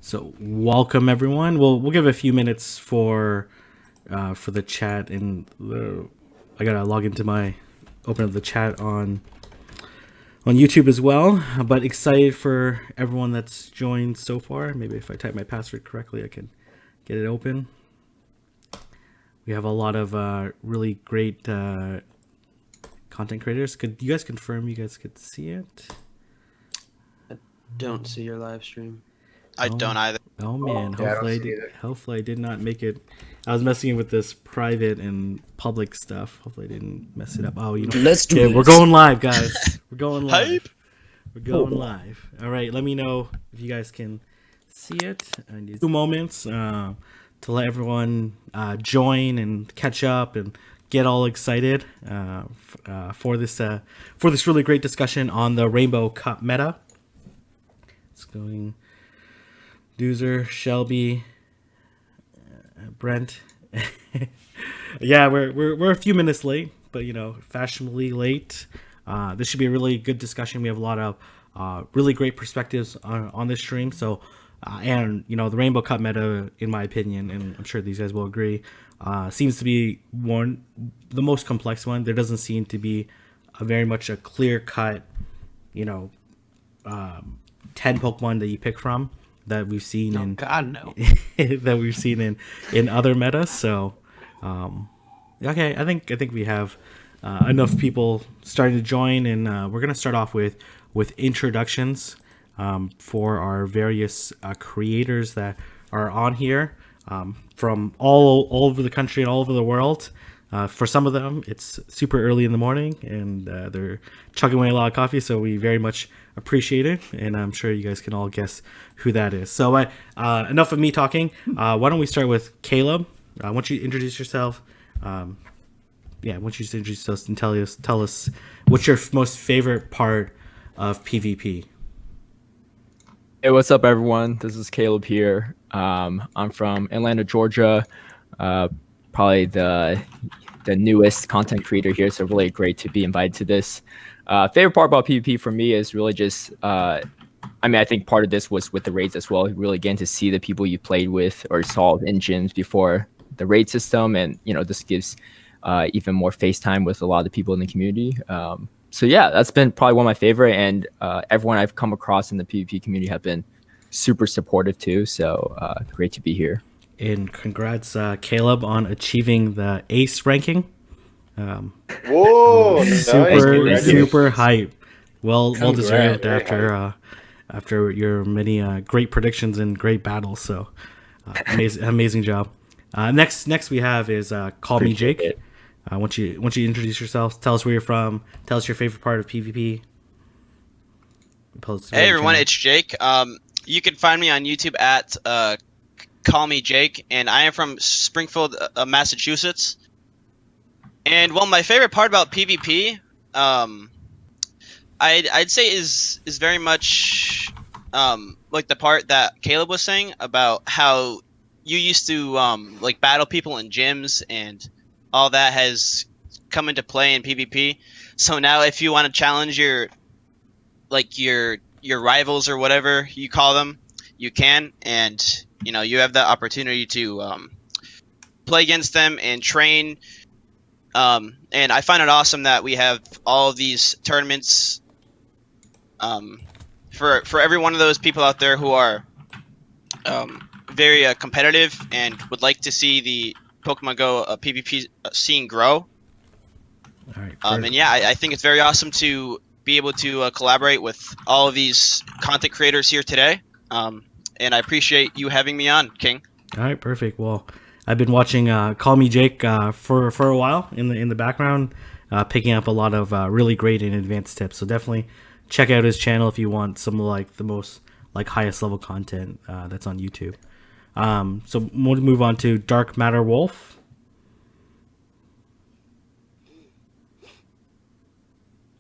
So welcome everyone. We'll give a few minutes for the chat, and I gotta log into open up the chat on YouTube as well. But excited for everyone that's joined so far. Maybe if I type my password correctly, I can get it open. We have a lot of really great content creators. Could you guys confirm you guys could see it? I don't see your live stream. I don't either. Oh man, Yeah, hopefully I did not make it. I was messing with this private and public stuff. Hopefully I didn't mess it up. Oh, Let's do this. We're going live, guys. We're going live. Hype. We're going live. All right, let me know if you guys can see it. I need 2 moments to let everyone join and catch up and get all excited for this really great discussion on the Rainbow Cup meta. It's going. Doozer, Shelby, Brent. Yeah, we're a few minutes late, but fashionably late. This should be a really good discussion. We have a lot of really great perspectives on this stream. So, and the Rainbow Cup meta, in my opinion, and I'm sure these guys will agree, seems to be the most complex one. There doesn't seem to be very much a clear cut, 10 Pokemon that you pick from. That we've seen that we've seen in other metas. So, okay, I think we have enough people starting to join, and we're gonna start off with introductions for our various creators that are on here from all over the country and all over the world. For some of them, it's super early in the morning, and they're chugging away a lot of coffee, so we very much appreciate it, and I'm sure you guys can all guess who that is. So enough of me talking. Why don't we start with Caleb? Why don't you introduce yourself? Why don't you just introduce us and tell us what's your most favorite part of PvP? Hey, what's up, everyone? This is Caleb here. I'm from Atlanta, Georgia. Probably the newest content creator here, so really great to be invited to this. Favorite part about PvP for me is really just, I think part of this was with the raids as well. Really getting to see the people you played with or saw in gyms before the raid system, and this gives even more face time with a lot of the people in the community. So yeah, that's been probably one of my favorite, and everyone I've come across in the PvP community have been super supportive too. So great to be here. And congrats, Caleb, on achieving the ace ranking. Whoa! Super hype. Well deserved after your many great predictions and great battles. So amazing job. Next we have is Call Me Jake. Once you introduce yourself, tell us where you're from, tell us your favorite part of PvP. Hey everyone, it's Jake. You can find me on YouTube at Call Me Jake, and I am from Springfield, Massachusetts. And well, my favorite part about PvP, I'd say is very much like the part that Caleb was saying about how you used to like battle people in gyms, and all that has come into play in PvP. So now, if you want to challenge your rivals or whatever you call them, you can, and you have the opportunity to play against them and train. And I find it awesome that we have all of these tournaments for every one of those people out there who are very competitive and would like to see the Pokemon Go PvP scene grow. All right, and yeah, I think it's very awesome to be able to collaborate with all of these content creators here today. And I appreciate you having me on, King. All right, perfect. Well, I've been watching Call Me Jake for a while in the background, picking up a lot of really great and advanced tips. So definitely check out his channel if you want some of the most highest level content that's on YouTube. So we'll move on to Dark Matter Wolf.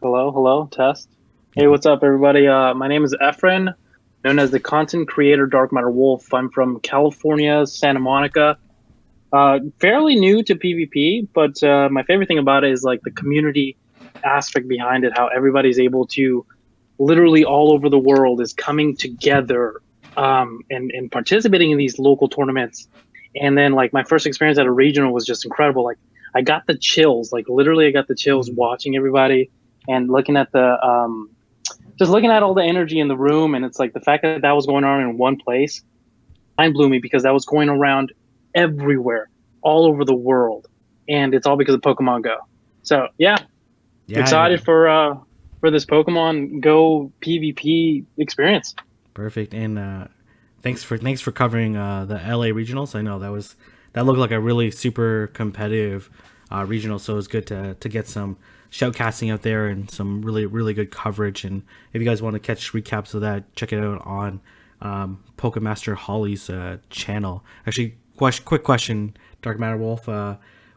Hello, test. Hey, what's up, everybody? My name is Efren, known as the content creator Dark Matter Wolf. I'm from California, Santa Monica. Fairly new to PvP, but my favorite thing about it is the community aspect behind it, how everybody's able to literally all over the world is coming together and participating in these local tournaments. And then like my first experience at a regional was just incredible. Like I got the chills, like literally I got the chills watching everybody and looking at the just looking at all the energy in the room. And it's like the fact that that was going on in one place mind blew me because that was going around everywhere, all over the world. And it's all because of Pokemon Go. So yeah, excited for this Pokemon Go PvP experience. Perfect. And thanks for covering the LA regionals. I know that looked like a really super competitive regional, so it was good to get some shoutcasting out there and some really really good coverage. And if you guys want to catch recaps of that, check it out on Pokemaster Holly's channel. Actually, quick question, Dark Matter Wolf.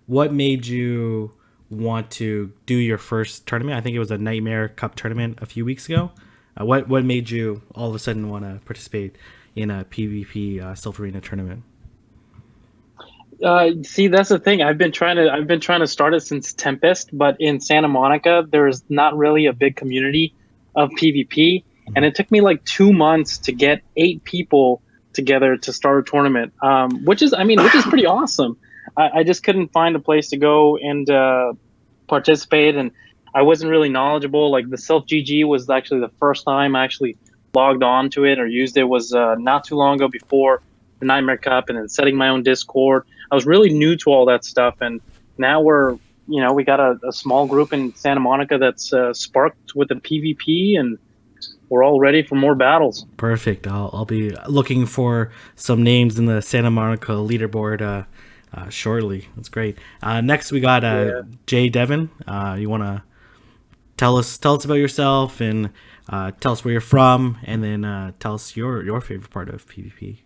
What made you want to do your first tournament? I think it was a Nightmare Cup tournament a few weeks ago. What made you all of a sudden want to participate in a PvP Silph Arena tournament? See, that's the thing. I've been trying to start it since Tempest, but in Santa Monica, there's not really a big community of PvP, and it took me like 2 months to get 8 people together to start a tournament, which is pretty awesome. I just couldn't find a place to go and participate, and I wasn't really knowledgeable. Like the Silph GG was actually the first time I actually logged on to it or used it was not too long ago before the Nightmare Cup, and then setting my own Discord. I was really new to all that stuff, and now we got a small group in Santa Monica that's sparked with the PvP, and we're all ready for more battles. Perfect. I'll be looking for some names in the Santa Monica leaderboard shortly. That's great. Next we got Jay Devon. You want to tell us about yourself and tell us where you're from, and then tell us your favorite part of PvP.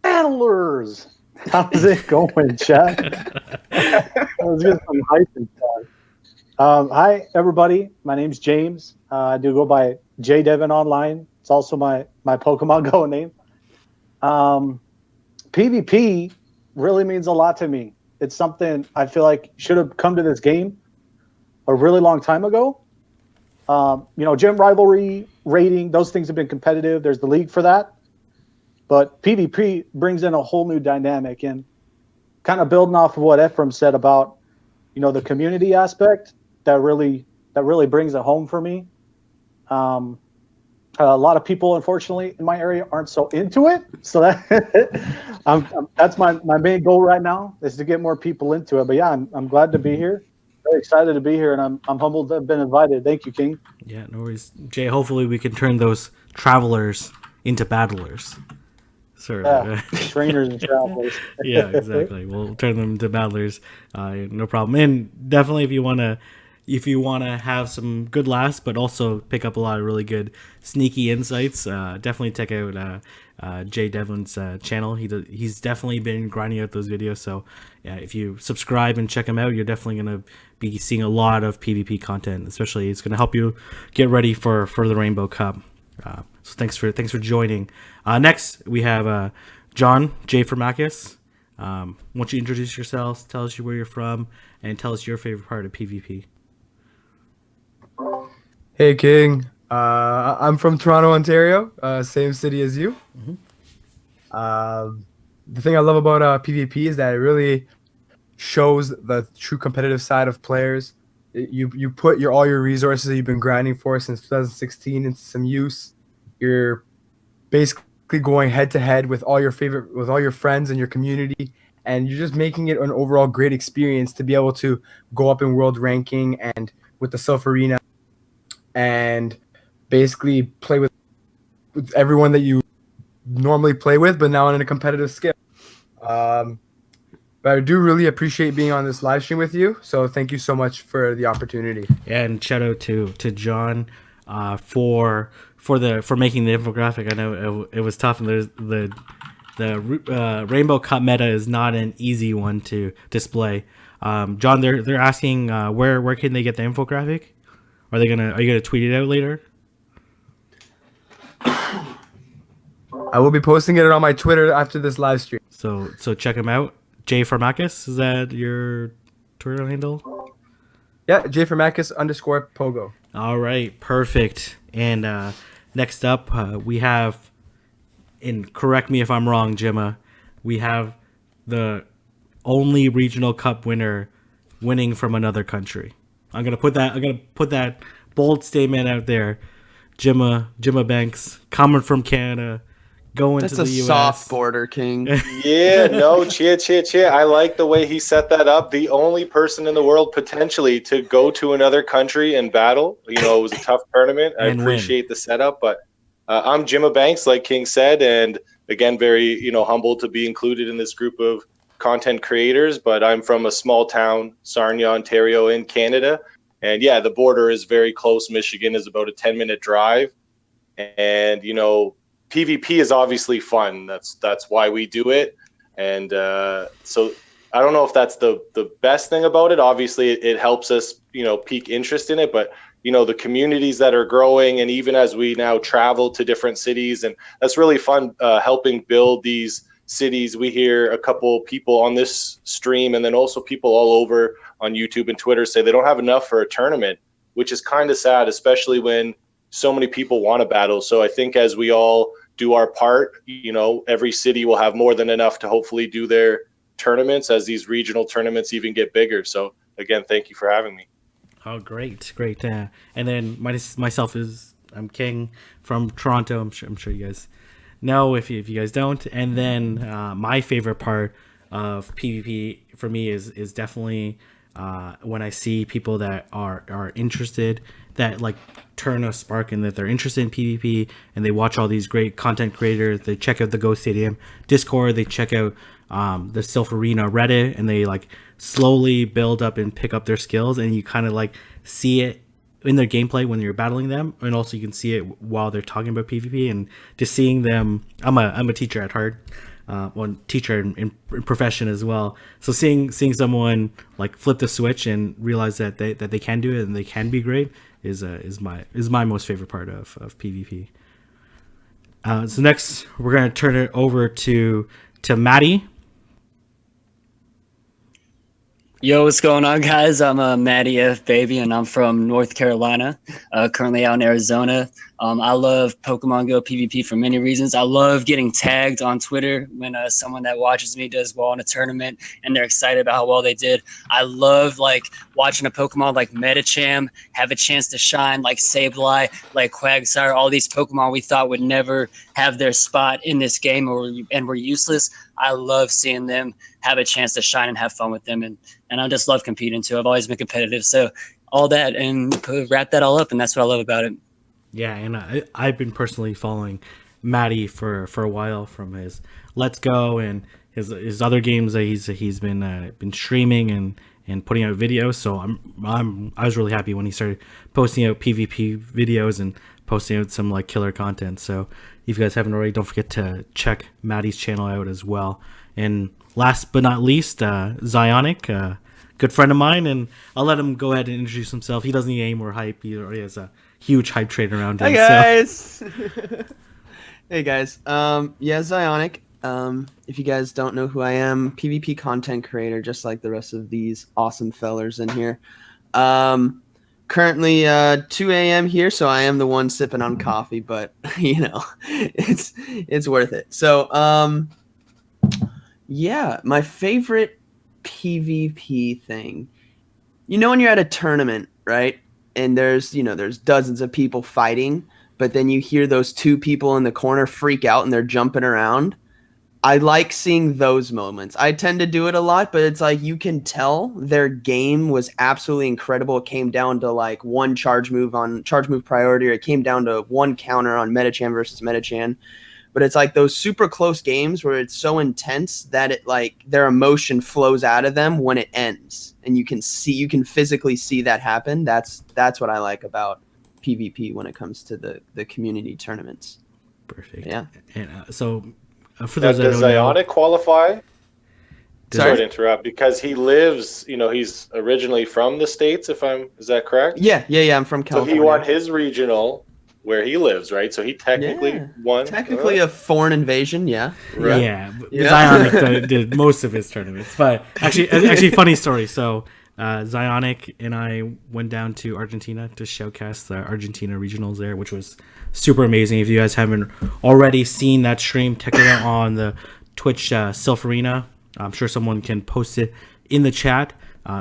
Battlers, how's it going, chat? Let's get some hype and stuff. Hi, everybody. My name's James. I do go by J Devon online. It's also my Pokemon Go name. PvP really means a lot to me. It's something I feel like should have come to this game a really long time ago. Gym rivalry, rating, those things have been competitive. There's the league for that. But PvP brings in a whole new dynamic, and kind of building off of what Ephraim said about, the community aspect, that really brings it home for me. A lot of people, unfortunately, in my area aren't so into it. So that's my main goal right now, is to get more people into it. But yeah, I'm glad to be here. Very excited to be here, and I'm humbled to have been invited. Thank you, King. Yeah, no worries, Jay. Hopefully, we can turn those travelers into battlers. Trainers and travelers. Yeah, exactly. We'll turn them into battlers. No problem. And definitely, if you want to have some good laughs, but also pick up a lot of really good sneaky insights, definitely check out Jay Devlin's channel. He's definitely been grinding out those videos. So yeah, if you subscribe and check him out, you're definitely going to be seeing a lot of PvP content. Especially, it's going to help you get ready for the Rainbow Cup. So thanks for joining. Next, we have John J. Firmakis. Why don't you introduce yourselves, tell us where you're from, and tell us your favorite part of PvP. Hey, King. I'm from Toronto, Ontario, same city as you. The thing I love about PvP is that it really shows the true competitive side of players. You put all your resources that you've been grinding for since 2016 into some use. You're basically going head to head with all your friends and your community, and you're just making it an overall great experience to be able to go up in world ranking and with the Silph Arena, and basically play with everyone that you normally play with, but now on a competitive scale. But I do really appreciate being on this live stream with you. So thank you so much for the opportunity. And shout out to John for making the infographic. I know it was tough, and there's the Rainbow Cup meta is not an easy one to display. John, they're asking where can they get the infographic? Are you gonna tweet it out later? I will be posting it on my Twitter after this live stream. So check him out. Jay Firmakis, is that your Twitter handle? Yeah, J Firmakis _Pogo. All right, perfect. And next up, we have, and correct me if I'm wrong, Gemma, we have the only regional cup winner winning from another country. I'm gonna put that bold statement out there. Gemma Banks coming from Canada, going That's to the a US. soft border, King. Yeah, no, cheer. I like the way he set that up. The only person in the world potentially to go to another country and battle. You know, it was a tough tournament. I And appreciate the setup, but I'm Jimma Banks, like King said, and again, very humbled to be included in this group of content creators. But I'm from a small town, Sarnia, Ontario, in Canada, and yeah, the border is very close. Michigan is about a 10-minute drive, and PvP is obviously fun. That's why we do it. And so I don't know if that's the best thing about it. Obviously, it helps us, pique interest in it. But, the communities that are growing, and even as we now travel to different cities, and that's really fun helping build these cities. We hear a couple people on this stream, and then also people all over on YouTube and Twitter say they don't have enough for a tournament, which is kind of sad, especially when so many people want to battle. So I think as we all do our part, every city will have more than enough to hopefully do their tournaments as these regional tournaments even get bigger. So again, thank you for having me. Oh, great. And then myself I'm King from Toronto. I'm sure you guys know if you guys don't. And then my favorite part of PvP for me is definitely when I see people that are interested, that like turn a spark and that they're interested in PvP, and they watch all these great content creators. They check out the Go Stadium Discord, they check out the Sylph Arena Reddit, and they like slowly build up and pick up their skills, and you kind of like see it in their gameplay when you're battling them, and also you can see it while they're talking about PvP. And just seeing them, I'm a teacher at heart, one teacher in profession as well. So seeing someone like flip the switch and realize that they can do it and they can be great is my most favorite part of PvP. So next we're gonna turn it over to Maddie. Yo, what's going on, guys? I'm Maddie F. Baby, and I'm from North Carolina, currently out in Arizona. I love Pokemon Go PvP for many reasons. I love getting tagged on Twitter when someone that watches me does well in a tournament and they're excited about how well they did. I love watching a Pokemon like Medicham have a chance to shine, like Sableye, like Quagsire, all these Pokemon we thought would never have their spot in this game and were useless. I love seeing them have a chance to shine and have fun with them, and I just love competing too. I've always been competitive, so all that and wrap that all up, and that's what I love about it. Yeah, and I've been personally following Matty for a while from his Let's Go and his other games that he's been streaming and putting out videos. So I was really happy when he started posting out PvP videos and posting out some like killer content. So if you guys haven't already, don't forget to check Matty's channel out as well. And last but not least, Zionic, good friend of mine, and I'll let him go ahead and introduce himself. He doesn't need any more hype. He already has a huge hype train around him. Hey guys. Hey guys. Yeah, Zionic. If you guys don't know who I am, PvP content creator, just like the rest of these awesome fellers in here. Currently 2 a.m. here, so I am the one sipping on coffee, but it's worth it. So yeah, my favorite PvP thing. When you're at a tournament, right? And there's dozens of people fighting, but then you hear those two people in the corner freak out and they're jumping around. I like seeing those moments. I tend to do it a lot, but it's like you can tell their game was absolutely incredible. It came down to like one charge move priority, or it came down to one counter on Medicham versus Medicham. But it's like those super close games where it's so intense that it like their emotion flows out of them when it ends, and you can physically see that happen. That's what I like about PvP when it comes to the community tournaments. Perfect. Yeah. And so for those that does don't know, Zionic qualify? Sorry to interrupt, because he lives, he's originally from the States. Is that correct? Yeah. I'm from California. So he won his regional where he lives, right? So he technically won. Technically a foreign invasion, yeah. Right. Yeah. Zionic did most of his tournaments, but actually, funny story. So Zionic and I went down to Argentina to showcase the Argentina regionals there, which was super amazing. If you guys haven't already seen that stream, check it out on the Twitch Silpharina. I'm sure someone can post it in the chat.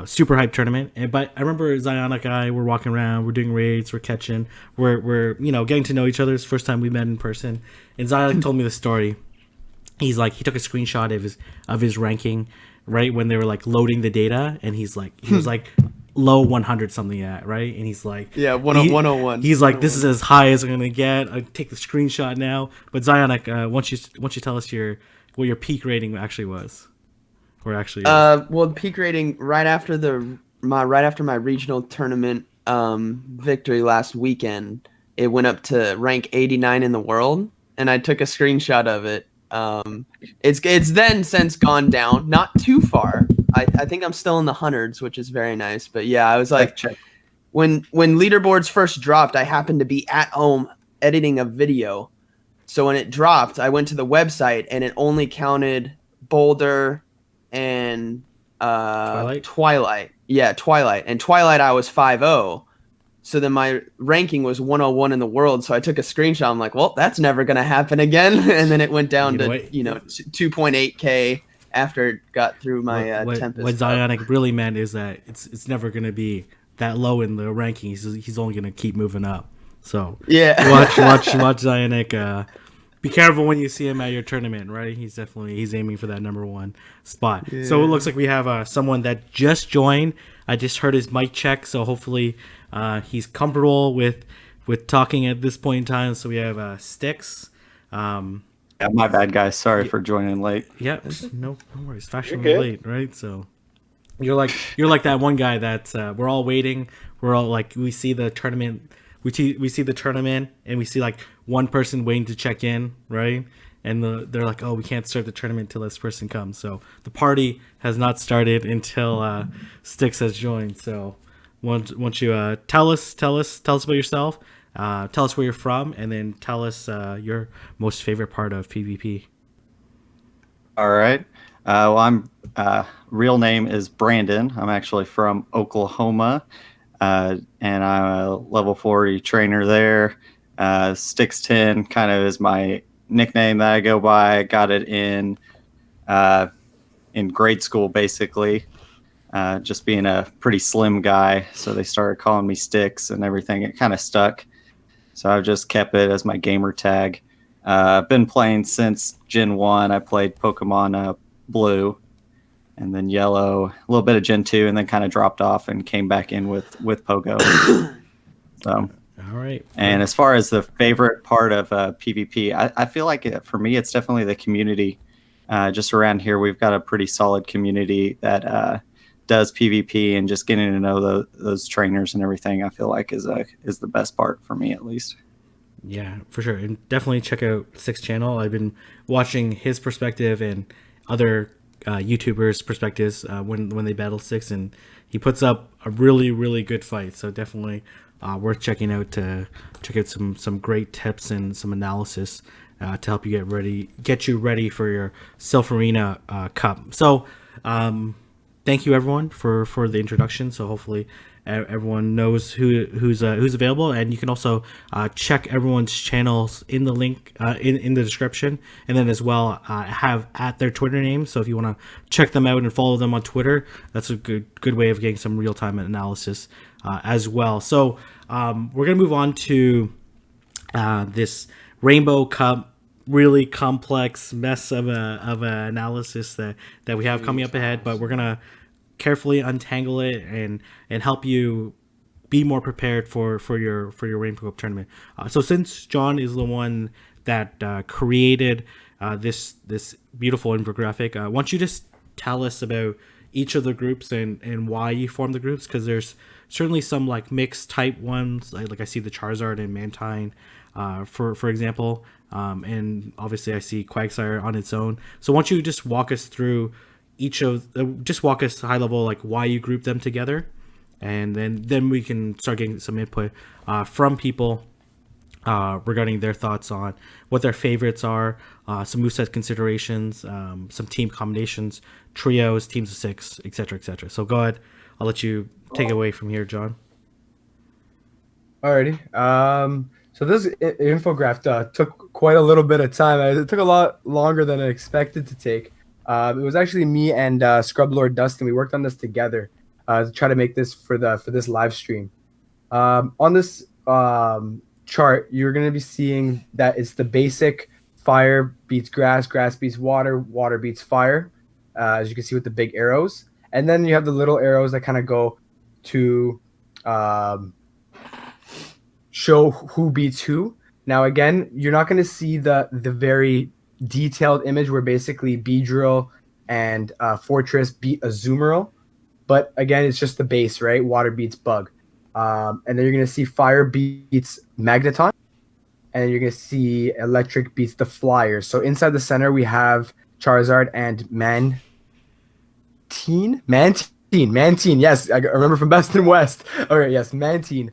Super hype tournament. But I remember Zionic and I were walking around, we're doing raids, we're catching, we're getting to know each other. It's the first time we met in person. And Zionic told me the story. He's like, he took a screenshot of his ranking right when they were like loading the data, and he was like low 100 something at, right? And he's like, 101. He's like, this is as high as I'm gonna get. I take the screenshot now. But Zionic, once you tell us what your peak rating actually was, or actually is. Well, the peak rating right after my regional tournament victory last weekend, it went up to rank 89 in the world, and I took a screenshot of it. It's then since gone down, not too far. I think I'm still in the hundreds, which is very nice. But yeah, I was like, when leaderboards first dropped, I happened to be at home editing a video. So when it dropped, I went to the website and it only counted Boulder and Twilight. Yeah, Twilight. And Twilight I was 5-0. So then my ranking was 101 in the world. So I took a screenshot. I'm like, well, that's never going to happen again. And then it went down to 2.8K after it got through my Tempest. What Zionic really meant is that it's never going to be that low in the rankings. He's only going to keep moving up. So yeah, watch Zionic. Be careful when you see him at your tournament, right? He's aiming for that number one spot. Yeah. So it looks like we have someone that just joined. I just heard his mic check, so hopefully he's comfortable with talking at this point in time. So we have Sticks. Yeah, my bad, guys. Sorry for joining late. Yeah, no worries. Fashionably late, right? So you're like that one guy that we're all waiting. We're all like, we see the tournament. We see the tournament, and we see like one person waiting to check in, right? And they're like, oh, we can't start the tournament until this person comes. So the party has not started until Sticks has joined. So won't you tell us about yourself, tell us where you're from, and then tell us your most favorite part of PvP. All right. Well, I'm real name is Brandon. I'm actually from Oklahoma, and I'm a level 40 trainer there. Sticks 10 kind of is my nickname that I go by. I got it in grade school, basically, just being a pretty slim guy. So they started calling me Sticks and everything. It kind of stuck. So I've just kept it as my gamer tag. I've been playing since Gen 1. I played Pokemon Blue and then Yellow, a little bit of Gen 2, and then kind of dropped off and came back in with Pogo. So. All right. And as far as the favorite part of PvP, I feel like for me, it's definitely the community. Just around here, we've got a pretty solid community that does PvP, and just getting to know those trainers and everything, I feel like is the best part for me, at least. Yeah, for sure. And definitely check out Six Channel. I've been watching his perspective and other YouTubers' perspectives when they battle Six, and he puts up a really, really good fight. So definitely worth checking out to check out some great tips and some analysis to help you get you ready for your Silpharina Cup. So thank you everyone for the introduction. So hopefully everyone knows who's available, and you can also check everyone's channels in the link in the description, and then as well have at their Twitter name. So if you want to check them out and follow them on Twitter, that's a good way of getting some real-time analysis as well. So we're gonna move on to this Rainbow Cup, really complex mess of a analysis that we have coming up ahead, but we're gonna carefully untangle it and help you be more prepared for your Rainbow Cup tournament. So since John is the one that created this beautiful infographic, why don't you just tell us about each of the groups and why you formed the groups? Because there's certainly some like mixed type ones, like I see the Charizard and Mantine, for example, and obviously I see Quagsire on its own. So why don't you just walk us through walk us high level, like why you group them together, and then we can start getting some input from people regarding their thoughts on what their favorites are, some moveset considerations, some team combinations, trios, teams of 6, etc. So go ahead, I'll let you take it away from here, John. Alrighty. So this infograph took quite a little bit of time. It took a lot longer than I expected to take. It was actually me and Scrub Lord Dustin. We worked on this together to try to make this for this live stream. On this chart, you're going to be seeing that it's the basic fire beats grass, grass beats water, water beats fire, as you can see with the big arrows. And then you have the little arrows that kind of go to show who beats who. Now, again, you're not going to see the very detailed image where basically Beedrill and Fortress beat Azumarill. But again, it's just the base, right? Water beats Bug. And then you're going to see Fire beats Magneton. And you're going to see Electric beats the Flyers. So inside the center, we have Charizard and Mantine. Yes, I remember from Best and West. All right, yes, Mantine.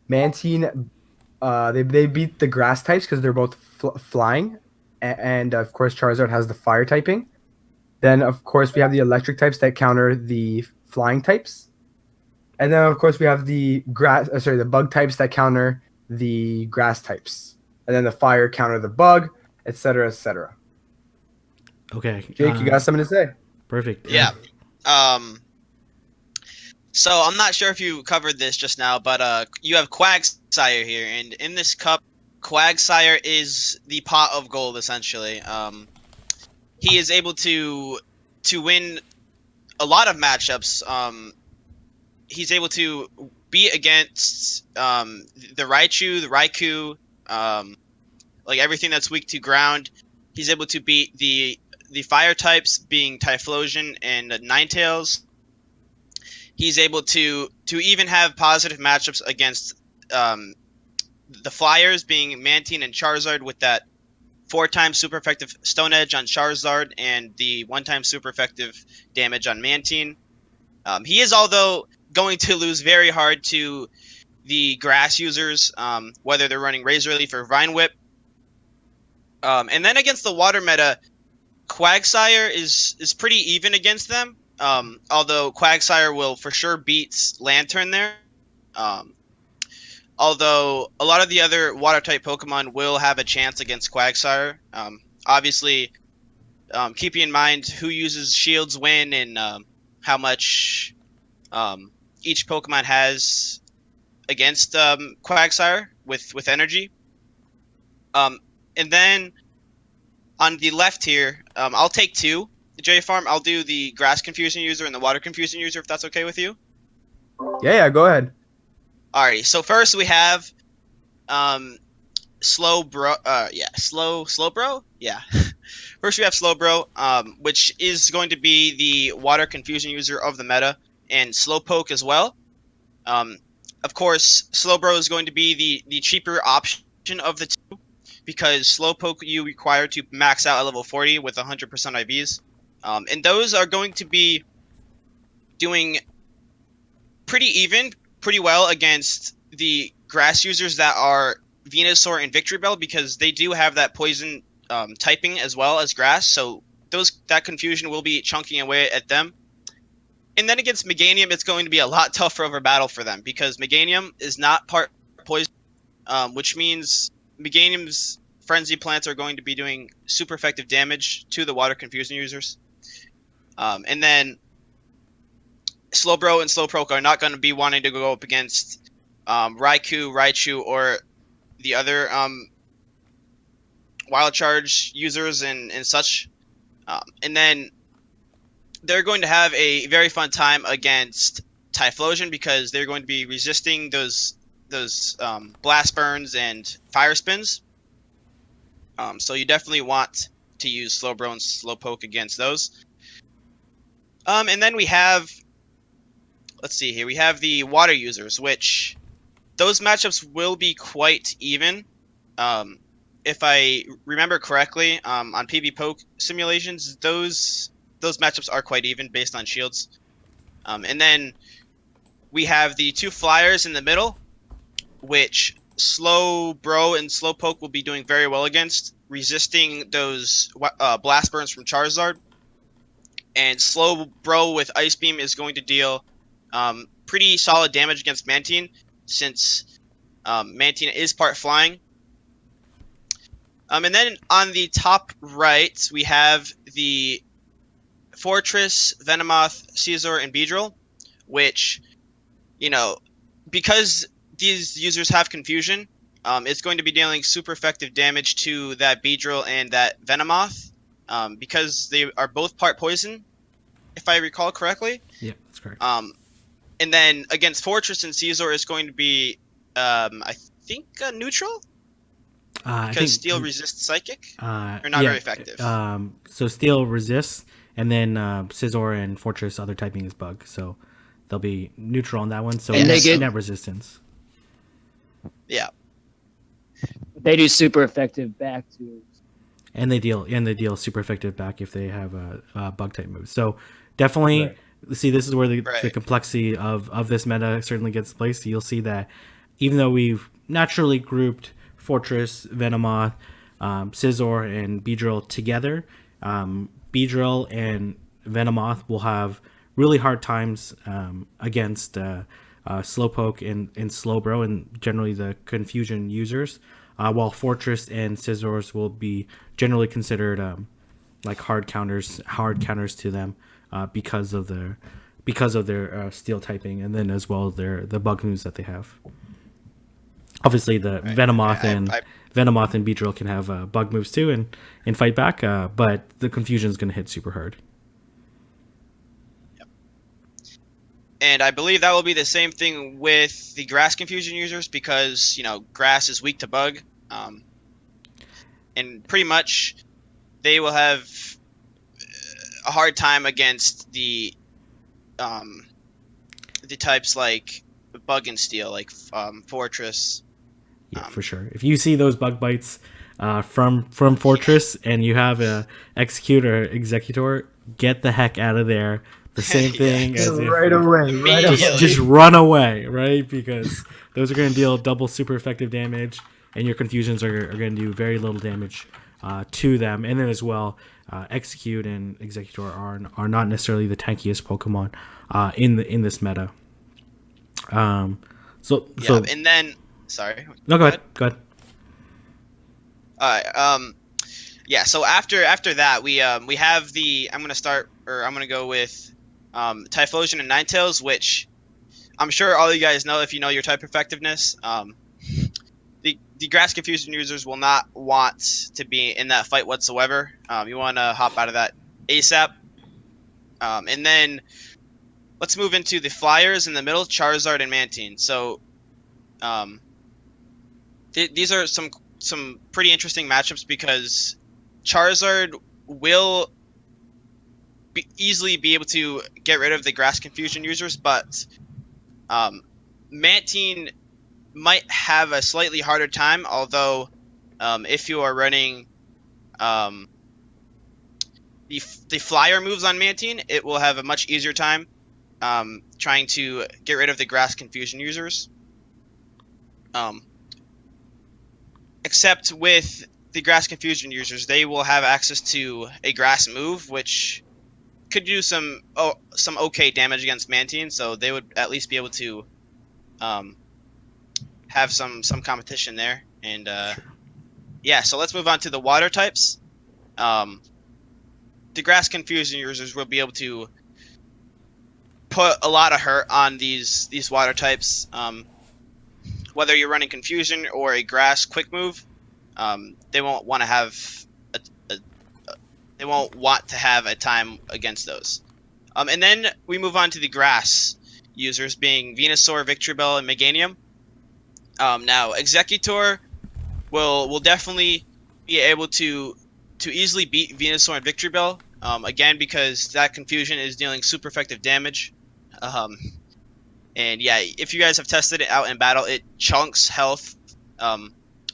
Mantine, they beat the grass types because they're both flying. And of course, Charizard has the fire typing. Then, of course, we have the electric types that counter the flying types. And then, of course, we have the bug types that counter the grass types. And then the fire counter the bug, etc., etc. Okay. Jake, you got something to say? Perfect. Yeah. So I'm not sure if you covered this just now, but you have Quagsire here, and in this cup, Quagsire is the pot of gold essentially. He is able to win a lot of matchups. He's able to beat against the Raichu, the Raikou, like everything that's weak to ground. He's able to beat the fire types, being Typhlosion and Ninetales. He's able to even have positive matchups against the Flyers, being Mantine and Charizard, with that 4-time super effective Stone Edge on Charizard and the 1-time super effective damage on Mantine. He is, although, going to lose very hard to the grass users, whether they're running Razor Leaf or Vine Whip. And then against the water meta, Quagsire is pretty even against them. Although Quagsire will for sure beat Lantern there. Although a lot of the other water-type Pokemon will have a chance against Quagsire. Obviously, keeping in mind who uses shields when and how much each Pokemon has against Quagsire with energy. And then on the left here, I'll take two. J-Farm, I'll do the Grass Confusion user and the Water Confusion user, if that's okay with you. Yeah, go ahead. Alrighty, so first we have Slowbro. Yeah. First we have Slowbro, which is going to be the Water Confusion user of the meta, and Slowpoke as well. Of course, Slowbro is going to be the cheaper option of the two, because Slowpoke you require to max out at level 40 with 100% IVs. And those are going to be doing pretty well against the grass users that are Venusaur and Victory Bell, because they do have that poison typing as well as grass, so that confusion will be chunking away at them. And then against Meganium, it's going to be a lot tougher of a battle for them, because Meganium is not part poison, which means Meganium's Frenzy Plants are going to be doing super effective damage to the Water Confusion users. And then Slowbro and Slowpoke are not going to be wanting to go up against Raikou, Raichu, or the other Wild Charge users and such. And then they're going to have a very fun time against Typhlosion, because they're going to be resisting those Blast Burns and Fire Spins. So you definitely want to use Slowbro and Slowpoke against those. And then we have, let's see here, we have the water users, which those matchups will be quite even. If I remember correctly, on PvPoke simulations, those matchups are quite even based on shields. And then we have the two Flyers in the middle, which Slowbro and Slowpoke will be doing very well against, resisting those Blast Burns from Charizard. and Slowbro with Ice Beam is going to deal pretty solid damage against Mantine, since Mantine is part flying. And then on the top right, we have the Fortress, Venomoth, Caesar, and Beedrill, which, because these users have confusion, it's going to be dealing super effective damage to that Beedrill and that Venomoth, because they are both part poison, if I recall correctly. Yeah, that's correct. And then against Fortress and Caesar is going to be, I think, neutral? Because Steel resists Psychic? Or not very effective? So Steel resists, and then Scizor and Fortress other typing is Bug. So they'll be neutral on that one. So And they get net resistance. Yeah. They do super effective back to. And they deal super effective back if they have a Bug type move. So definitely. Right. See, this is where the complexity of this meta certainly gets placed. You'll see that even though we've naturally grouped Fortress, Venomoth, Scizor, and Beedrill together, Beedrill and Venomoth will have really hard times against Slowpoke and Slowbro and generally the Confusion users, while Fortress and Scizors will be generally considered like hard counters to them. Because of their steel typing, and then as well the bug moves that they have. Obviously, the Venomoth and Beedrill can have bug moves too and fight back, but the confusion is going to hit super hard. Yep. And I believe that will be the same thing with the grass confusion users, because grass is weak to bug, and pretty much they will have a hard time against the types like Bug and Steel, like Fortress. Yeah, for sure. If you see those bug bites from Fortress and you have a Executor, get the heck out of there. The same thing as right away. Just run away, right? Because those are going to deal double super effective damage, and your confusions are going to do very little damage to them. And then as well, Execute and Executor are not necessarily the tankiest Pokemon in this meta. So and then sorry. No, go ahead. All right. Yeah. So after that, we have the. I'm gonna go with Typhlosion and Ninetales, which I'm sure all you guys know if you know your type effectiveness. The grass confusion users will not want to be in that fight whatsoever. You want to hop out of that ASAP. And then let's move into the flyers in the middle, Charizard and Mantine. So these are some pretty interesting matchups, because Charizard will easily be able to get rid of the grass confusion users, but Mantine might have a slightly harder time, although if you are running the flyer moves on Mantine, it will have a much easier time trying to get rid of the grass confusion users. Except with the grass confusion users, they will have access to a grass move, which could do some okay damage against Mantine, so they would at least be able to have some competition there. And yeah, so let's move on to the water types. The grass confusion users will be able to put a lot of hurt on these water types. Whether you're running confusion or a grass quick move, they won't want to have a time against those. And then we move on to the grass users, being Venusaur, Victreebel, and Meganium. Now, Executor will definitely be able to easily beat Venusaur and Victreebel, again, because that confusion is dealing super effective damage. And yeah, if you guys have tested it out in battle, it chunks health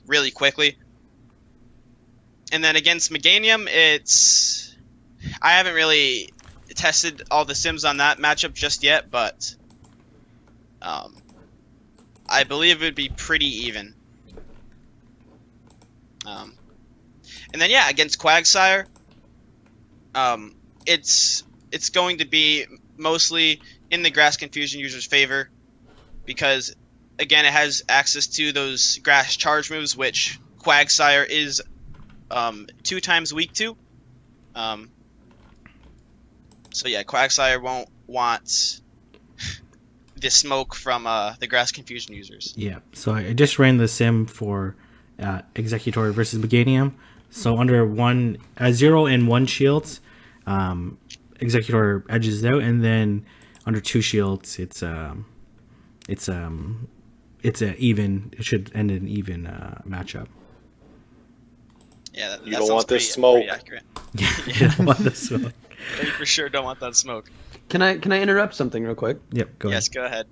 really quickly. And then against Meganium, I haven't really tested all the sims on that matchup just yet, but I believe it would be pretty even. And then yeah, against Quagsire, it's it's going to be mostly in the grass confusion user's favor because, again, it has access to those grass charge moves, which Quagsire is 2 times weak to. So yeah, Quagsire won't want the smoke from the grass confusion users. Yeah, so I just ran the sim for Executory versus Meganium. So under 0 and 1 shields, Executor edges out, and then under 2 shields, it's a even. It should end in an even matchup. Yeah, that you don't want this smoke. Pretty accurate. You don't want the smoke. You for sure don't want that smoke. Can I interrupt something real quick? Yep, go Yes, go ahead.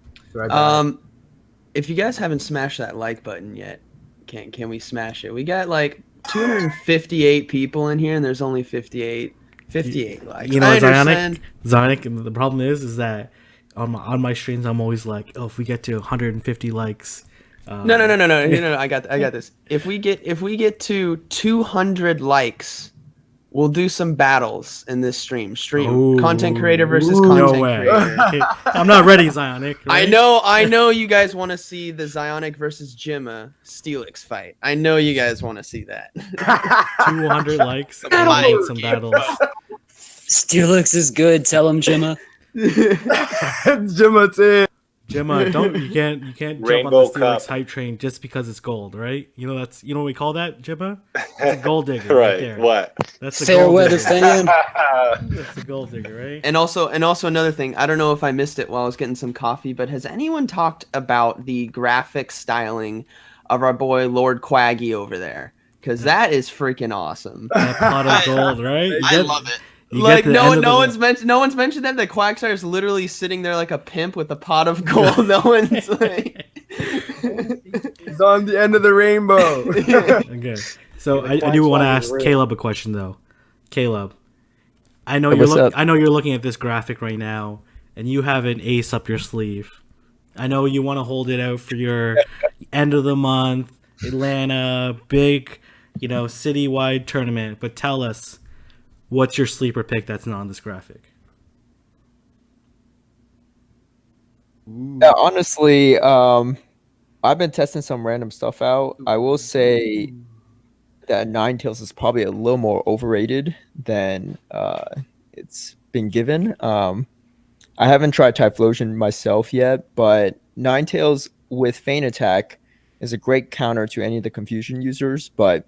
If you guys haven't smashed that like button yet, can we smash it? We got like 258 people in here, and there's only 58 likes. You know, Zionic, the problem is that on my streams, I'm always like, oh, if we get to 150 likes. No. I got this. If we get to 200 likes, we'll do some battles in this stream. Content creator versus content creator. I'm not ready, Zionic. Right? I know you guys want to see the Zionic versus Jimma Steelix fight. I know you guys want to see that. 200 likes. Some battles. Steelix is good. Tell him, Jimma. Jimma's it. Jimma, you can't jump on the Steelix hype train just because it's gold, right? You know what we call that, Jimma? It's a gold digger, right there. What? That's a fair gold weather digger. fan. That's a gold digger, right? And also another thing. I don't know if I missed it while I was getting some coffee, but has anyone talked about the graphic styling of our boy Lord Quaggy over there? Because that is freaking awesome. That pot of gold, right? I love it. Like no one's mentioned that Quagsire is literally sitting there like a pimp with a pot of gold. No one's like he's on the end of the rainbow. Okay, so I do want to ask Caleb a question though. Caleb, I know you're looking at this graphic right now, and you have an ace up your sleeve. I know you want to hold it out for your end of the month Atlanta big, citywide tournament, but tell us. What's your sleeper pick that's not on this graphic? Yeah, honestly, I've been testing some random stuff out. I will say that Ninetales is probably a little more overrated than it's been given. I haven't tried Typhlosion myself yet, but Ninetales with Feint Attack is a great counter to any of the Confusion users, but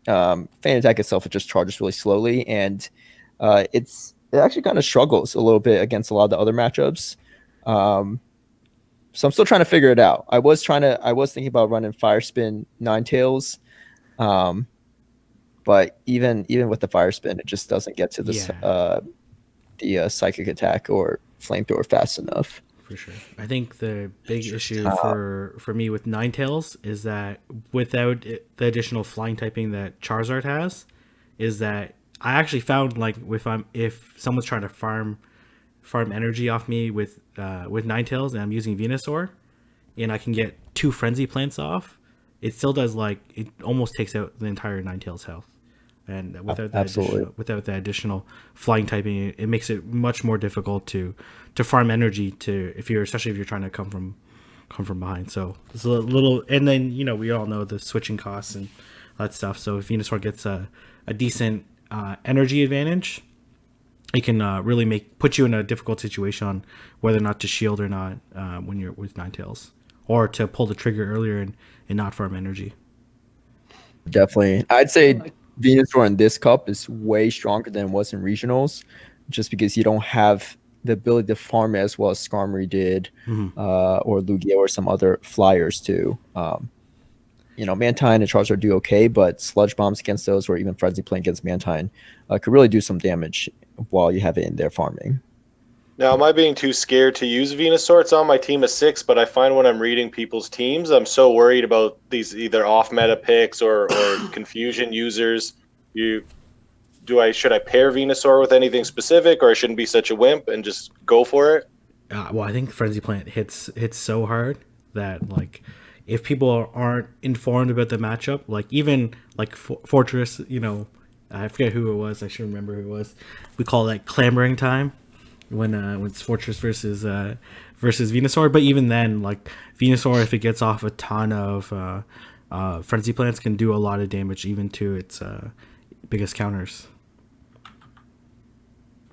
Feint Attack itself, it just charges really slowly, and it actually kind of struggles a little bit against a lot of the other matchups. So I'm still trying to figure it out. I was thinking about running Fire Spin Ninetales, but even with the Fire Spin, it just doesn't get to the Psychic Attack or Flamethrower fast enough. For sure. I think the big issue for me with Ninetales is that without the additional flying typing that Charizard has, is that I actually found like if someone's trying to farm energy off me with Ninetales and I'm using Venusaur, and I can get 2 Frenzy Plants off, it still does it almost takes out the entire Ninetales health. And without that additional flying typing, it makes it much more difficult to farm energy especially if you're trying to come from behind. So it's a little, and then we all know the switching costs and that stuff. So if Venusaur gets a decent energy advantage, it can really put you in a difficult situation on whether or not to shield or not when you're with Ninetales, or to pull the trigger earlier and not farm energy. Definitely, I'd say Venusaur in this cup is way stronger than it was in regionals, just because you don't have the ability to farm it as well as Skarmory did, or Lugia or some other flyers too. Mantine and Charizard do okay, but Sludge Bombs against those, or even Frenzy Plant against Mantine, could really do some damage while you have it in there farming. Now, am I being too scared to use Venusaur? It's on my team of 6, but I find when I'm reading people's teams, I'm so worried about these either off-meta picks or confusion users. Should I pair Venusaur with anything specific, or I shouldn't be such a wimp and just go for it? Well, I think Frenzy Plant hits so hard that if people aren't informed about the matchup, even Fortress, I forget who it was. I should remember who it was. We call that clamoring time. when it's Fortress versus Venusaur. But even then, like Venusaur, if it gets off a ton of frenzy plants, can do a lot of damage even to its biggest counters.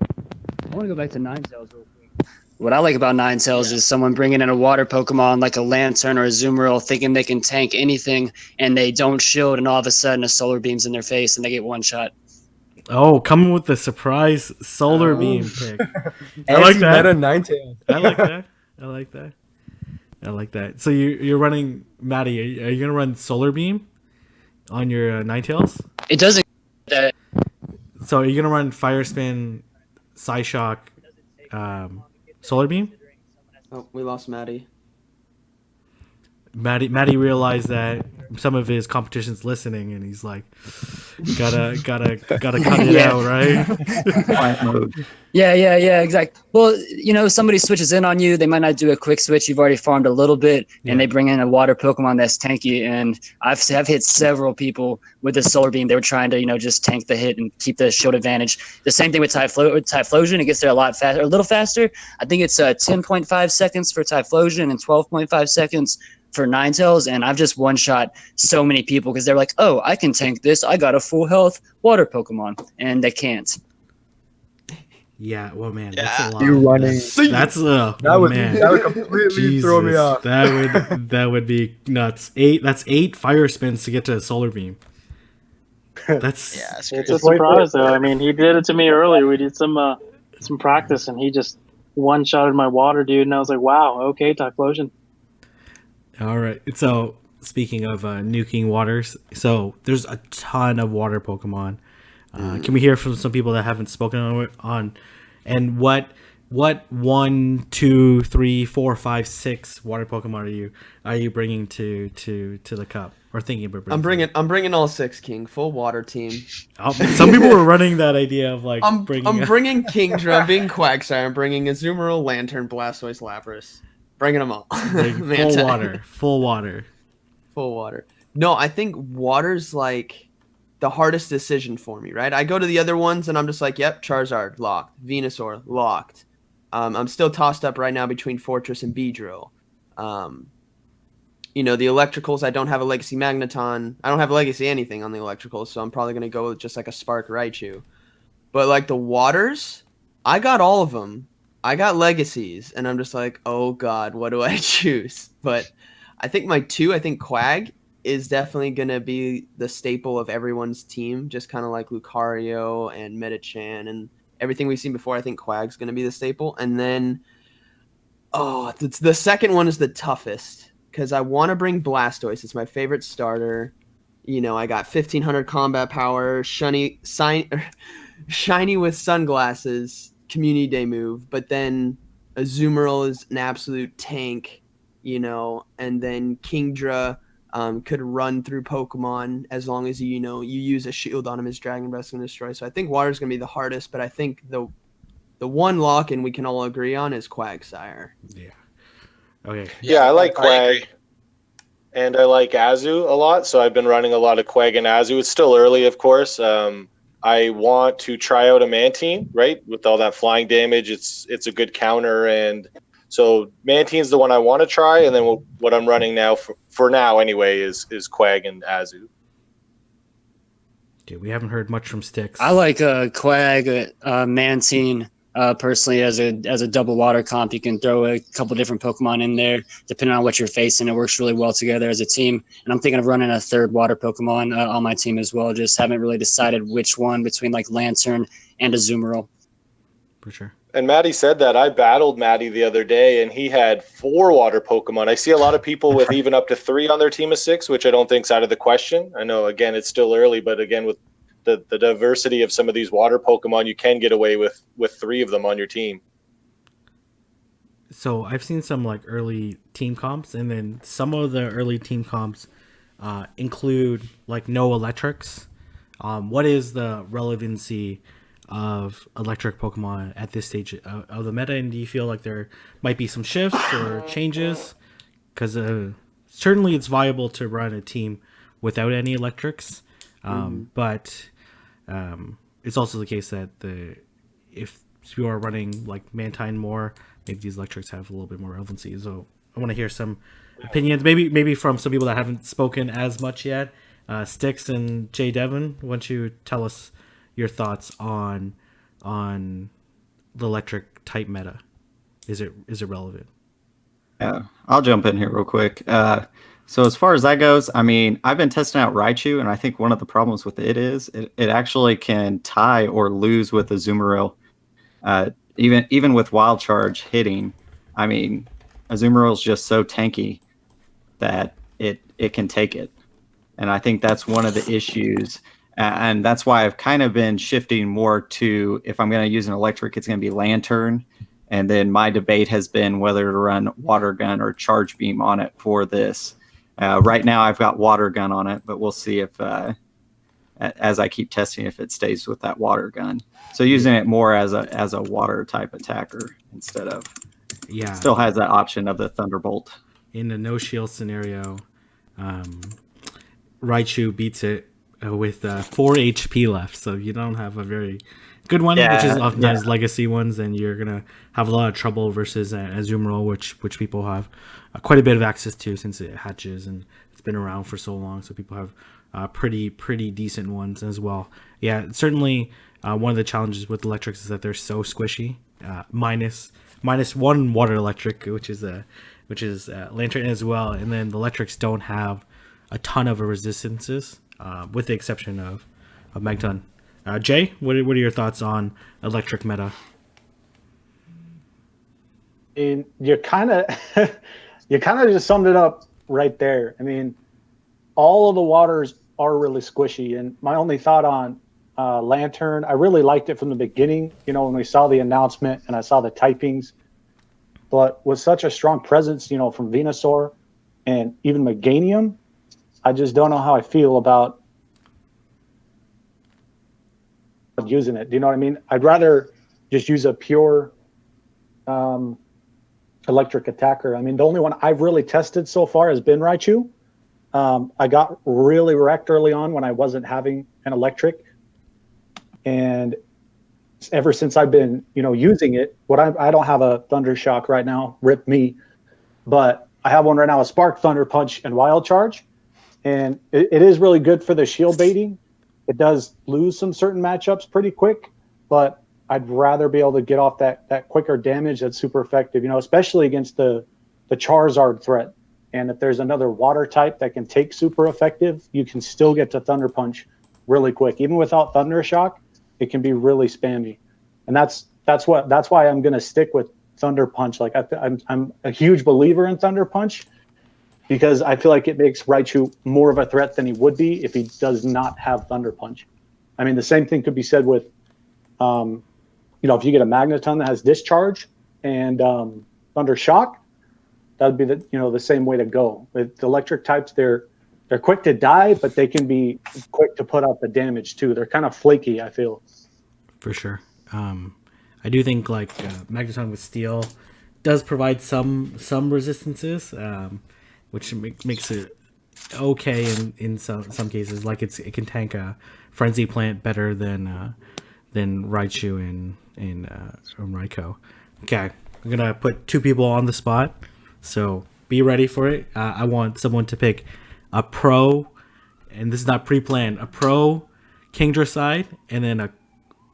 I want to go back to Ninetales real quick. What I like about Ninetales is someone bringing in a water Pokemon like a Lantern or a Azumarill thinking they can tank anything, and they don't shield, and all of a sudden a Solar Beam's in their face and they get one shot. Oh, coming with the surprise Solar Beam pick. I like that. Meta Ninetales. I like that. I like that. I like that. So you're running, Maddie, are you going to run Solar Beam on your Ninetales? It doesn't. So are you going to run Fire Spin, Psyshock, Solar Beam? Oh, we lost Maddie. Maddie realized that some of his competition's listening, and he's like, gotta cut it out, right? Quiet mode. Yeah, exactly. Well, somebody switches in on you. They might not do a quick switch. You've already farmed a little bit, and they bring in a water Pokemon that's tanky. And I've hit several people with the Solar Beam. They were trying to, just tank the hit and keep the shield advantage. The same thing with Typhlosion. It gets there a little faster. I think it's 10.5 seconds for Typhlosion and 12.5 seconds for Ninetales, and I've just one-shot so many people because they're like, oh, I can tank this. I got a full health water Pokemon, and they can't. Yeah, well, man, that's a lot. You running? That would completely throw me off. That would be nuts. That's 8 Fire Spins to get to a Solar Beam. That's it's a surprise though. I mean, he did it to me earlier. We did some practice, and he just one-shotted my water dude, and I was like, wow, okay, Typhlosion. All right. So speaking of nuking waters, so there's a ton of water Pokemon. Can we hear from some people that haven't spoken on and what 1, 2, 3, 4, 5, 6 water Pokemon are you bringing to the cup or thinking about bringing? I'm bringing all 6, King. Full water team. Some people were running that idea of like I'm bringing Kingdra, I'm being Quagsire. I'm bringing Azumarill, Lantern, Blastoise, Lapras. Bringing them all. Full water. No, I think water's like the hardest decision for me, right? I go to the other ones and I'm just like, yep, Charizard, locked. Venusaur, locked. I'm still tossed up right now between Fortress and Beedrill. The electricals, I don't have a Legacy Magneton. I don't have a Legacy anything on the electricals, so I'm probably going to go with just like a Spark Raichu. But like the waters, I got all of them. I got legacies, and I'm just like, oh god, what do I choose? But I think my 2, Quag is definitely going to be the staple of everyone's team, just kind of like Lucario and Metachan and everything we've seen before. I think Quag's going to be the staple. And then, the second one is the toughest, because I want to bring Blastoise. It's my favorite starter. I got 1500 combat power, shiny with sunglasses, Community Day move, but then Azumarill is an absolute tank, and then Kingdra could run through Pokemon as long as you use a shield on him as Dragon Breath can destroy. So I think water's gonna be the hardest, but I think the one lock and we can all agree on is Quagsire. Yeah. Okay. Yeah, I like Quag. And I like Azu a lot, so I've been running a lot of Quag and Azu. It's still early, of course. I want to try out a Mantine, right? With all that flying damage, it's a good counter, and so Mantine's the one I want to try. And then what I'm running now for now anyway is Quag and Azu. Okay, we haven't heard much from Sticks. I like Quag, Mantine. Personally, as a double water comp, you can throw a couple different Pokemon in there depending on what you're facing. It works really well together as a team. And I'm thinking of running a third water Pokemon on my team as well. Just haven't really decided which one between like Lantern and Azumarill. For sure. And Maddie said that. I battled Maddie the other day, and he had 4 water Pokemon. I see a lot of people with even up to 3 on their team of 6, which I don't think's out of the question. I know, again, it's still early, but again, with the diversity of some of these water Pokemon, you can get away with 3 of them on your team. So I've seen some like early team comps, and then some of the early team comps include like no electrics. What is the relevancy of electric Pokemon at this stage of the meta, and do you feel like there might be some shifts or changes? Because certainly it's viable to run a team without any electrics, but it's also the case that if people are running like Mantine more, maybe these electrics have a little bit more relevancy. So I want to hear some opinions, maybe from some people that haven't spoken as much yet. Styx and Jay Devon, why don't you tell us your thoughts on the electric type meta? Is it relevant? Yeah, I'll jump in here real quick. So as far as that goes, I mean, I've been testing out Raichu, and I think one of the problems with it is it actually can tie or lose with Azumarill. Even with Wild Charge hitting, I mean, Azumarill is just so tanky that it can take it. And I think that's one of the issues. And that's why I've kind of been shifting more to, if I'm going to use an electric, it's going to be Lantern. And then my debate has been whether to run Water Gun or Charge Beam on it for this. Right now I've got Water Gun on it, but we'll see if, as I keep testing, if it stays with that Water Gun. So using it more as a water type attacker instead of, still has that option of the Thunderbolt. In the no shield scenario, Raichu beats it with 4 HP left, so you don't have a very good one, which is oftentimes legacy ones, and you're gonna have a lot of trouble versus Azumarill, which people have quite a bit of access to since it hatches and it's been around for so long. So people have pretty decent ones as well. Yeah, certainly one of the challenges with electrics is that they're so squishy. Minus one water electric, which is Lantern as well, and then the electrics don't have a ton of resistances, with the exception of Megaton. Jay, what are your thoughts on electric meta? And you kind of just summed it up right there. I mean, all of the waters are really squishy, and my only thought on Lantern, I really liked it from the beginning. You know, when we saw the announcement and I saw the typings, but with such a strong presence, you know, from Venusaur and even Meganium, I just don't know how I feel about using it. Do you know what I mean? I'd rather just use a pure electric attacker. I mean, the only one I've really tested so far has been Raichu. I got really wrecked early on when I wasn't having an electric, and ever since I've been, you know, using it, I don't have a Thunder Shock right now, rip me, but I have one right now, a Spark, Thunder Punch, and Wild Charge, and it is really good for the shield baiting. It does lose some certain matchups pretty quick, but I'd rather be able to get off that quicker damage that's super effective, you know, especially against the Charizard threat. And if there's another water type that can take super effective, you can still get to Thunder Punch really quick. Even without Thunder Shock, it can be really spammy. And that's why I'm going to stick with Thunder Punch. Like I'm a huge believer in Thunder Punch, because I feel like it makes Raichu more of a threat than he would be if he does not have Thunder Punch. I mean, the same thing could be said with, you know, if you get a Magneton that has Discharge and Thunder Shock, that would be the same way to go. With the electric types, they're quick to die, but they can be quick to put out the damage too. They're kind of flaky, I feel. For sure. I do think like Magneton with Steel does provide some resistances, which makes it okay in some cases. Like it can tank a Frenzy Plant better than Raichu and Raikou. Okay, I'm gonna put 2 people on the spot, so be ready for it. I want someone to pick a pro, and this is not pre-planned, a pro Kingdra side, and then a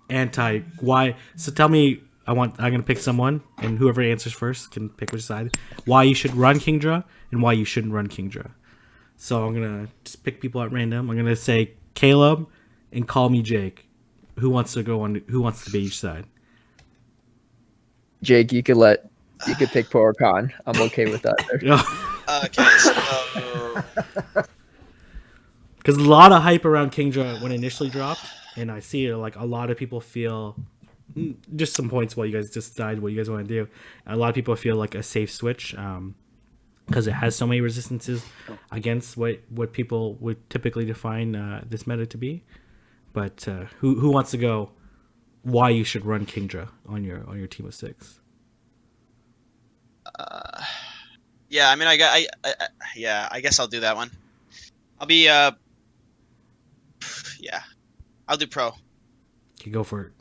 anti. Why? So tell me. I'm gonna pick someone, and whoever answers first can pick which side. Why you should run Kingdra and why you shouldn't run Kingdra. So I'm gonna just pick people at random. I'm gonna say Caleb and call me Jake. Who wants to go on? Who wants to be each side? Jake, you could pick pro or con. I'm okay with that. Okay, so because a lot of hype around Kingdra when it initially dropped, and I see like a lot of people feel. Just some points while you guys decide what you guys want to do. A lot of people feel like a safe switch because it has so many resistances against what people would typically define this meta to be. But who wants to go? Why you should run Kingdra on your team of 6? Yeah, I mean, I guess I'll do that one. I'll be I'll do pro. Okay, go for it.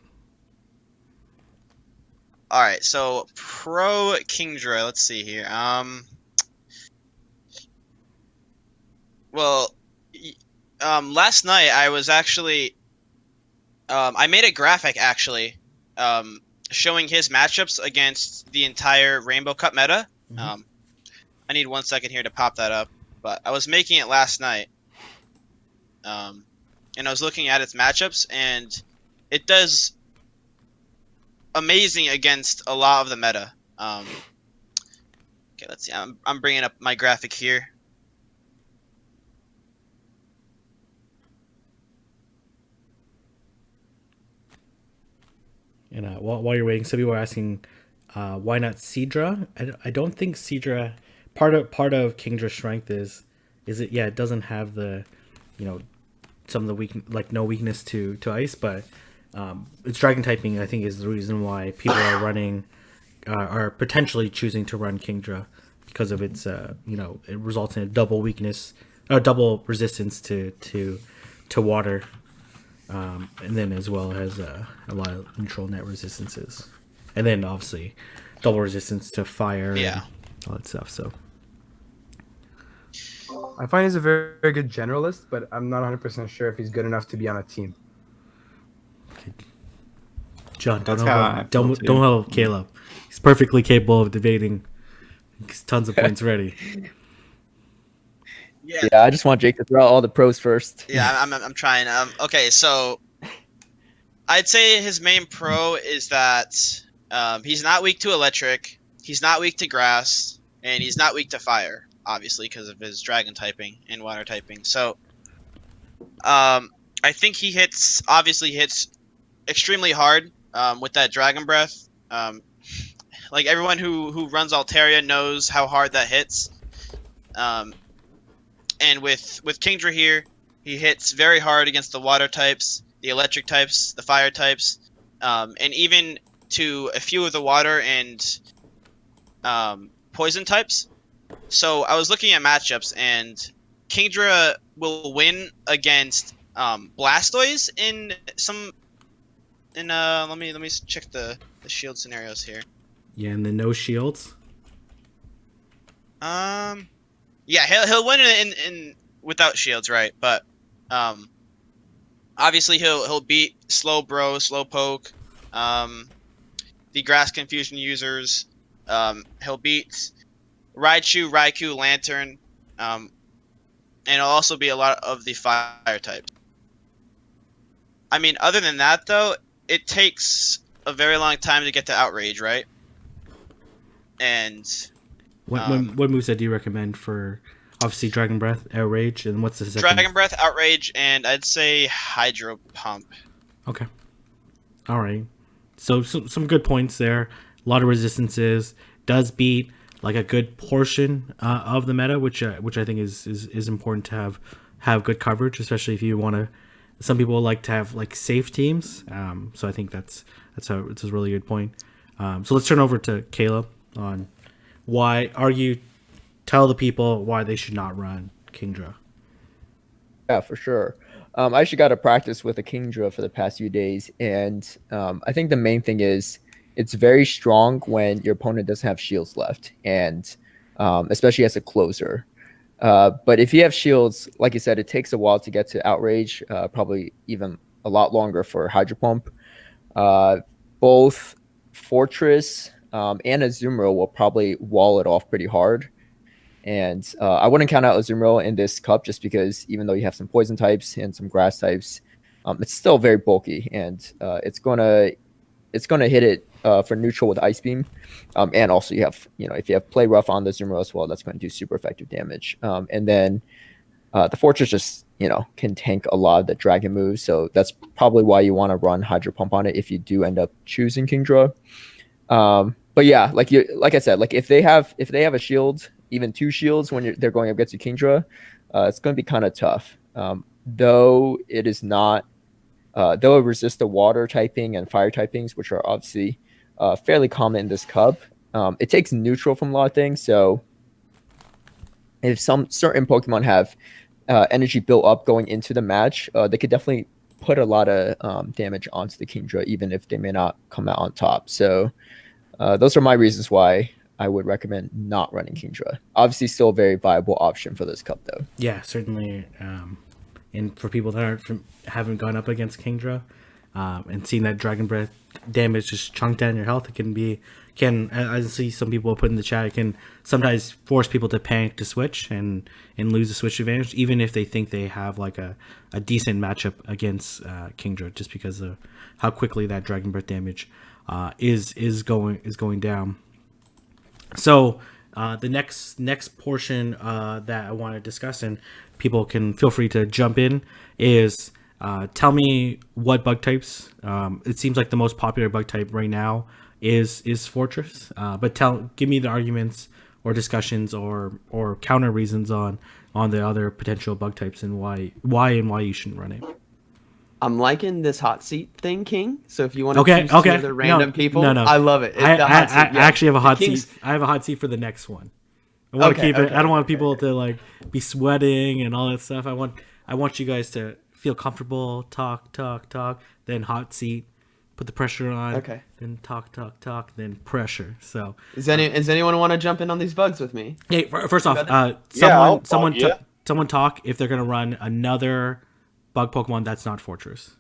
All right, so pro Kingdra. Let's see here. Well, last night I was actually I made a graphic actually, showing his matchups against the entire Rainbow Cup meta. Mhm. I need 1 second here to pop that up, but I was making it last night. And I was looking at its matchups, and it does amazing against a lot of the meta. Okay, let's see. I'm bringing up my graphic here. And while you're waiting, some people are asking, why not Seadra? I don't think Seadra. Part of Kingdra's strength is it? Yeah, it doesn't have the, some of the no weakness to ice, but its dragon typing, I think, is the reason why people are running, are potentially choosing to run Kingdra, because of its it results in a double weakness, double resistance to water, and then as well as a lot of neutral net resistances, and then obviously double resistance to fire, Yeah, and all that stuff. So I find he's a very, very good generalist, but I'm not 100% sure if he's good enough to be on a team. John, That's how I feel too. don't help Caleb. He's perfectly capable of debating. He's tons of points ready. yeah, Yeah, I just want Jake to throw out all the pros first. yeah. I'm trying. Okay, so I'd say his main pro is that he's not weak to electric, he's not weak to grass, and he's not weak to fire. Obviously, because of his dragon typing and water typing. So, I think he hits extremely hard with that dragon breath. Like everyone who runs Altaria knows how hard that hits. And with Kingdra here, he hits very hard against the water types, the electric types, the fire types, and even to a few of the water and poison types. So I was looking at matchups, and Kingdra will win against Blastoise in some. Let me check the shield scenarios here. Yeah, and then no shields. Yeah, he'll win in without shields, right? But obviously he'll beat Slowpoke, the Grass Confusion users. He'll beat Raikou, Lantern, and it'll also be a lot of the fire types. I mean, other than that, though, it takes a very long time to get to Outrage, right? And What moveset do you recommend for, obviously, Dragon Breath, Outrage, and what's the second? Dragon Breath, Outrage, and I'd say Hydro Pump. Okay. All right. So some good points there. A lot of resistances. Does beat like a good portion of the meta, which I think is important to have good coverage, especially if you want to. Some people like to have like safe teams. So I think that's it's a really good point. So let's turn over to Caleb on tell the people why they should not run Kingdra. Yeah, for sure. I actually got to practice with a Kingdra for the past few days, and I think the main thing is it's very strong when your opponent doesn't have shields left, and especially as a closer. But if you have shields, like you said, it takes a while to get to Outrage, probably even a lot longer for Hydro Pump. Both Fortress and Azumarill will probably wall it off pretty hard. And I wouldn't count out Azumarill in this cup just because even though you have some poison types and some grass types, it's still very bulky, and it's gonna hit it for neutral with Ice Beam, and also you have if you have Play Rough on the Azumarill as well, that's going to do super effective damage. And then the Fortress just can tank a lot of the dragon moves, so that's probably why you want to run Hydro Pump on it if you do end up choosing Kingdra. But yeah, like I said, like if they have a shield, even 2 shields when they're going up against a Kingdra, it's going to be kind of tough. Though it is not, though it resists the water typing and fire typings, which are obviously fairly common in this cup. It takes neutral from a lot of things. So if some certain Pokemon have energy built up going into the match, they could definitely put a lot of damage onto the Kingdra, even if they may not come out on top. So Those are my reasons why I would recommend not running Kingdra. Obviously, still a very viable option for this cup, though. Yeah, certainly. And for people that haven't gone up against Kingdra and seen that Dragon Breath damage just chunk down your health, it can I see some people put in the chat, it can sometimes force people to panic to switch and lose the switch advantage, even if they think they have like a decent matchup against Kingdra, just because of how quickly that Dragon Breath damage is going down. So the next portion that I want to discuss, and people can feel free to jump in, is tell me what bug types. It seems like the most popular bug type right now is Fortress, but give me the arguments or discussions or counter reasons on the other potential bug types and why you shouldn't run it. I'm liking this hot seat thing, King. So if you want to choose two other random people, no. I love it. I actually have a hot seat. I have a hot seat for the next one. I want to keep it. I don't want people to like be sweating and all that stuff. I want you guys to feel comfortable. Talk. Then hot seat. Put the pressure on. Okay. Then talk. Then pressure. So does anyone want to jump in on these bugs with me? Hey, first off, someone talk if they're gonna run another bug Pokemon that's not Fortress.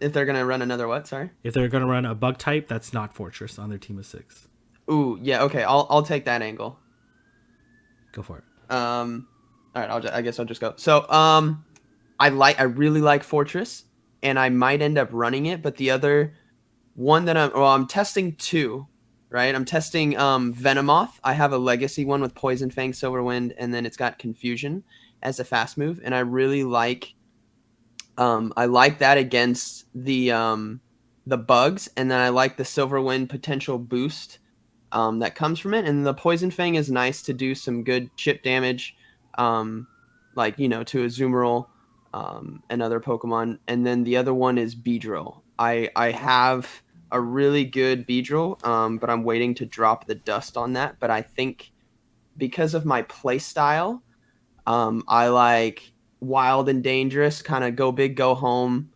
If they're gonna run another what? Sorry. If they're gonna run a bug type that's not Fortress on their team of 6. Ooh, yeah. Okay, I'll take that angle. Go for it. All right. I guess I'll just go. So I really like Fortress, and I might end up running it. But the other one that I'm testing two, right? I'm testing Venomoth. I have a legacy one with Poison Fang, Silverwind, and then it's got Confusion as a fast move, and I really like that against the bugs, and then I like the Silverwind potential boost that comes from it, and the Poison Fang is nice to do some good chip damage, to Azumarill and other Pokemon, and then the other one is Beedrill. I have a really good Beedrill, but I'm waiting to drop the dust on that, but I think because of my play style, I like wild and dangerous, kind of go big, go home.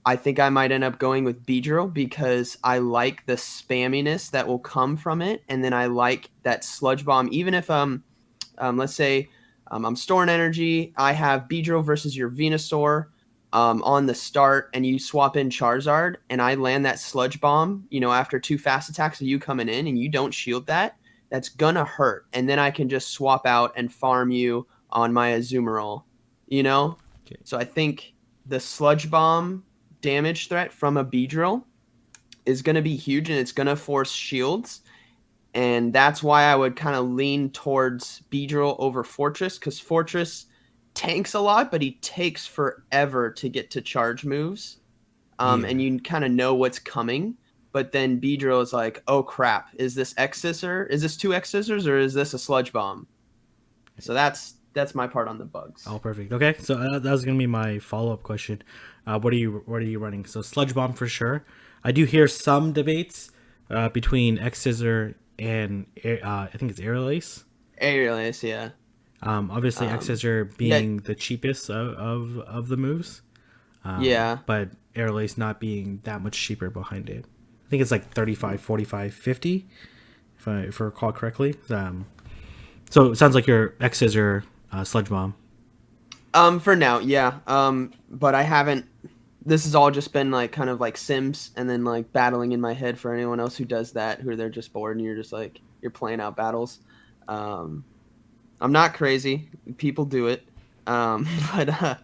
I think I might end up going with Beedrill because I like the spamminess that will come from it, and then I like that Sludge Bomb. Even if let's say I'm storing energy, I have Beedrill versus your Venusaur on the start, and you swap in Charizard, and I land that Sludge Bomb. After 2 fast attacks of you coming in, and you don't shield that, that's gonna hurt. And then I can just swap out and farm you on my Azumarill, Okay. So I think the Sludge Bomb damage threat from a Beedrill is going to be huge, and it's going to force shields. And that's why I would kind of lean towards Beedrill over Fortress, because Fortress tanks a lot, but he takes forever to get to charge moves. And you kind of know what's coming. But then Beedrill is like, oh crap, is this X Scissor? Is this 2 X Scissors, or is this a Sludge Bomb? So that's my part on the bugs. Oh, perfect. Okay, so that was gonna be my follow-up question. What are you running? So Sludge Bomb for sure. I do hear some debates between X Scissor and I think it's Aerial Ace. Aerial Ace, yeah. Obviously X Scissor being the cheapest of the moves. But Aerial Ace not being that much cheaper behind it. I think it's like 35, 45, 50, if I recall correctly. So it sounds like your X Scissor Sludge Bomb. For now, yeah. But I haven't. This has all just been like kind of like Sims, and then like battling in my head for anyone else who does that, who they're just bored and you're just like you're playing out battles. I'm not crazy. People do it. Yeah.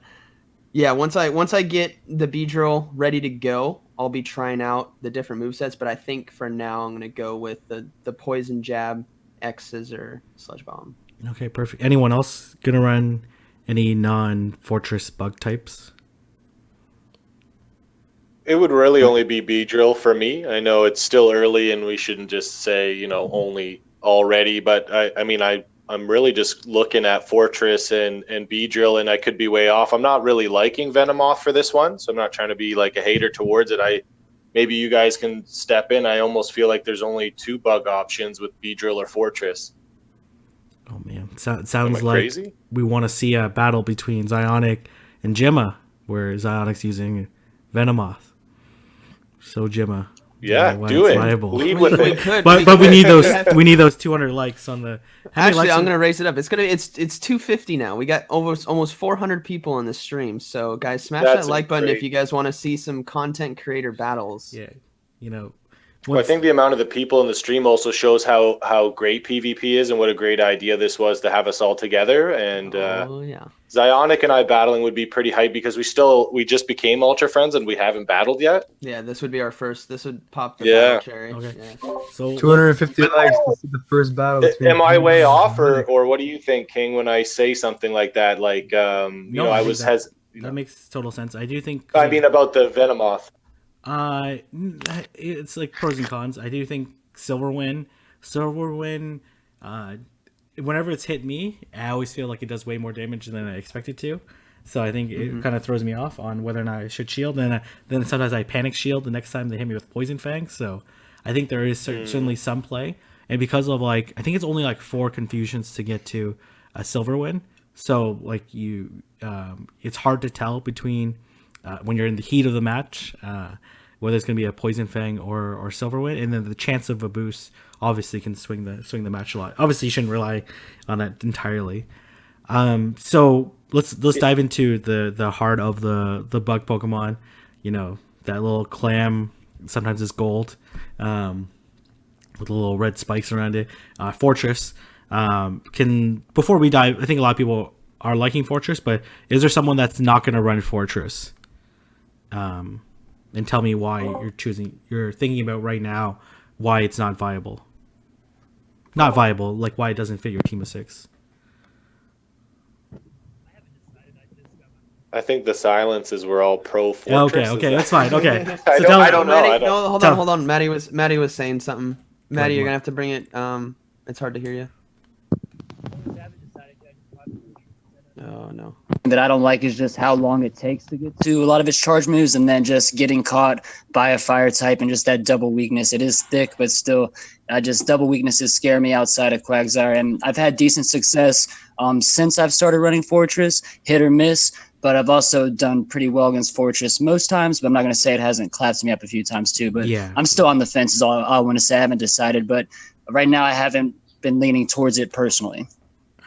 Once I get the Beedrill ready to go, I'll be trying out the different movesets. But I think for now I'm gonna go with the Poison Jab, X Scissor, Sludge Bomb. Okay, perfect. Anyone else gonna run any non-Fortress bug types? It would really only be Beedrill for me. I know it's still early and we shouldn't just say, only already, but I'm really just looking at Fortress and Beedrill, and I could be way off. I'm not really liking Venomoth for this one, so I'm not trying to be like a hater towards it. Maybe you guys can step in. I almost feel like there's only 2 bug options with Beedrill or Fortress. Oh man, sounds like crazy? We want to see a battle between Zionic and Gemma, where Zionic's using Venomoth. So Gemma, Yeah, why do it's it. viable. Lead with We it. could, But we need those 200 likes on the. Actually, I'm gonna raise it up. It's 250 now. We got almost 400 people in the stream. So guys, smash That's that like button if great. you guys want to see some content creator battles. Yeah, Well, I think the amount of the people in the stream also shows how great PvP is and what a great idea this was to have us all together. And yeah, Zionic and I battling would be pretty hype because we just became Ultra Friends and we haven't battled yet. yeah. This would be our first. This would pop the Yeah. battle cherry. Okay. Yeah. So 250 likes. This is the first battle. between Am I you way and off, Nick. or what do you think, King? When I say something like that, like I think was that makes total sense. I do think. I mean about the Venomoth. It's like pros and cons. I do think Silverwind, whenever it's hit me, I always feel like it does way more damage than I expect it to. So I think it kind of throws me off on whether or not I should shield. Then sometimes I panic shield the next time they hit me with Poison Fang. So I think there is certainly some play. And because of I think it's only 4 confusions to get to a Silverwind. So it's hard to tell between when you're in the heat of the match whether it's going to be a Poison Fang or Silverwind, and then the chance of a boost obviously can swing the match a lot. Obviously, you shouldn't rely on that entirely. So let's dive into the heart of the bug Pokemon. That little clam, sometimes it's gold, with little red spikes around it. Fortress. Before we dive, I think a lot of people are liking Fortress, but is there someone that's not going to run Fortress? And tell me why you're thinking about right now why it's not viable. Not viable, why it doesn't fit your team of 6. I think the silences were all pro Fortress. Okay, that's fine. Okay, I don't know. Maddie, hold on. Maddie was saying something. Maddie, you're gonna have to bring it. It's hard to hear you. Oh no. That I don't like is just how long it takes to get to a lot of its charge moves, and then just getting caught by a fire type and just that double weakness. It is thick, but still, just double weaknesses scare me outside of Quagsire. And I've had decent success since I've started running Fortress, hit or miss. But I've also done pretty well against Fortress most times. But I'm not going to say it hasn't clapped me up a few times too. But yeah, I'm still on the fence is all I want to say. I haven't decided. But right now I haven't been leaning towards it personally.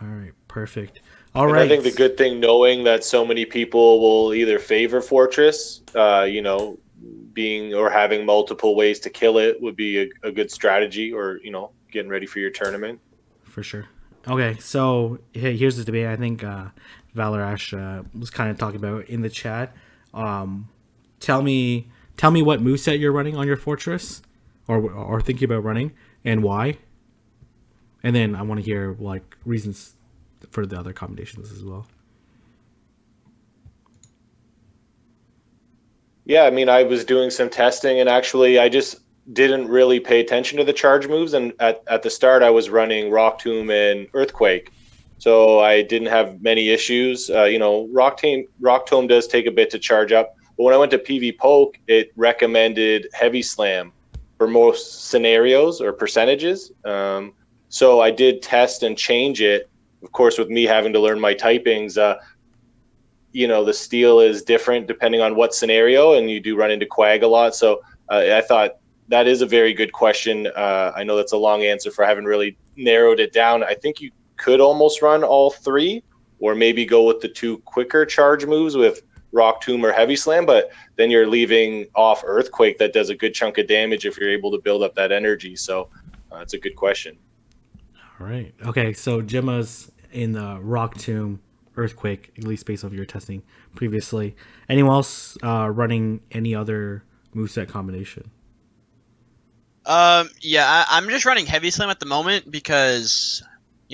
All right, perfect. All right. I think the good thing, knowing that so many people will either favor Fortress, being or having multiple ways to kill it would be a good strategy, or getting ready for your tournament. For sure. Okay, so here's the debate. I think Valor was kind of talking about in the chat. Tell me what moveset you're running on your Fortress, or thinking about running, and why. And then I want to hear reasons for the other combinations as well. Yeah, I mean, I was doing some testing, and actually I just didn't really pay attention to the charge moves. And at the start, I was running Rock Tomb and Earthquake, so I didn't have many issues. Rock Tomb does take a bit to charge up, but when I went to PV Poke, it recommended Heavy Slam for most scenarios or percentages. So I did test and change it. Of course, with me having to learn my typings, the steel is different depending on what scenario, and you do run into Quag a lot. So I thought that is a very good question. I know that's a long answer for I haven't really narrowed it down. I think you could almost run all 3, or maybe go with the 2 quicker charge moves with Rock Tomb or Heavy Slam, but then you're leaving off Earthquake that does a good chunk of damage if you're able to build up that energy. So it's a good question. All right. Okay, so Gemma's in the Rock Tomb, Earthquake, at least based off your testing previously. Anyone else running any other moveset combination? I'm just running Heavy Slam at the moment because,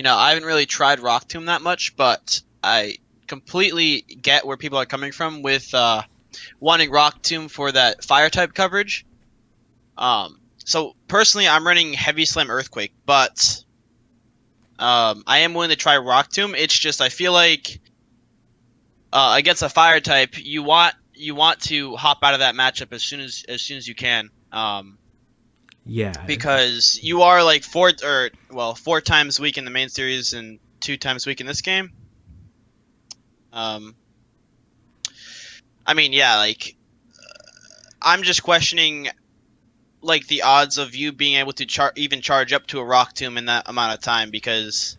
I haven't really tried Rock Tomb that much, but I completely get where people are coming from with wanting Rock Tomb for that fire type coverage. So personally, I'm running Heavy Slam Earthquake, but I am willing to try Rock Tomb. It's just I feel like against a fire type, you want to hop out of that matchup as soon as you can. Because you are 4 times weak in the main series and 2 times weak in this game. I'm just questioning like the odds of you being able to even charge up to a Rock Tomb in that amount of time, because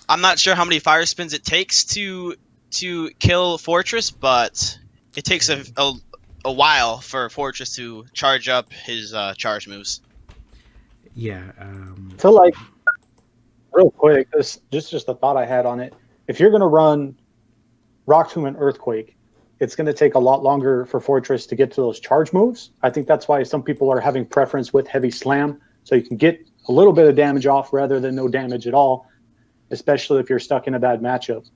I'm not sure how many fire spins it takes to kill Fortress, but it takes a while for Fortress to charge up his charge moves. Yeah. I feel like, real quick, this just a thought I had on it. If you're going to run Rock Tomb and Earthquake, it's going to take a lot longer for Fortress to get to those charge moves. I think that's why some people are having preference with Heavy Slam, so you can get a little bit of damage off rather than no damage at all, especially if you're stuck in a bad matchup.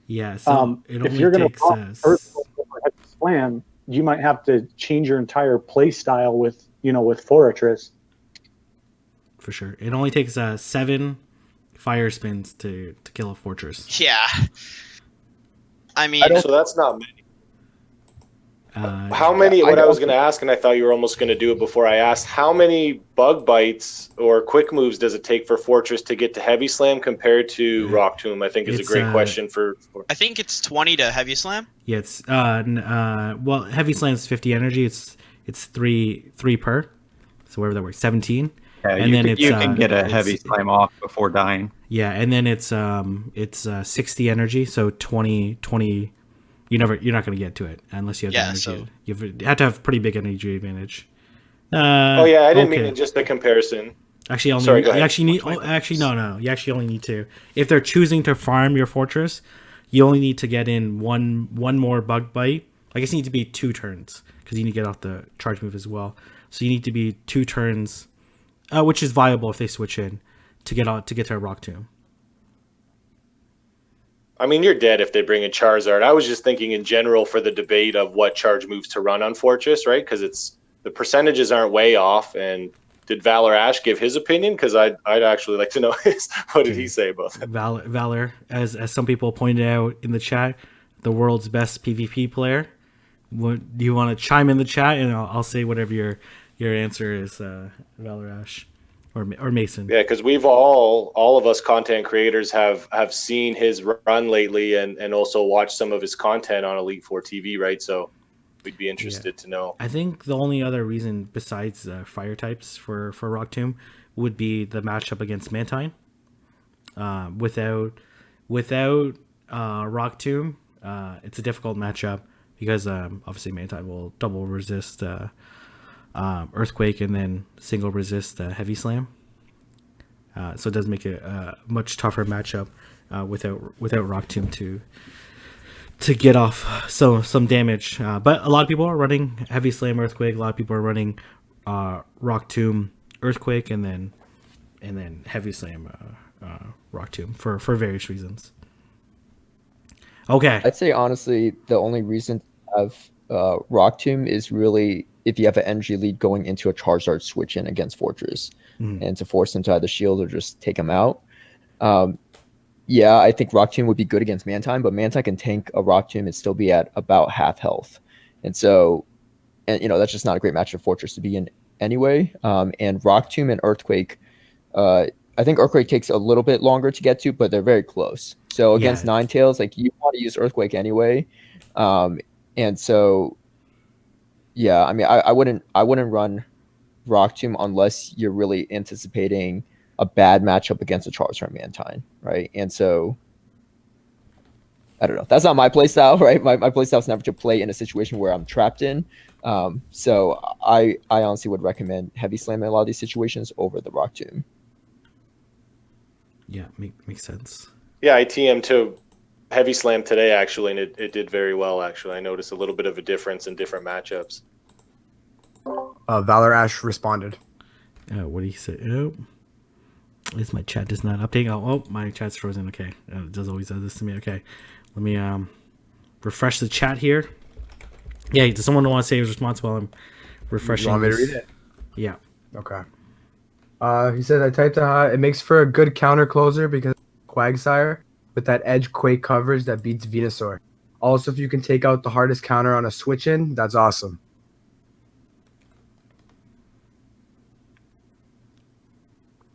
Yeah, so it if only you're going takes to Earthquake or Heavy Slam, you might have to change your entire play style with Fortress. for sure. It only takes 7 fire spins to kill a Fortress. Yeah. I mean, so that's not many. How Yeah, many? What I was going to ask, and I thought you were almost going to do it before I asked. How many bug bites or quick moves does it take for Fortress to get to Heavy Slam compared to Rock Tomb? I think is a great question for. I think it's 20 to Heavy Slam. Yeah, it's well, Heavy Slam's 50 energy. It's 3 per. So wherever that works, 17. Yeah, and then you can get a Heavy Slam off before dying. Yeah, and then it's 60 energy, so 20. You're not going to get to it unless you have the energy. So... You have to have pretty big energy advantage. I didn't mean just the comparison. Actually, Sorry, go ahead. You actually need. No. You actually only need to. If they're choosing to farm your Fortress, you only need to get in one more bug bite. I guess you need to be 2 turns because you need to get off the charge move as well. So you need to be 2 turns, which is viable if they switch in to get to a Rock Tomb. I mean, you're dead if they bring in Charizard. I was just thinking in general for the debate of what charge moves to run on Fortress, right? Because the percentages aren't way off. And did Valor Ash give his opinion? Because I'd actually like to know what did he say about that? Valor, as some people pointed out in the chat, the world's best PvP player. Do you want to chime in the chat, and I'll say whatever your answer is, Valor Ash. Or Mason. Yeah, because we've all of us content creators have seen his run lately and also watched some of his content on Elite Four TV, right? So we'd be interested to know. I think the only other reason besides fire types for Rock Tomb would be the matchup against Mantine. Without Rock Tomb, it's a difficult matchup because obviously Mantine will double resist Earthquake and then single resist Heavy Slam. So it does make it a much tougher matchup without Rock Tomb to get off some damage. But a lot of people are running Heavy Slam Earthquake. A lot of people are running Rock Tomb Earthquake and then Heavy Slam Rock Tomb for various reasons. Okay. I'd say honestly the only reason of Rock Tomb is really if you have an energy lead going into a Charizard switch in against Fortress and to force him to either shield or just take him out. I think Rock Tomb would be good against Mantine, but Mantine can tank a Rock Tomb and still be at about half health. And that's just not a great match for Fortress to be in anyway. And Rock Tomb and Earthquake, I think Earthquake takes a little bit longer to get to, but they're very close. So against Ninetales, like you want to use Earthquake anyway. I mean, I wouldn't run Rock Tomb unless you're really anticipating a bad matchup against a Charizard Mantine, right? And so, I don't know. That's not my playstyle, right? My playstyle is never to play in a situation where I'm trapped in. So I honestly would recommend Heavy Slam in a lot of these situations over the Rock Tomb. Yeah, makes sense. Yeah, I TM'd to Heavy Slam today, actually, and it did very well, actually. I noticed a little bit of a difference in different matchups. Valor Ash responded. What do you say? Oh, at least my chat does not update. Oh, my chat's frozen. Okay. It does always do this to me. Okay. Let me refresh the chat here. Yeah, does someone want to say his response while I'm refreshing? You want me to read it? Yeah. Okay. He said, I typed it makes for a good counter closer because Quagsire with that edge quake coverage that beats Venusaur. Also, if you can take out the hardest counter on a switch in, that's awesome.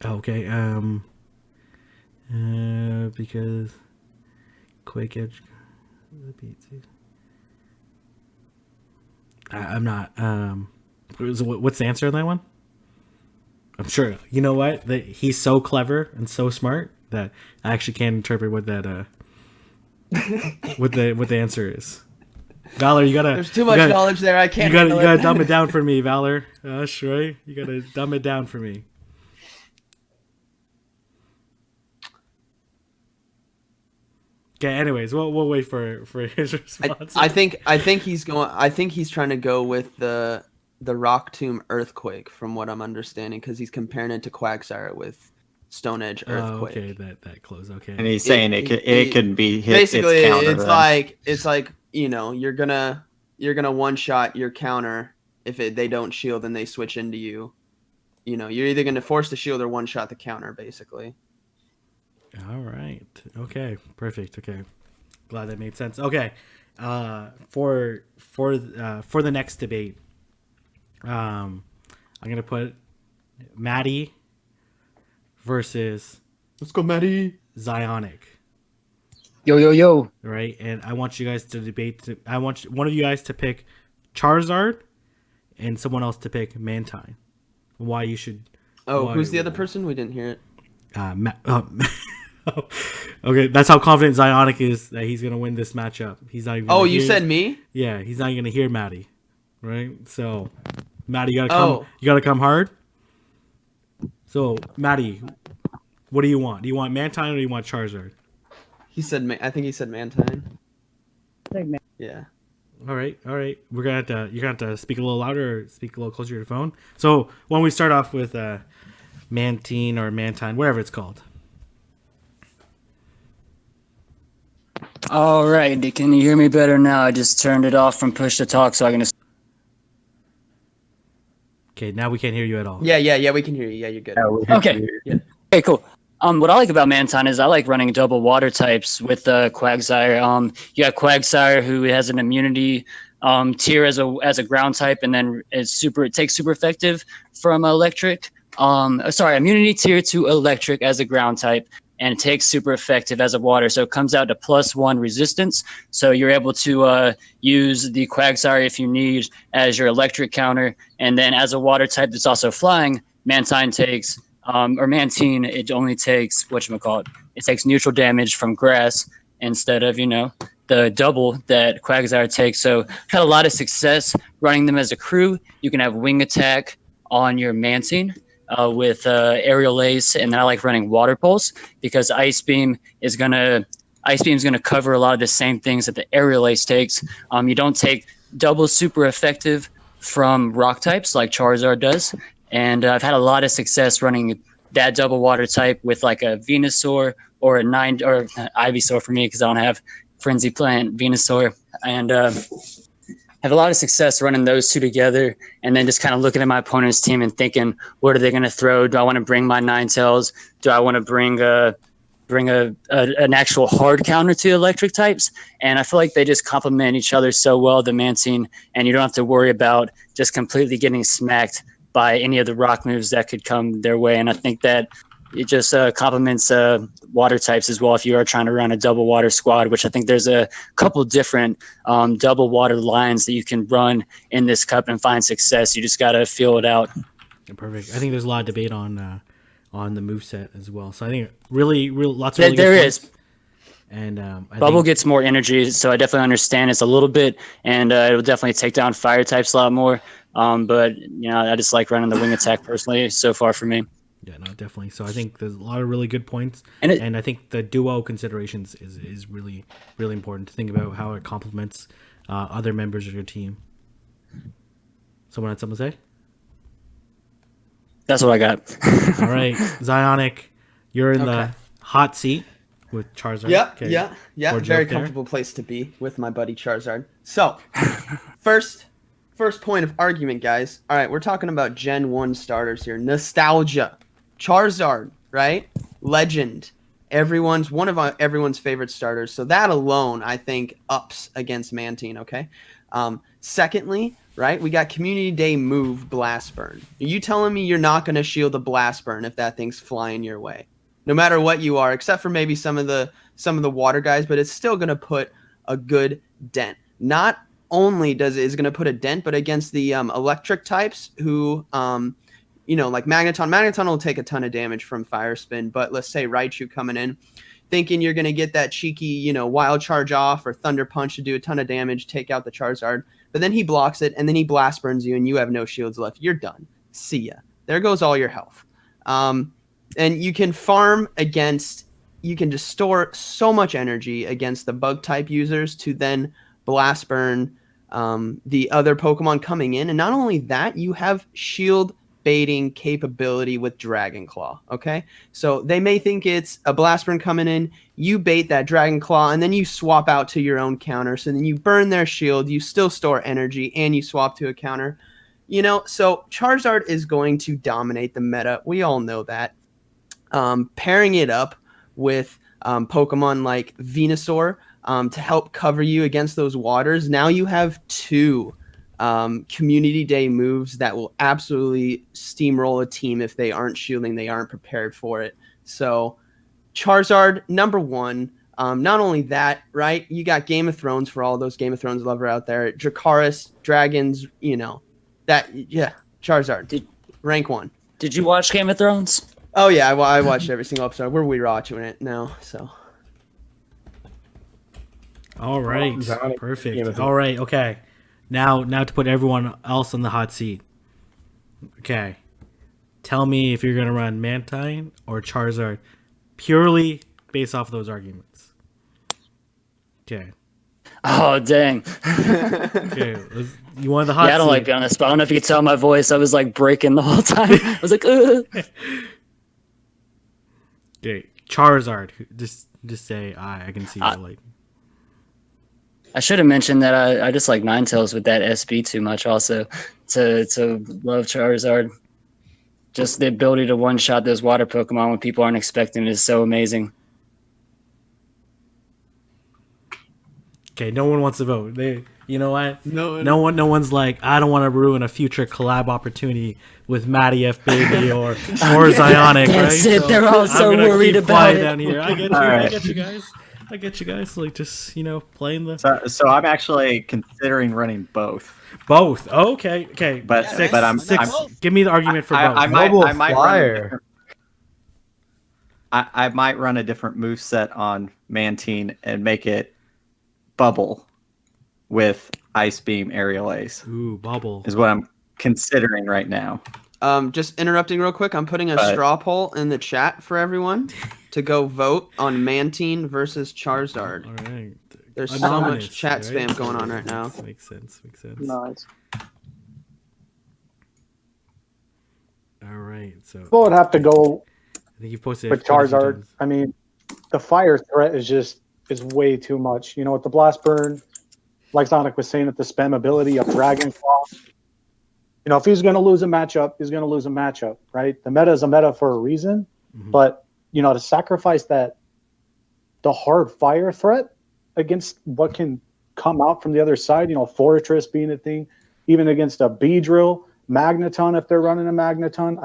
Okay. Because quake edge beats it. I'm not. What's the answer on that one? I'm sure. You know what? That he's so clever and so smart that I actually can't interpret what that what the answer is. Valor, you gotta. There's too much knowledge there. I can't. You gotta dumb it down for me, Valor. Right? You gotta dumb it down for me. Okay. Anyways, we'll wait for his response. I think he's going. I think he's trying to go with the Rock Tomb Earthquake, from what I'm understanding, because he's comparing it to Quagsire with Stone Edge Earthquake. Okay, that close. Okay. And he's saying it could be hit. Basically, it's like you know, you're gonna one shot your counter if they don't shield and they switch into you. You know, you're either gonna force the shield or one shot the counter, basically. All right. Okay. Perfect. Okay. Glad that made sense. Okay. For the next debate, I'm gonna put Maddie versus Let's go, Maddie. Zionic. Yo. Right, and I want you guys to debate. I want one of you guys to pick Charizard, and someone else to pick Mantine. Why you should? Who's the other person? We didn't hear it. Okay, that's how confident Zionic is that he's gonna win this matchup. He's not even. You said me? Yeah, he's not even gonna hear Maddie, right? So, Maddie, you gotta come hard. So, Maddie, what do you want? Do you want Mantine or do you want Charizard? He said. I think he said Mantine. Yeah. All right. You're gonna have to speak a little louder, or speak a little closer to your phone. So, when we start off with Mantine or Mantine, whatever it's called. All right, can you hear me better now? I just turned it off from push to talk, so I can. Okay, now we can't hear you at all. Yeah, we can hear you. Yeah, you're good. Okay. Yeah. Okay, cool. What I like about Mantine is I like running double water types with Quagsire. You got Quagsire, who has an immunity tier as a ground type, and then it takes super effective from electric. Immunity tier to electric as a ground type, and it takes super effective as a water. So it comes out to +1 resistance. So you're able to use the Quagsire if you need as your electric counter. And then as a water type that's also flying, Mantine takes, Mantine, it only takes, it takes neutral damage from grass instead of, the double that Quagsire takes. So had a lot of success running them as a crew. You can have wing attack on your Mantine. With aerial ace, and then I like running water pulse because ice beam is gonna cover a lot of the same things that the aerial ace takes. You don't take double super effective from rock types like Charizard does, and I've had a lot of success running that double water type with like a Venusaur or a Ivysaur for me because I don't have Frenzy Plant Venusaur, and have a lot of success running those two together, and then just kind of looking at my opponent's team and thinking, what are they going to throw? Do I want to bring my Ninetales? Do I want to bring an actual hard counter to electric types? And I feel like they just complement each other so well, the Mantine, and you don't have to worry about just completely getting smacked by any of the rock moves that could come their way. And I think that it just complements water types as well if you are trying to run a double water squad, which I think there's a couple different double water lines that you can run in this cup and find success. You just got to feel it out. Perfect. I think there's a lot of debate on the moveset as well. So I think really lots of really there good is. Points. And Bubble gets more energy, so I definitely understand it's a little bit, and it will definitely take down fire types a lot more. But I just like running the wing attack personally so far for me. Yeah, no, definitely. So I think there's a lot of really good points, and I think the duo considerations is really, really important to think about how it complements other members of your team. Someone had something to say? That's what I got. All right, Zionic, you're in the hot seat with Charizard. Yeah. Very comfortable place to be with my buddy Charizard. So, first point of argument, guys. All right, we're talking about Gen 1 starters here. Nostalgia. Charizard, right? Legend. One of everyone's favorite starters. So that alone, I think, ups against Mantine, okay? Secondly, right, we got Community Day move Blast Burn. Are you telling me you're not going to shield the Blast Burn if that thing's flying your way? No matter what you are, except for maybe some of the water guys, but it's still going to put a good dent. Not only is going to put a dent, but against the electric types who like Magneton will take a ton of damage from Fire Spin, but let's say Raichu coming in, thinking you're going to get that cheeky, Wild Charge off or Thunder Punch to do a ton of damage, take out the Charizard, but then he blocks it, and then he Blast Burns you, and you have no shields left. You're done. See ya. There goes all your health. And you can farm against, you can just store so much energy against the Bug-type users to then Blast Burn the other Pokemon coming in. And not only that, you have shield baiting capability with Dragon Claw. Okay, so they may think it's a Blast Burn coming in, you bait that Dragon Claw, and then you swap out to your own counter. So then you burn their shield, you still store energy, and you swap to a counter. So Charizard is going to dominate the meta. We all know that. Pairing it up with Pokemon like Venusaur to help cover you against those waters. Now you have 2 Community Day moves that will absolutely steamroll a team if they aren't shielding, they aren't prepared for it. So Charizard, number 1. Not only that, right? You got Game of Thrones for all those Game of Thrones lover out there. Dracaris, dragons, Charizard, rank 1. Did you watch Game of Thrones? Oh yeah, I watched every single episode. We're rewatching it now, so. All right, perfect. All right, okay. Now to put everyone else on the hot seat. Okay, tell me if you're gonna run Mantine or Charizard, purely based off of those arguments. Okay. Oh dang. Okay, you want the hot seat? Yeah, I don't like being on the spot. I don't know if you could tell my voice. I was like breaking the whole time. I was like, ugh. Okay, Charizard. Just say I can see you like. I should have mentioned that I just like Ninetales with that SB too much also to love Charizard. Just the ability to one-shot those water Pokemon when people aren't expecting it is so amazing. Okay, no one wants to vote. You know what? No one's like, I don't want to ruin a future collab opportunity with Matty F Baby or Zionic, That's right? it. They're all so worried about it. Down here. I get you guys. Like just playing the. So I'm actually considering running both. Both. Oh, okay. But I'm give me the argument for both. I might run a different moveset on Mantine and make it Bubble with Ice Beam Aerial Ace. Ooh, Bubble is what I'm considering right now. Just interrupting real quick. I'm putting a straw poll in the chat for everyone to go vote on Mantine versus Charizard. All right. There's so much chat spam going on right now. Makes sense. Nice. All right. So People would have to go I think you posted with Charizard. I mean, the fire threat is way too much. With the Blast Burn, like Sonic was saying, with the spam ability of Dragon Claw. If he's going to lose a matchup, he's going to lose a matchup, right? The meta is a meta for a reason, but to sacrifice the hard fire threat against what can come out from the other side, Fortress being a thing, even against a Beedrill, Magneton if they're running a Magneton,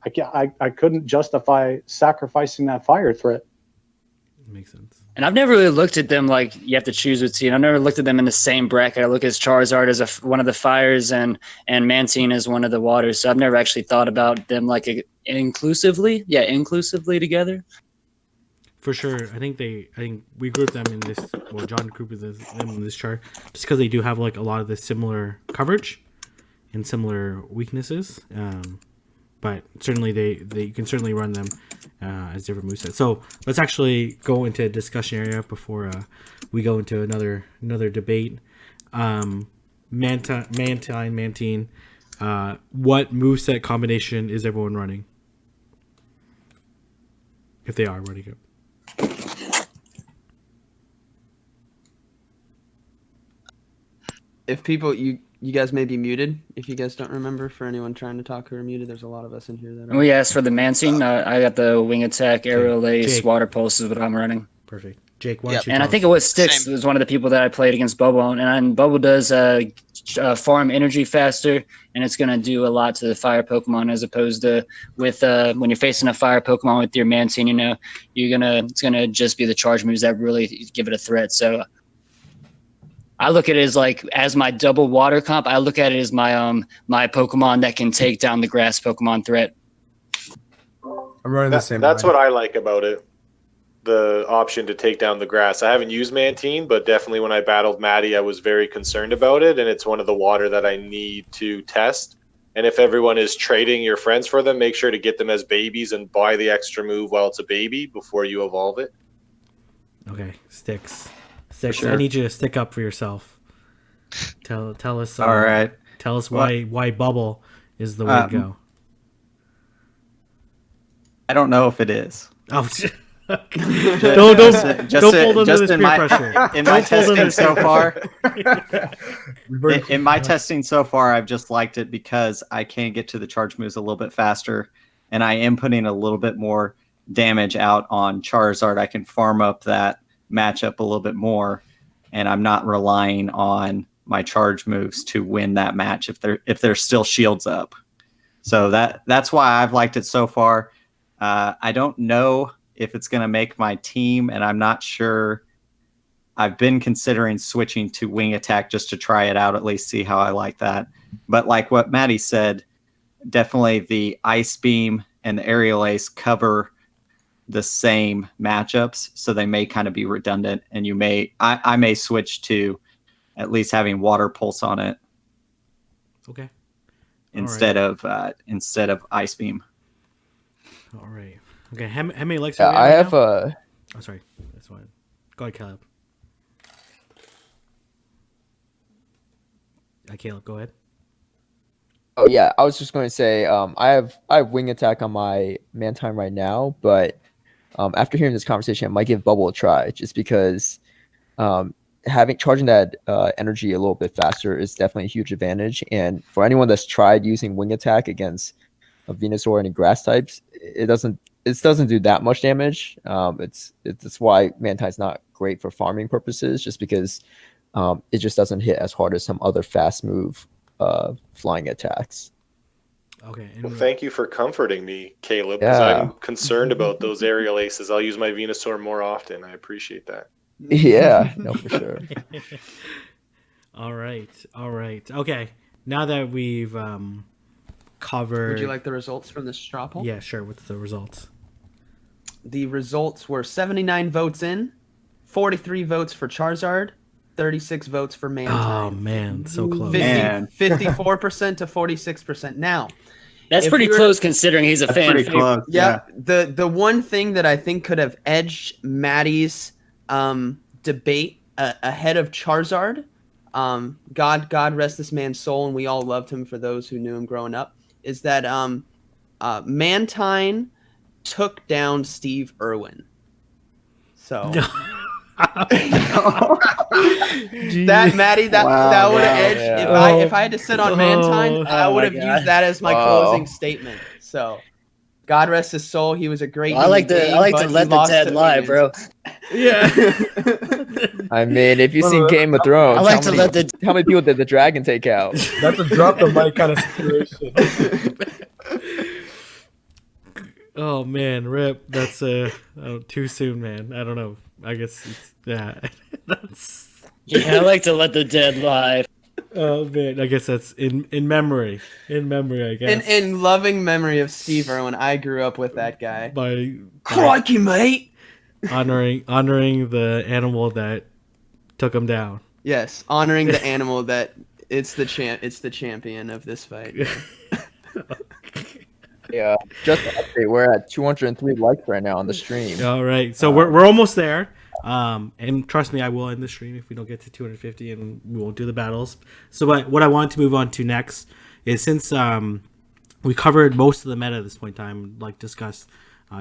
I couldn't justify sacrificing that fire threat. Makes sense. And I've never really looked at them like you have to choose between. I've never looked at them in the same bracket. I look at Charizard as one of the fires and Mantine as one of the waters. So I've never actually thought about them like inclusively together. For sure, I think we grouped them in this. Well, John grouped them in this chart just because they do have like a lot of the similar coverage and similar weaknesses. But certainly you can certainly run them as different movesets. So let's actually go into a discussion area before we go into another debate. Mantine. What moveset combination is everyone running? If they are running it. If people, you guys may be muted. If you guys don't remember, for anyone trying to talk who are muted, there's a lot of us in here that are. We asked for the Mantine. I got the Wing Attack, Aerial Ace, Jake. Water Pulse is what I'm running. Perfect. Jake, why don't you and I think it was Styx was one of the people that I played against Bubble, and Bubble does farm energy faster, and it's going to do a lot to the fire Pokemon as opposed to with when you're facing a fire Pokemon with your Mantine, it's gonna just be the charge moves that really give it a threat. So I look at it as like as my double water comp. I look at it as my my Pokemon that can take down the grass Pokemon threat. I'm running the same. That's what I like about it. The option to take down the grass. I haven't used Mantine, but definitely when I battled Maddie, I was very concerned about it, and it's one of the water that I need to test. And if everyone is trading your friends for them, make sure to get them as babies and buy the extra move while it's a baby before you evolve it. Okay, Sticks. Sticks, Sure. I need you to stick up for yourself. Tell us. All right. Tell us why Bubble is the way to go. I don't know if it is. Oh, don't Just fold under this in peer my pressure. in my Don't fold under testing this so peer far. pressure. In my testing so far, I've just liked it because I can get to the charge moves a little bit faster, and I am putting a little bit more damage out on Charizard. I can farm up that matchup a little bit more, and I'm not relying on my charge moves to win that match if there's still shields up. So that's why I've liked it so far. I don't know if it's going to make my team, and I'm not sure. I've been considering switching to Wing Attack just to try it out, at least see how I like that. But like what Maddie said, definitely the Ice Beam and the Aerial Ace cover the same matchups, so they may kind of be redundant, and I may switch to at least having Water Pulse on it. Okay. Instead of Ice Beam. All right. Okay. How many likes Yeah, are we at I right have now? Oh, sorry. That's fine. Go ahead, Caleb. Caleb, go ahead. Oh yeah, I was just going to say I have Wing Attack on my Mantine right now, but after hearing this conversation, I might give Bubble a try just because charging that energy a little bit faster is definitely a huge advantage. And for anyone that's tried using Wing Attack against a Venusaur or any grass types, it doesn't do that much damage. It's why Mantine's not great for farming purposes, just because it just doesn't hit as hard as some other fast move flying attacks. Okay. Well, thank you for comforting me, Caleb, because I'm concerned about those aerial aces. I'll use my Venusaur more often. I appreciate that. Yeah, no, for sure. All right. Okay. Now that we've covered... Would you like the results from the straw poll? Yeah, sure. What's the results? The results were 79 votes in, 43 votes for Charizard, 36 votes for Mantine. Oh, man. So close. 54% to 46%. Now, That's pretty close considering he's a fan favorite. Close. Yeah. The one thing that I think could have edged Maddie's debate ahead of Charizard, God rest this man's soul, and we all loved him for those who knew him growing up, is that Mantine took down Steve Irwin. So that Maddie, that would have edged. If I had to sit on Mantine, I would have used that as my closing statement. So God rest his soul. He was a great. I like to let the dead lie, bro. Yeah. I mean, if you've seen Game of Thrones, I like to let the how many people did the dragon take out? That's a drop the mic kind of situation. Oh man, rip. That's too soon, man. I don't know. I guess that's. Yeah, I like to let the dead lie. Oh man, I guess that's in memory. In memory, I guess. In loving memory of Steve Irwin, I grew up with that guy. By Crikey, mate. honoring the animal that took him down. Yes, honoring the animal that it's the champion of this fight. Yeah, just to update, we're at 203 likes right now on the stream. All right, so we're almost there. And trust me, I will end the stream if we don't get to 250, and we won't do the battles. So what I want to move on to next is, since we covered most of the meta at this point in time, like discussed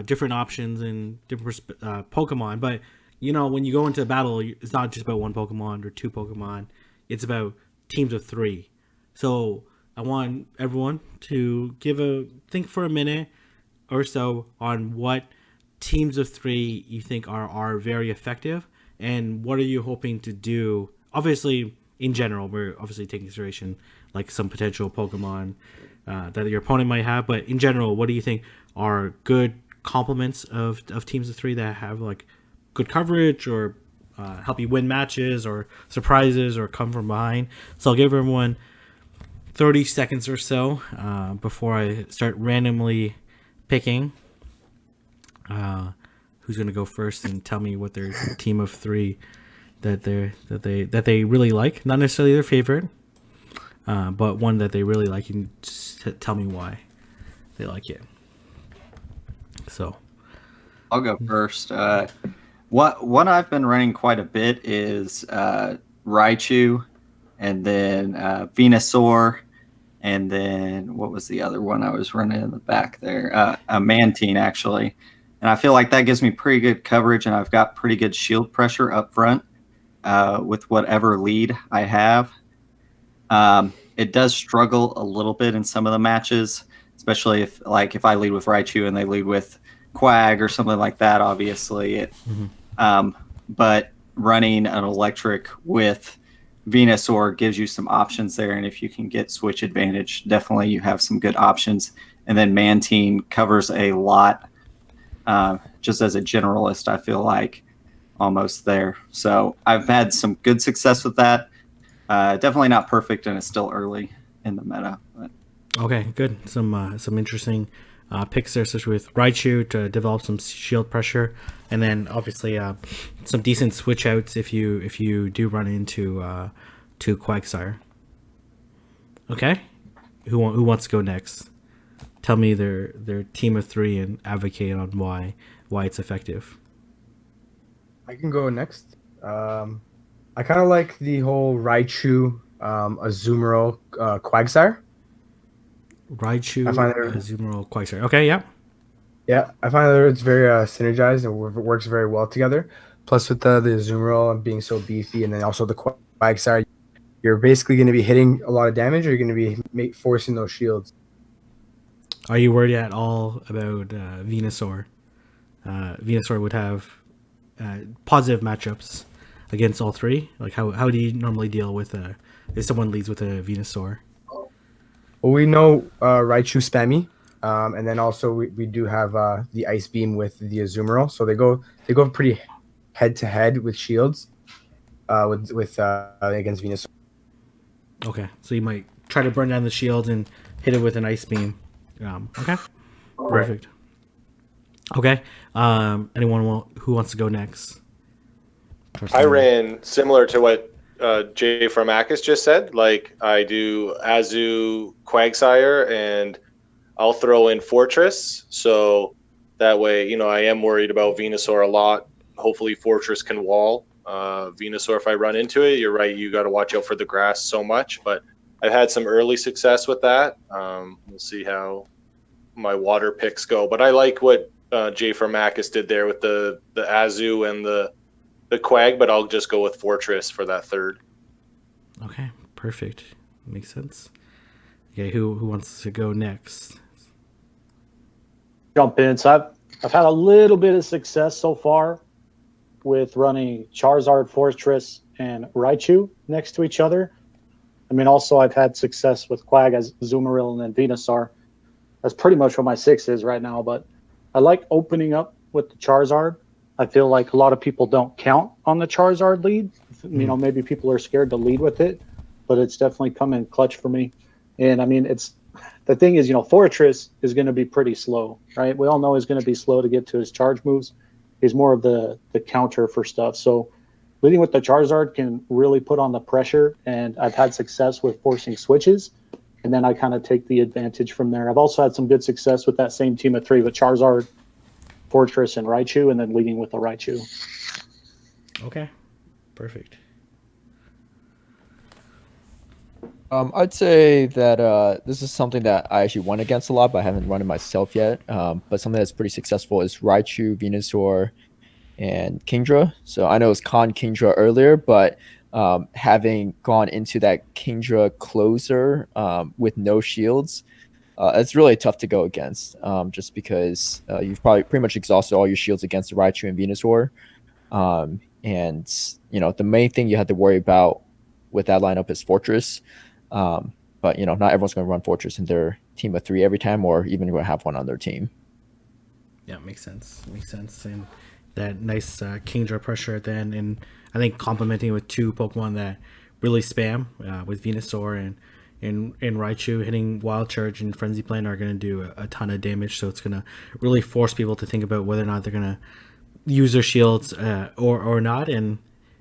different options and different Pokemon. But when you go into a battle, it's not just about one Pokemon or two Pokemon. It's about teams of three. So I want everyone to think for a minute or so on what teams of three you think are very effective, and what are you hoping to do? Obviously, in general, we're obviously taking consideration like some potential Pokemon that your opponent might have, but in general, what do you think are good complements of teams of three that have like good coverage or help you win matches or surprises or come from behind. So I'll give everyone 30 seconds or so before I start randomly picking who's going to go first and tell me what their team of 3 that they really like. Not necessarily their favorite, but one that they really like, and just tell me why they like it. So I'll go first. What I've been running quite a bit is Raichu, and then Venusaur, and then what was the other one I was running in the back there? A Mantine, actually. And I feel like that gives me pretty good coverage, and I've got pretty good shield pressure up front with whatever lead I have. It does struggle a little bit in some of the matches, especially if I lead with Raichu and they lead with Quag or something like that. Obviously, but running an electric with Venusaur gives you some options there, and if you can get switch advantage, definitely you have some good options. And then Mantine covers a lot, just as a generalist. I feel like almost there. So I've had some good success with that. Definitely not perfect, and it's still early in the meta. But. Okay, good. Some interesting picks there, especially with Raichu to develop some shield pressure, and then obviously some decent switch outs if you do run into Quagsire. Okay, who wants to go next? Tell me their team of 3 and advocate on why it's effective. I can go next. I kind of like the whole Raichu, Azumarill, Quagsire. Raichu, Azumarill, Quagsire. Okay, yeah. Yeah, I find that it's very synergized and works very well together. Plus, with the Azumarill being so beefy, and then also the Quagsire, you're basically going to be hitting a lot of damage, or you're going to be forcing those shields. Are you worried at all about Venusaur? Venusaur would have positive matchups against all 3. Like, how do you normally deal with if someone leads with a Venusaur? Well, we know Raichu spammy, and then also we do have the Ice Beam with the Azumarill, so they go pretty head to head with shields with against Venusaur. Okay, so you might try to burn down the shield and hit it with an Ice Beam. Okay, perfect. Okay, anyone who wants to go next? I ran similar to what Jay from Akis just said. Like, I do Azu, Quagsire, and I'll throw in Fortress. So that way, I am worried about Venusaur a lot. Hopefully Fortress can wall Venusaur if I run into it. You're right, you got to watch out for the grass so much. But I've had some early success with that. We'll see how my water picks go. But I like what Jay from Akis did there with the Azu and the Quag, but I'll just go with Fortress for that third. Okay, perfect. Makes sense. Okay, who wants to go next? Jump in. So I've had a little bit of success so far with running Charizard, Fortress, and Raichu next to each other. I mean, also I've had success with Quag as Azumarill and then Venusaur. That's pretty much what my 6 is right now, but I like opening up with the Charizard. I feel like a lot of people don't count on the Charizard lead. Maybe people are scared to lead with it, but it's definitely come in clutch for me. And I mean, the thing is, Fortress is going to be pretty slow, right? We all know he's going to be slow to get to his charge moves. He's more of the counter for stuff. So leading with the Charizard can really put on the pressure, and I've had success with forcing switches, and then I kind of take the advantage from there. I've also had some good success with that same team of 3 with Charizard, Fortress, and Raichu, and then leading with the Raichu. Okay, perfect. I'd say that this is something that I actually won against a lot, but I haven't run it myself yet. But something that's pretty successful is Raichu, Venusaur, and Kingdra. So I know it's Con Kingdra earlier, but having gone into that Kingdra closer with no shields, it's really tough to go against, just because you've probably pretty much exhausted all your shields against the Raichu and Venusaur. And the main thing you have to worry about with that lineup is Fortress. But not everyone's going to run Fortress in their team of 3 every time, or even going to have one on their team. Yeah, makes sense. And nice Kingdra pressure at the end, and I think complementing with 2 Pokemon that really spam with Venusaur and Raichu hitting Wild Charge and Frenzy Plant are going to do a ton of damage. So it's going to really force people to think about whether or not they're going to use their shields or not. And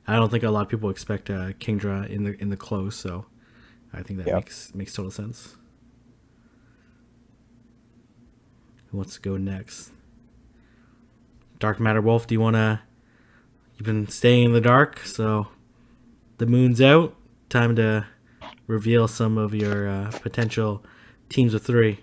I don't think a lot of people expect Kingdra in the close. So I think that makes total sense. Who wants to go next? Dark Matter Wolf, do you want to... You've been staying in the dark, so the moon's out. Time to reveal some of your potential teams of 3.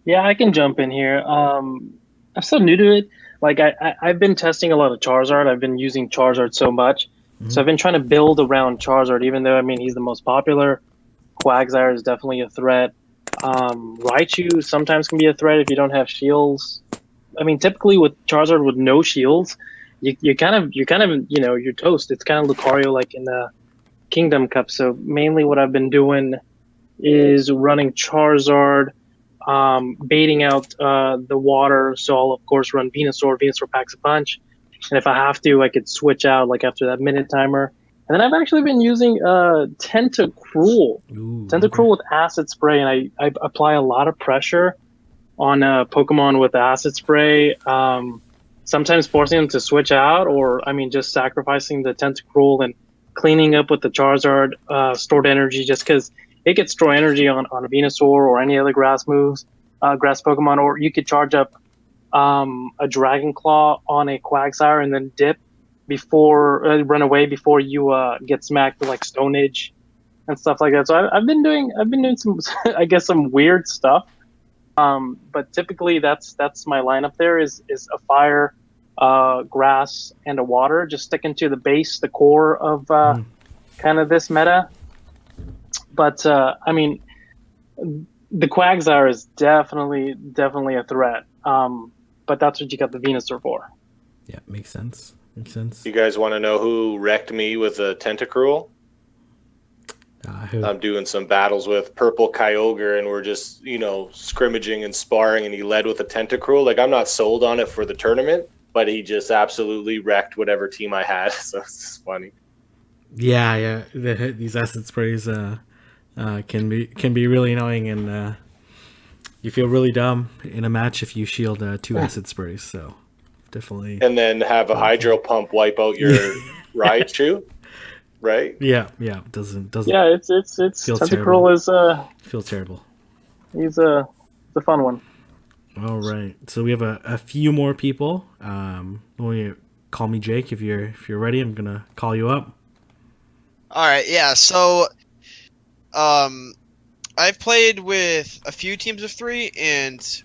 Yeah, I can jump in here. I'm so new to it. Like I've been testing a lot of Charizard. I've been using Charizard so much. Mm-hmm. So I've been trying to build around Charizard, even though, I mean, he's the most popular. Quagsire is definitely a threat. Raichu sometimes can be a threat if you don't have shields. I mean, typically with Charizard with no shields, you're kind of you're toast. It's kind of Lucario like in the Kingdom Cup. So mainly what I've been doing is running Charizard, baiting out the water. So I'll of course run Venusaur. Venusaur packs a punch, and if I have to, I could switch out like after that minute timer. And then I've actually been using Tentacruel. Tentacruel with Acid Spray, and I apply a lot of pressure on Pokemon with Acid Spray. Sometimes forcing them to switch out, or I mean, just sacrificing the Tentacruel and cleaning up with the Charizard stored energy, just because it could store energy on a Venusaur or any other grass Pokemon, or you could charge up a Dragon Claw on a Quagsire and then dip before run away before you get smacked with like Stone Age and stuff like that. So I've been doing some I guess some weird stuff. But typically that's my lineup there is a fire, grass, and a water, just sticking to the base, the core of kind of this meta. But I mean, the Quagsire is definitely a threat. But that's what you got the Venusaur for. Yeah, makes sense. You guys want to know who wrecked me with a Tentacruel? I'm doing some battles with Purple Kyogre, and we're just, scrimmaging and sparring, and he led with a Tentacruel. Like, I'm not sold on it for the tournament, but he just absolutely wrecked whatever team I had, so it's just funny. Yeah. These acid sprays can be really annoying, and you feel really dumb in a match if you shield 2 acid sprays, so definitely. And then have a Hydro Pump wipe out your Raichu. Right? Yeah. Doesn't. Yeah, it's Tentacruel is feels terrible. He's a fun one. All right, so we have a few more people. Call me Jake if you're ready. I'm gonna call you up. All right, yeah. So, I've played with a few teams of 3, and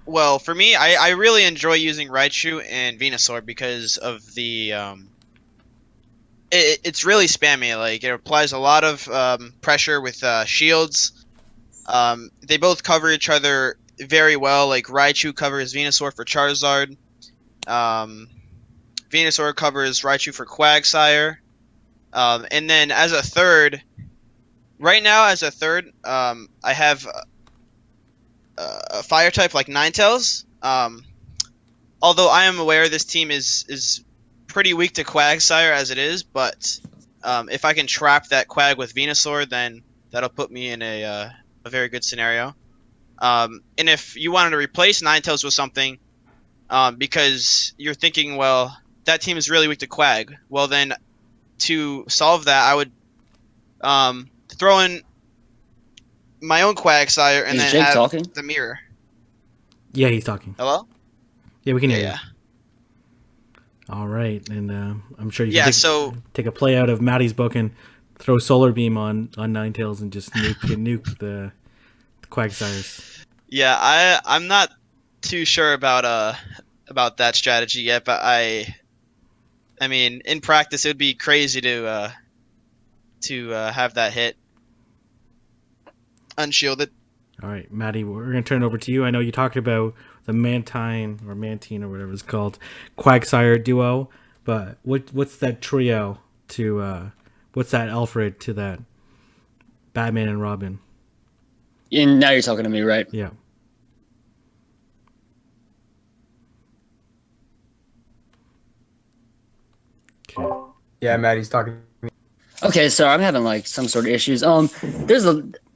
well, for me, I really enjoy using Raichu and Venusaur because of the It's really spammy. Like, it applies a lot of pressure with shields. They both cover each other very well. Like, Raichu covers Venusaur for Charizard. Venusaur covers Raichu for Quagsire. And then as a third, I have a fire type like Ninetales. Although I am aware this team is pretty weak to Quagsire as it is, but if I can trap that Quag with Venusaur, then that'll put me in a very good scenario. And if you wanted to replace Ninetales with something, because you're thinking, well, that team is really weak to Quag, well then, to solve that, I would throw in my own Quagsire and then have talking? the mirror. Yeah, he's talking. Hello? Yeah, we can hear Yeah. you. All right, and I'm sure you can take a play out of Maddie's book and throw Solar Beam on Ninetales and just nuke the Quagsires. Yeah, I'm not too sure about that strategy yet, but I mean, in practice, it would be crazy to have that hit unshielded. All right, Maddie, we're going to turn it over to you. I know you talked about the Mantine or whatever it's called, Quagsire duo, but what's that trio to what's that Alfred to that Batman and Robin? And now you're talking to me, right? Yeah. Yeah, Maddie's talking. Okay, so I'm having like some sort of issues.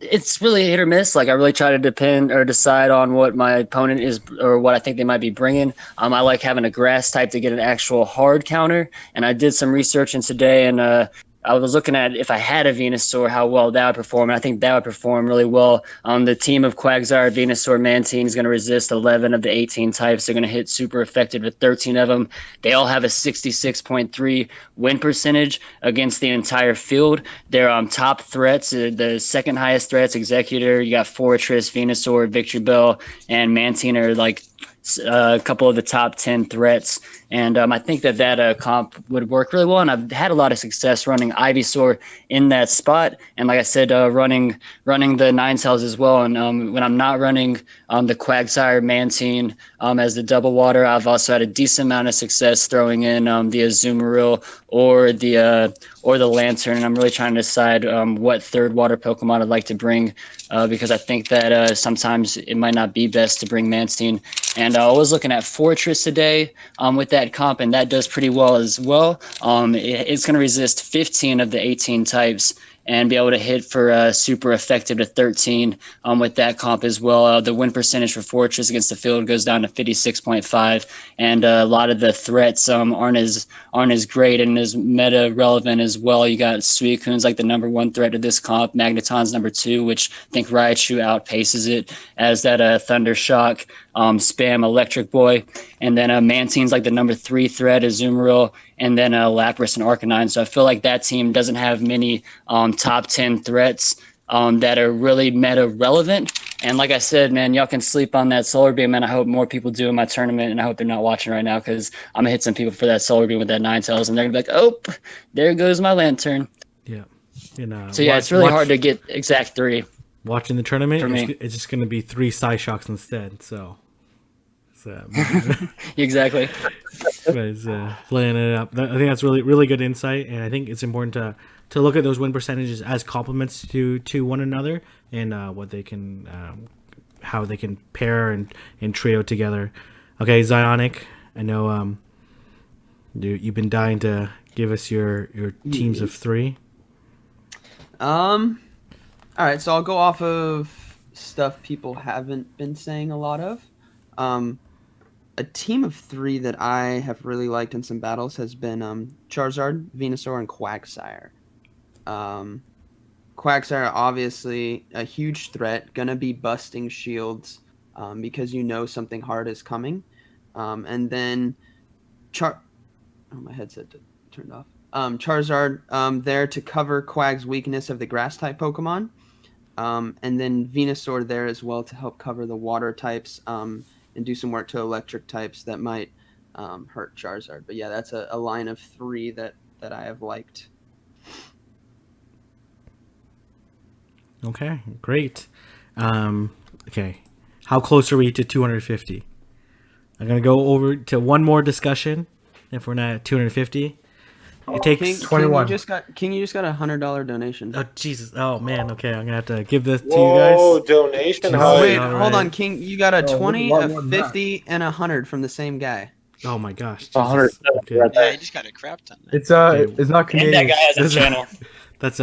It's really hit or miss. Like I really try to depend or decide on what my opponent is or what I think they might be bringing. I like having a grass type to get an actual hard counter, and I did some research in today, and I was looking at if I had a Venusaur, how well that would perform, and I think that would perform really well. The team of Quagsire, Venusaur, Mantine is going to resist 11 of the 18 types. They're going to hit super effective with 13 of them. They all have a 66.3 win percentage against the entire field. Their top threats, the second highest threats, Executor, you got Fortress, Venusaur, Victory Bell, and Mantine are like a couple of the top 10 threats. And I think that comp would work really well. And I've had a lot of success running Ivysaur in that spot. And like I said, running the Ninetales as well. And when I'm not running the Quagsire Mantine as the double water, I've also had a decent amount of success throwing in the Azumarill or the Lantern. And I'm really trying to decide what third water Pokemon I'd like to bring because I think that sometimes it might not be best to bring Mantine. And I was looking at Fortress today with that comp, and that does pretty well as well. It's going to resist 15 of the 18 types and be able to hit for super effective to 13 with that comp as well. The win percentage for Fortress against the field goes down to 56.5, and a lot of the threats aren't as great and as meta relevant as well. You got Suicune's like the number one threat to this comp, Magneton's number 2, which I think Raichu outpaces it as that Thunder Shock, spam Electric Boy, and then Mantine's like the number 3 threat, Azumarill, and then Lapras and Arcanine. So I feel like that team doesn't have many top 10 threats that are really meta relevant. And like I said, man, y'all can sleep on that Solar Beam, and I hope more people do in my tournament, and I hope they're not watching right now because I'm going to hit some people for that Solar Beam with that Ninetales, and they're going to be like, oh, there goes my Lantern. Yeah. So yeah, it's really hard to get exact 3. Watching the tournament, it's just going to be 3 Psyshocks instead, so... Exactly. Playing it up. I think that's really good insight, and I think it's important to look at those win percentages as complements to one another and what they can, how they can pair and trio together. Okay, Zionic, I know you've been dying to give us your teams of 3. All right, so I'll go off of stuff people haven't been saying a lot of. A team of 3 that I have really liked in some battles has been Charizard, Venusaur, and Quagsire. Quagsire, obviously, a huge threat, gonna be busting shields because you know something hard is coming. And then my headset turned off. Charizard there to cover Quag's weakness of the Grass-type Pokemon. And then Venusaur there as well to help cover the water types and do some work to electric types that might hurt Charizard. But yeah, that's a line of 3 that I have liked. Okay, great. Okay, how close are we to 250? I'm going to go over to one more discussion if we're not at 250. It takes 21. King, you just got $100 donation. Oh Jesus! Oh man. Okay, I'm gonna have to give this to you Whoa, guys. donation! Wait, All hold right. on, King. You got a 20, a 50, and 100 from the same guy. Oh my gosh! Jesus. 100. Okay. Yeah, you just got a crap ton. It's it's not And Canadian. that guy has a channel. That's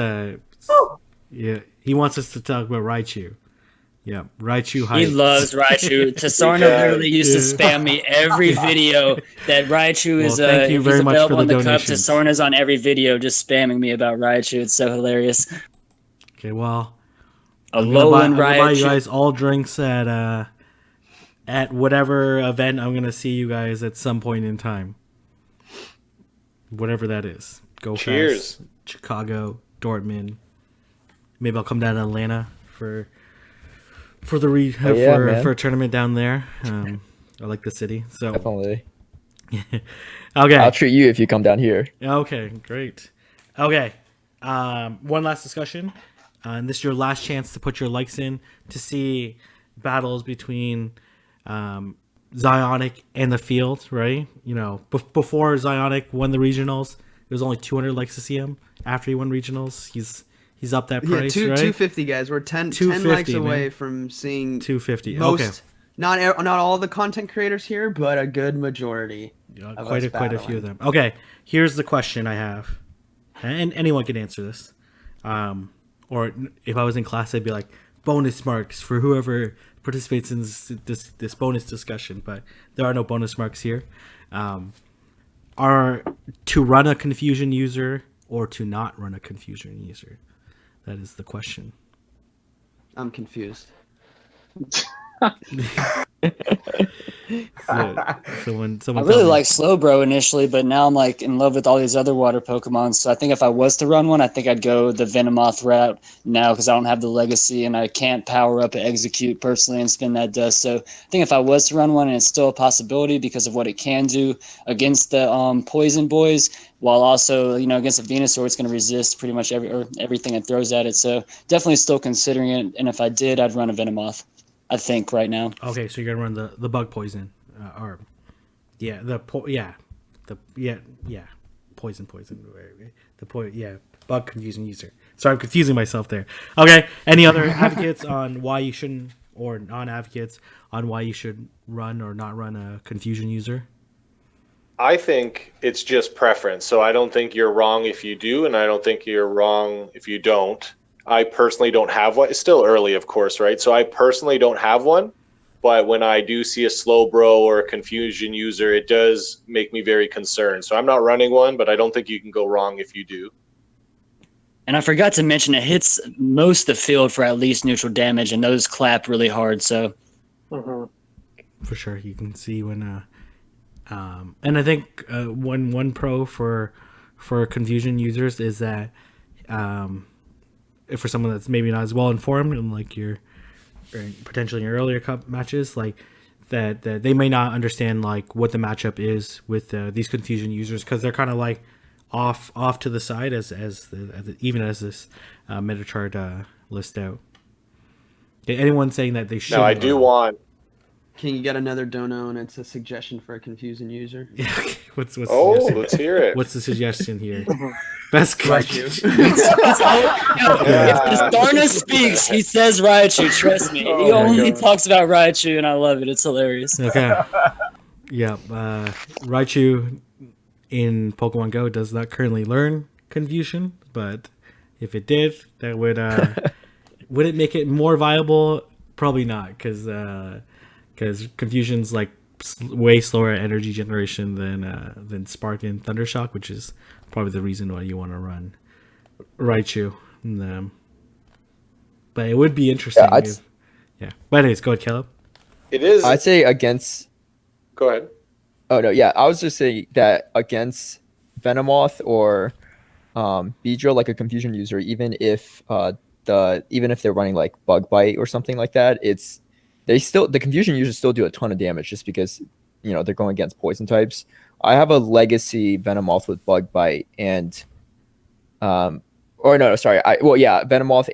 yeah. He wants us to talk about Raichu. Yeah, Raichu hype. He loves Raichu. Tasorna literally used to spam me every video that Raichu is thank you if very he's much available for in the the cup. donations. Tasorna's on every video just spamming me about Raichu. It's so hilarious. Okay, well, I'm gonna buy you guys all drinks at whatever event I'm gonna see you guys at some point in time. Whatever that is. Go Cheers. Fest, Chicago, Dortmund. Maybe I'll come down to Atlanta for a tournament down there. I like the city, so Definitely. okay. I'll treat you if you come down here. Okay, great. Okay, one last discussion, and this is your last chance to put your likes in to see battles between Zionic and the field. Right? You know, before Zionic won the regionals, it was only 200 likes to see him. After he won regionals, he's up that price, right? 250 guys. We're 10 likes away from seeing 250. most, Okay, not all the content creators here, but a good majority. quite a few of them. Okay, here's the question I have. and anyone can answer this. Or if I was in class, I'd be like, bonus marks for whoever participates in this bonus discussion. But there are no bonus marks here. Are to run a confusion user or to not run a confusion user? That is the question. I'm confused. Someone I really like Slowbro initially, but now I'm like in love with all these other water Pokemon. So I think if I was to run one, I think I'd go the Venomoth route now because I don't have the legacy and I can't power up and execute personally and spin that dust. So I think if I was to run one, and it's still a possibility because of what it can do against the poison boys, while also against a Venusaur, it's going to resist pretty much everything it throws at it. So definitely still considering it. And if I did, I'd run a Venomoth. I think right now. Okay, so you're gonna run the bug poison, bug confusion user. Sorry, I'm confusing myself there. Okay, any other advocates on why you shouldn't, or non-advocates on why you should run or not run a confusion user? I think it's just preference. So I don't think you're wrong if you do, and I don't think you're wrong if you don't. I personally don't have one. It's still early, of course, right? So I personally don't have one. But when I do see a Slowbro or a confusion user, it does make me very concerned. So I'm not running one, but I don't think you can go wrong if you do. And I forgot to mention it hits most of the field for at least neutral damage, and those clap really hard. So for sure, you can see when. And I think one pro for confusion users is that for someone that's maybe not as well informed and like you're potentially in your earlier cup matches, like that they may not understand like what the matchup is with these confusion users because they're kind of like off to the side as even as this meta chart list out. Okay, anyone saying that they should? No, I do want. Can you get another dono and it's a suggestion for a confusing user? Yeah. Okay. What's let's hear it. What's the suggestion here? Best question. If the Darna speaks, he says Raichu. Trust me, he only talks about Raichu, and I love it. It's hilarious. Okay. Yeah. Raichu in Pokemon Go does not currently learn confusion, but if it did, that would would it make it more viable? Probably not, because confusion's like way slower energy generation than Spark and Thundershock, which is probably the reason why you want to run Raichu. But it would be interesting. Yeah. But anyways, go ahead, Caleb. It is. I'd say against. Go ahead. Oh no, yeah, I was just saying that against Venomoth or Beedrill, like a confusion user, even if they're running like Bug Bite or something like that, the confusion users still do a ton of damage just because they're going against poison types. I have a legacy Venomoth with Bug Bite and Venomoth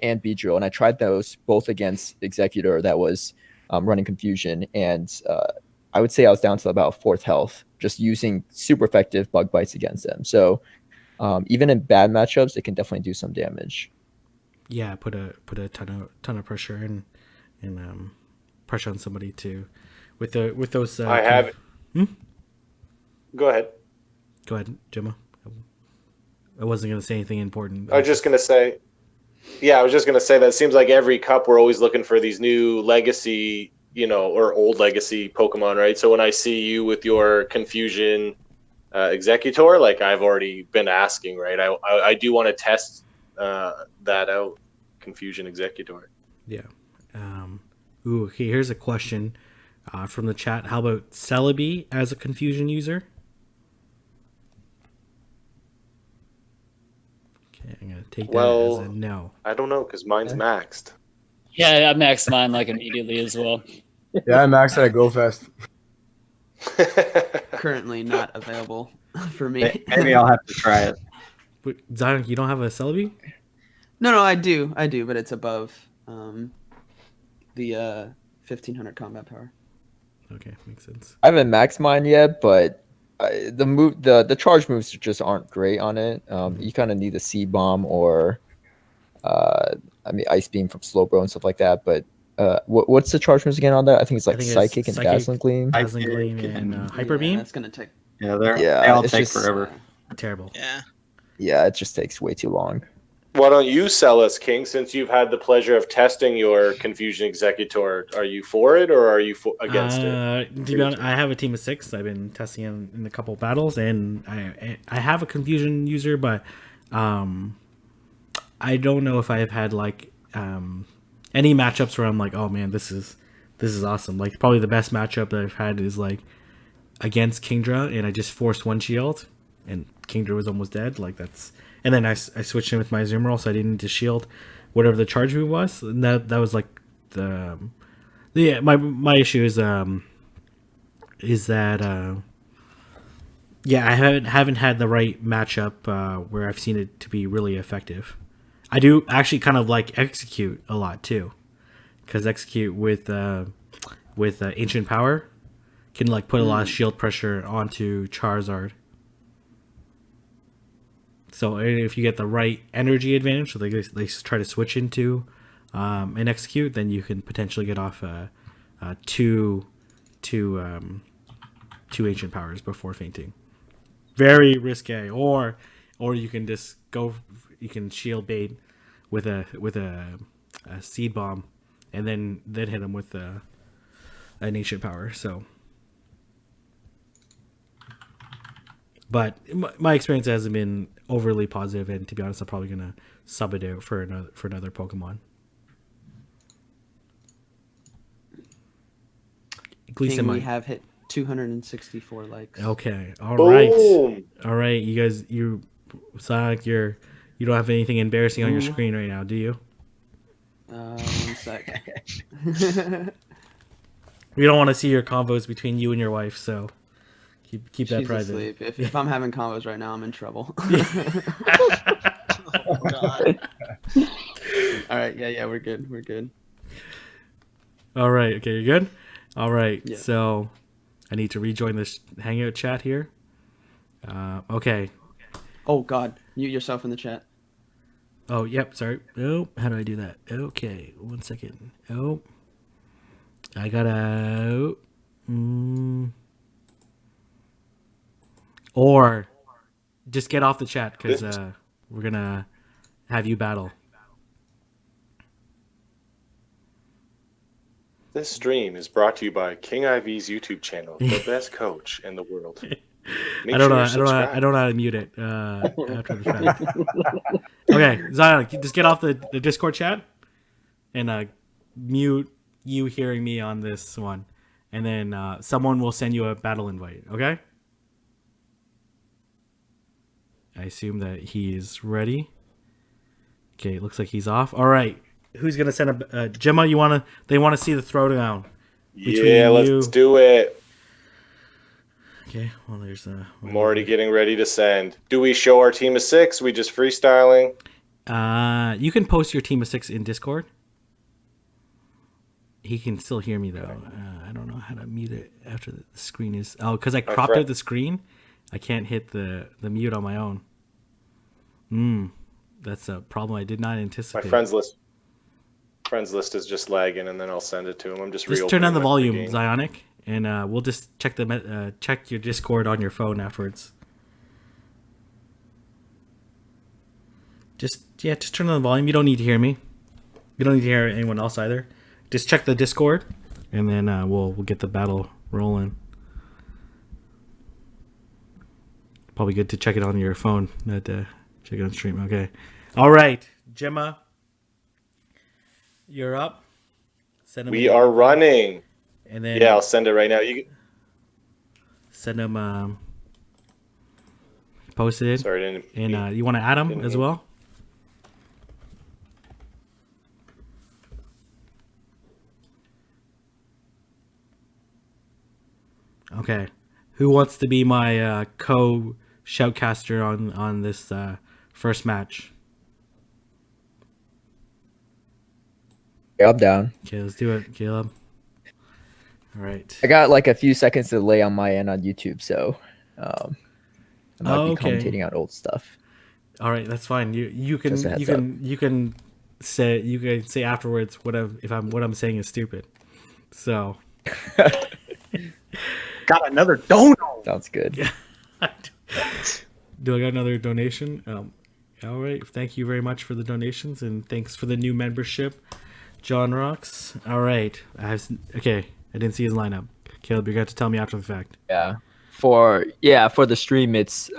and Beedrill, and I tried those both against Executor that was running confusion, and I would say I was down to about 4th health just using super effective Bug Bites against them. So even in bad matchups, it can definitely do some damage. Yeah, put a ton of pressure and pressure on somebody too. With those. I have. Go ahead. Go ahead, Gemma. I wasn't going to say anything important. I was just going to say that it seems like every cup we're always looking for these new legacy, or old legacy Pokemon, right? So when I see you with your confusion Executor, like I've already been asking, right? I do want to test that out, confusion Executor. Yeah. Okay, here's a question from the chat. How about Celebi as a confusion user? Okay, I'm going to take that as a no. I don't know, because mine's maxed. Yeah, I maxed mine like immediately as well. Yeah, I maxed at GoFest. Currently not available for me. Maybe I'll have to try it. Wait, Zion, you don't have a Celebi? No, I do, but it's above the 1500 combat power. Okay, makes sense. I haven't maxed mine yet, but the charge moves just aren't great on it. You kind of need a Seed Bomb or Ice Beam from Slowbro and stuff like that. But what's the charge moves again on that? I think it's like Psychic and Dazzling Gleam. Dazzling Gleam and Hyper Beam. That's gonna take. Yeah, they all take forever. Terrible. Yeah. yeah, it just takes way too long. Why don't you sell us, King, since you've had the pleasure of testing your Confusion Executor? Are you for it or are you against it? To be honest, I have a team of 6. I've been testing it in a couple battles, and I have a Confusion user, but I don't know if I've had like any matchups where I'm like, oh man, this is awesome. Like probably the best matchup that I've had is like against Kingdra, and I just forced one shield, and Kingdra was almost dead. Like that's, and then I switched in with my Azumarill, so I didn't need to shield whatever the charge move was. And that was like my issue is that I haven't had the right matchup where I've seen it to be really effective. I do actually kind of like Execute a lot too, because Execute with Ancient Power can like put a lot of shield pressure onto Charizard. So if you get the right energy advantage, so they try to switch into an Execute, then you can potentially get off two Ancient Powers before fainting. Very risque, or you can just go. You can shield bait with a Seed Bomb, and then hit him with an Ancient Power. So, but my experience hasn't been overly positive, and to be honest, I'm probably gonna sub it out for another Pokemon. King, we have hit 264 likes. Okay, all Boom. right. You guys, Sonic, you don't have anything embarrassing on your screen right now, do you? 1 sec. We don't want to see your convos between you and your wife, so keep that She's private. asleep. If I'm having combos right now, I'm in trouble. Oh, God. All right, yeah, we're good. All right, okay, you're good? All right, Yeah. So I need to rejoin this Hangout chat here. Okay. Oh, God. Mute yourself in the chat. Oh, yep, sorry. Oh, how do I do that? Okay, 1 second. Oh, I gotta... Or just get off the chat, because we're gonna have you battle. This stream is brought to you by King IV's YouTube channel, the best coach in the world. I don't know how to mute it after the fact. Okay, Zion, just get off the Discord chat and mute you hearing me on this one, and then someone will send you a battle invite. Okay. I assume that he is ready. Okay, it looks like he's off. All right, who's gonna send a Gemma? They want to see the throwdown. Yeah, let's do it. Okay, well, there's I'm already getting ready to send. Do we show our team of 6? We just freestyling? You can post your team of 6 in Discord. He can still hear me though. I don't know how to mute it after the screen is. Oh, because I cropped out the screen. I can't hit the mute on my own. That's a problem I did not anticipate. My friends list is just lagging, and then I'll send it to him. I'm just turn down the volume, Zionic, and we'll just check check your Discord on your phone afterwards. Just turn on the volume. You don't need to hear me. You don't need to hear anyone else either. Just check the Discord, and then we'll get the battle rolling. Probably good to check it on your phone, not check it on stream. Okay. All right, Gemma, you're up. We are running. And then I'll send it right now. You send him. Post it. Sorry, and you want to add him as well? Okay. Who wants to be my co-shoutcaster on this first match? Yeah, I'm down. Okay, let's do it, Caleb. All right. I got like a few seconds delay on my end on YouTube, so I might be commentating on old stuff. All right, that's fine. You can say afterwards what I'm saying is stupid. So. Got another dono. Sounds good. Yeah. Do I got another donation? All right. Thank you very much for the donations, and thanks for the new membership, John Rocks. All right. Okay. I didn't see his lineup. Caleb, you got to tell me after the fact. For the stream, it's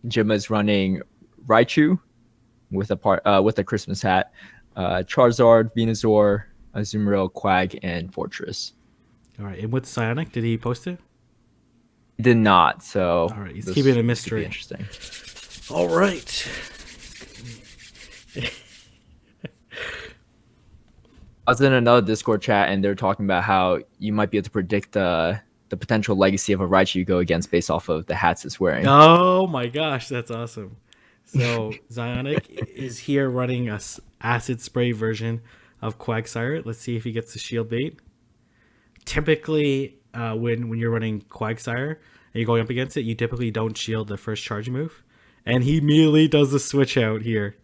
Jim is running Raichu with a Christmas hat, Charizard, Venusaur, Azumarill, Quag, and Fortress. All right. And what's Psionic? Did he post it? He did not. So all right. He's keeping it a mystery. Interesting. All right. I was in another Discord chat, and they're talking about how you might be able to predict the potential legacy of a Raichu you go against based off of the hats it's wearing. Oh my gosh, that's awesome. So Psionic is here running a acid spray version of Quagsire. Let's see if he gets the shield bait. Typically, when you're running Quagsire and you're going up against it, you typically don't shield the first charge move. And he immediately does the switch out here.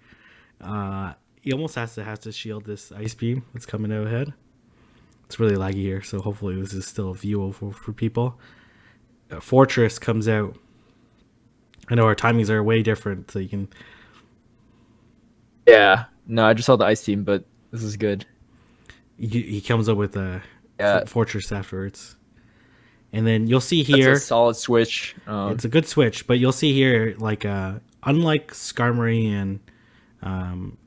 He almost has to shield this Ice Beam that's coming out ahead. It's really laggy here, so hopefully this is still viewable for people. Fortress comes out. I know our timings are way different, so you can... Yeah. No, I just saw the Ice Team, but this is good. He comes up with a Fortress afterwards. And then you'll see here... That's a solid switch. It's a good switch, but you'll see here, like, unlike Skarmory and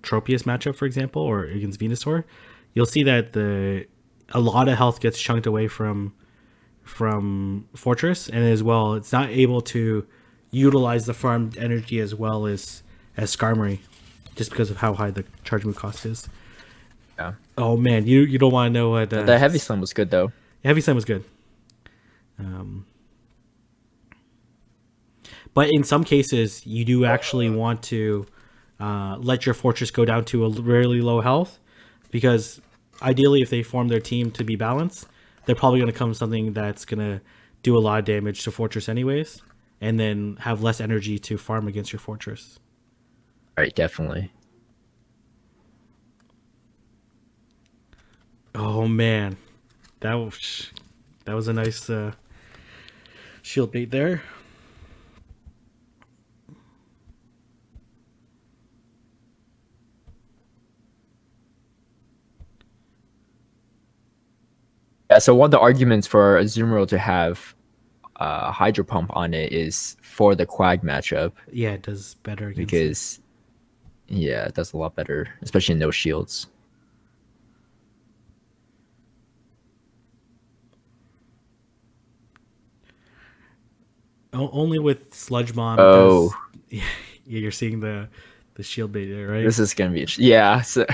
Tropius matchup, for example, or against Venusaur, you'll see that a lot of health gets chunked away from Fortress, and as well, it's not able to utilize the farmed energy as well as Skarmory, just because of how high the charge move cost is. Yeah. Oh man, you don't want to know what the Heavy Slam was good though. Heavy Slam was good. But in some cases, you do actually want to let your Fortress go down to a really low health, because ideally, if they form their team to be balanced, they're probably going to come something that's going to do a lot of damage to Fortress anyways, and then have less energy to farm against your Fortress. Right, definitely. Oh man, that was a nice shield bait there. Yeah, so one of the arguments for Azumarill to have Hydro Pump on it is for the Quag matchup. Yeah, it does better because it does a lot better, especially in no shields. Only with Sludge Bomb. Oh, yeah, you're seeing the shield bait there, right? This is gonna be So.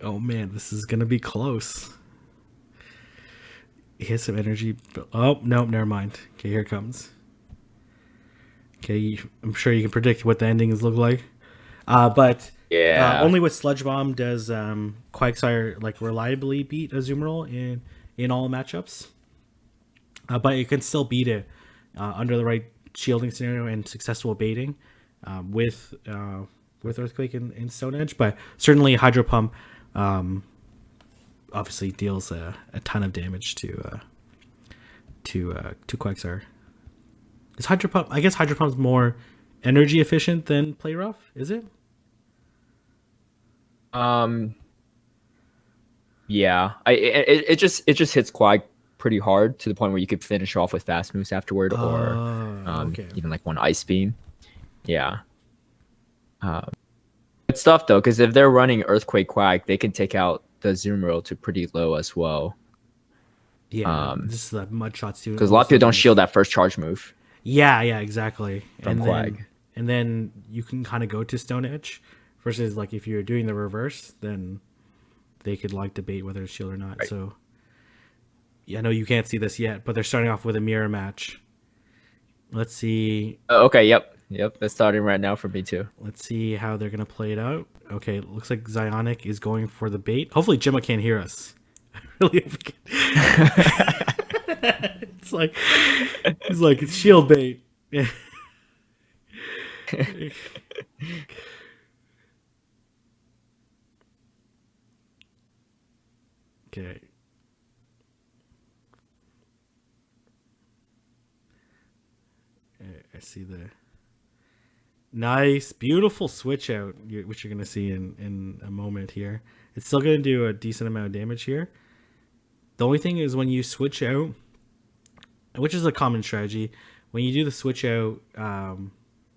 Oh man, this is gonna be close. He has some energy. Oh no, never mind. Okay, here it comes. Okay, I'm sure you can predict what the endings look like. But only with Sludge Bomb does Quagsire like reliably beat Azumarill in all matchups. But you can still beat it under the right shielding scenario and successful baiting with Earthquake and Stone Edge. But certainly Hydro Pump obviously deals a ton of damage to Quagsire. Is Hydro Pump? I guess Hydro Pump's more energy efficient than Play Rough, is it? Yeah. It just hits Quag pretty hard to the point where you could finish off with fast moves afterward, or even like one Ice Beam. Yeah. It's tough though, because if they're running Earthquake Quag, they can take out the Azumarill to pretty low as well. Yeah, this is the mud shots too. Because a lot of people don't shield that first charge move. Yeah, exactly. From Quag. And then you can kind of go to Stone Edge, versus like if you're doing the reverse, then they could like debate whether it's shield or not. Right. So yeah, I know you can't see this yet, but they're starting off with a mirror match. Let's see. Okay, yep, that's starting right now for me too. Let's see how they're gonna play it out. Okay, it looks like Psionic is going for the bait. Hopefully Gemma can't hear us. Really hope he can. It's like it's shield bait. Okay. see the nice, beautiful switch out, which you're going to see in a moment here. It's still going to do a decent amount of damage here. The only thing is when you switch out, which is a common strategy, when you do the switch out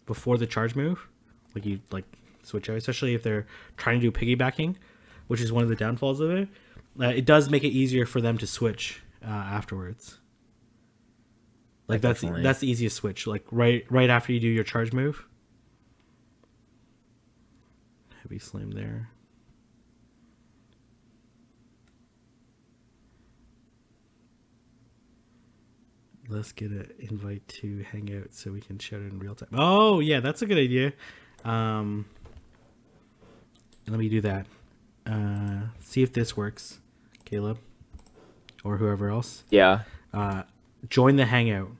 before the charge move, you switch out, especially if they're trying to do piggybacking, which is one of the downfalls of it. It does make it easier for them to switch afterwards. That's the easiest switch. Right after you do your charge move. Heavy slam there. Let's get an invite to Hangout so we can shout it in real time. Oh, yeah, that's a good idea. Let me do that. See if this works, Caleb, or whoever else. Yeah. Join the Hangout.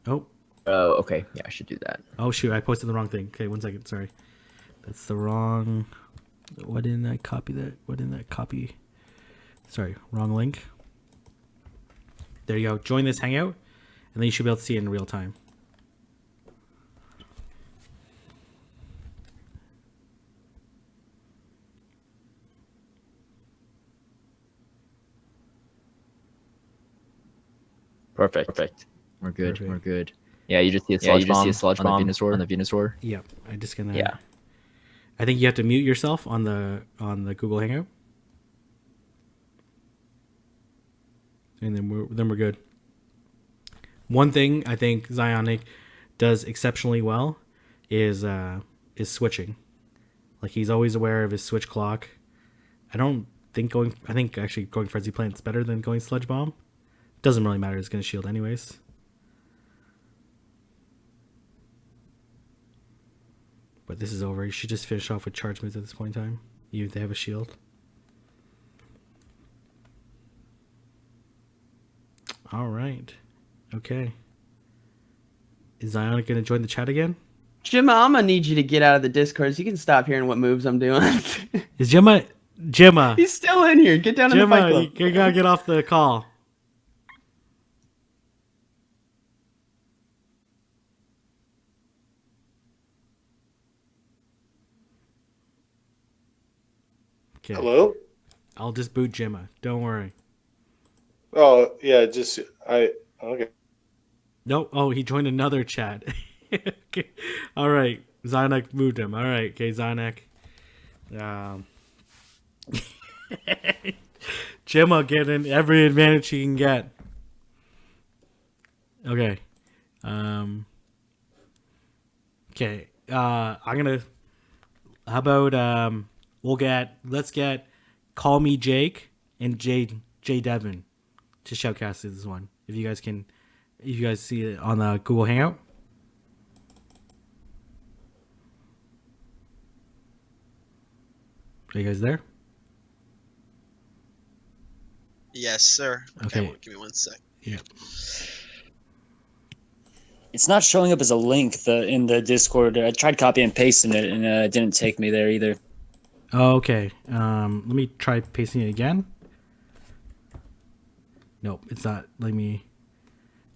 Oh. Oh, okay. Yeah, I should do that. Oh, shoot, I posted the wrong thing. Okay, 1 second. Sorry. That's the wrong... Why didn't I copy that? Sorry, wrong link. There you go. Join this Hangout, and then you should be able to see it in real time. Perfect. We're good. Yeah, you just see a sludge bomb on the Venusaur. Yep. I'm just gonna. Yeah. I think you have to mute yourself on the Google Hangout, and then we're good. One thing I think Zionic does exceptionally well is switching. He's always aware of his switch clock. I think actually going Frenzy Plant's better than going Sludge Bomb. Doesn't really matter. It's going to shield anyways. But this is over. You should just finish off with charge moves at this point in time, even if they have a shield. All right. Okay. Is Zionic going to join the chat again? Gemma, I'm going to need you to get out of the Discord so you can stop hearing what moves I'm doing. Is Gemma? He's still in here. Get down in the fight club. You got to get off the call. Okay. Hello? I'll just boot Gemma. Don't worry. Oh, yeah, okay. Nope. Oh, he joined another chat. Okay. All right. Zynek moved him. All right. Okay, Zynek. Gemma getting every advantage she can get. Okay. Okay. I'm gonna. How about let's get Call Me Jake and J Devin to shoutcast this one. If you guys see it on the Google Hangout. Are you guys there? Yes, sir. Okay. Give me 1 sec. Yeah. It's not showing up as a link in the Discord. I tried copy and pasting it, and it didn't take me there either. Oh, okay. Let me try pasting it again. Nope, it's not.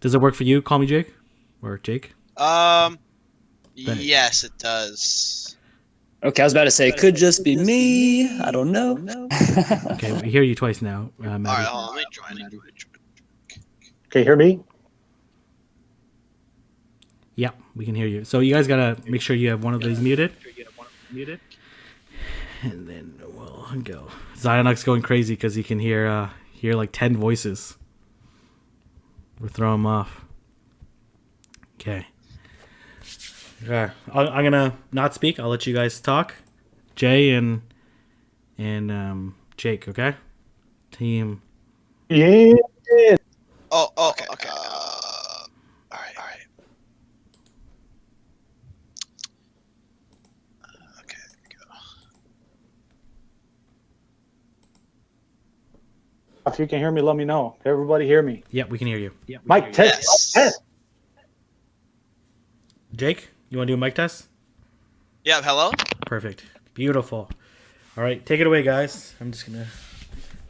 Does it work for you? Call me Jake or Jake. Yes, it does. Okay, I was about to say it could just be me. I don't know. Okay, we hear you twice now. All right, hold on. Let me join. Okay, hear me? Yeah, we can hear you. So you guys gotta make sure you have one of these muted. And then we'll go. Zionok's going crazy because he can hear like 10 voices. We're throwing him off. Okay. Yeah, I'm gonna not speak. I'll let you guys talk. Jay and Jake. Okay. Team. Yeah. Oh, okay. All right. Okay, there we go. If you can hear me, let me know. Everybody hear me. Yeah, we can hear you. Mike, test. Yes. Test. Jake, you want to do a mic test? Yeah, hello? Perfect. Beautiful. All right, take it away, guys. I'm just going to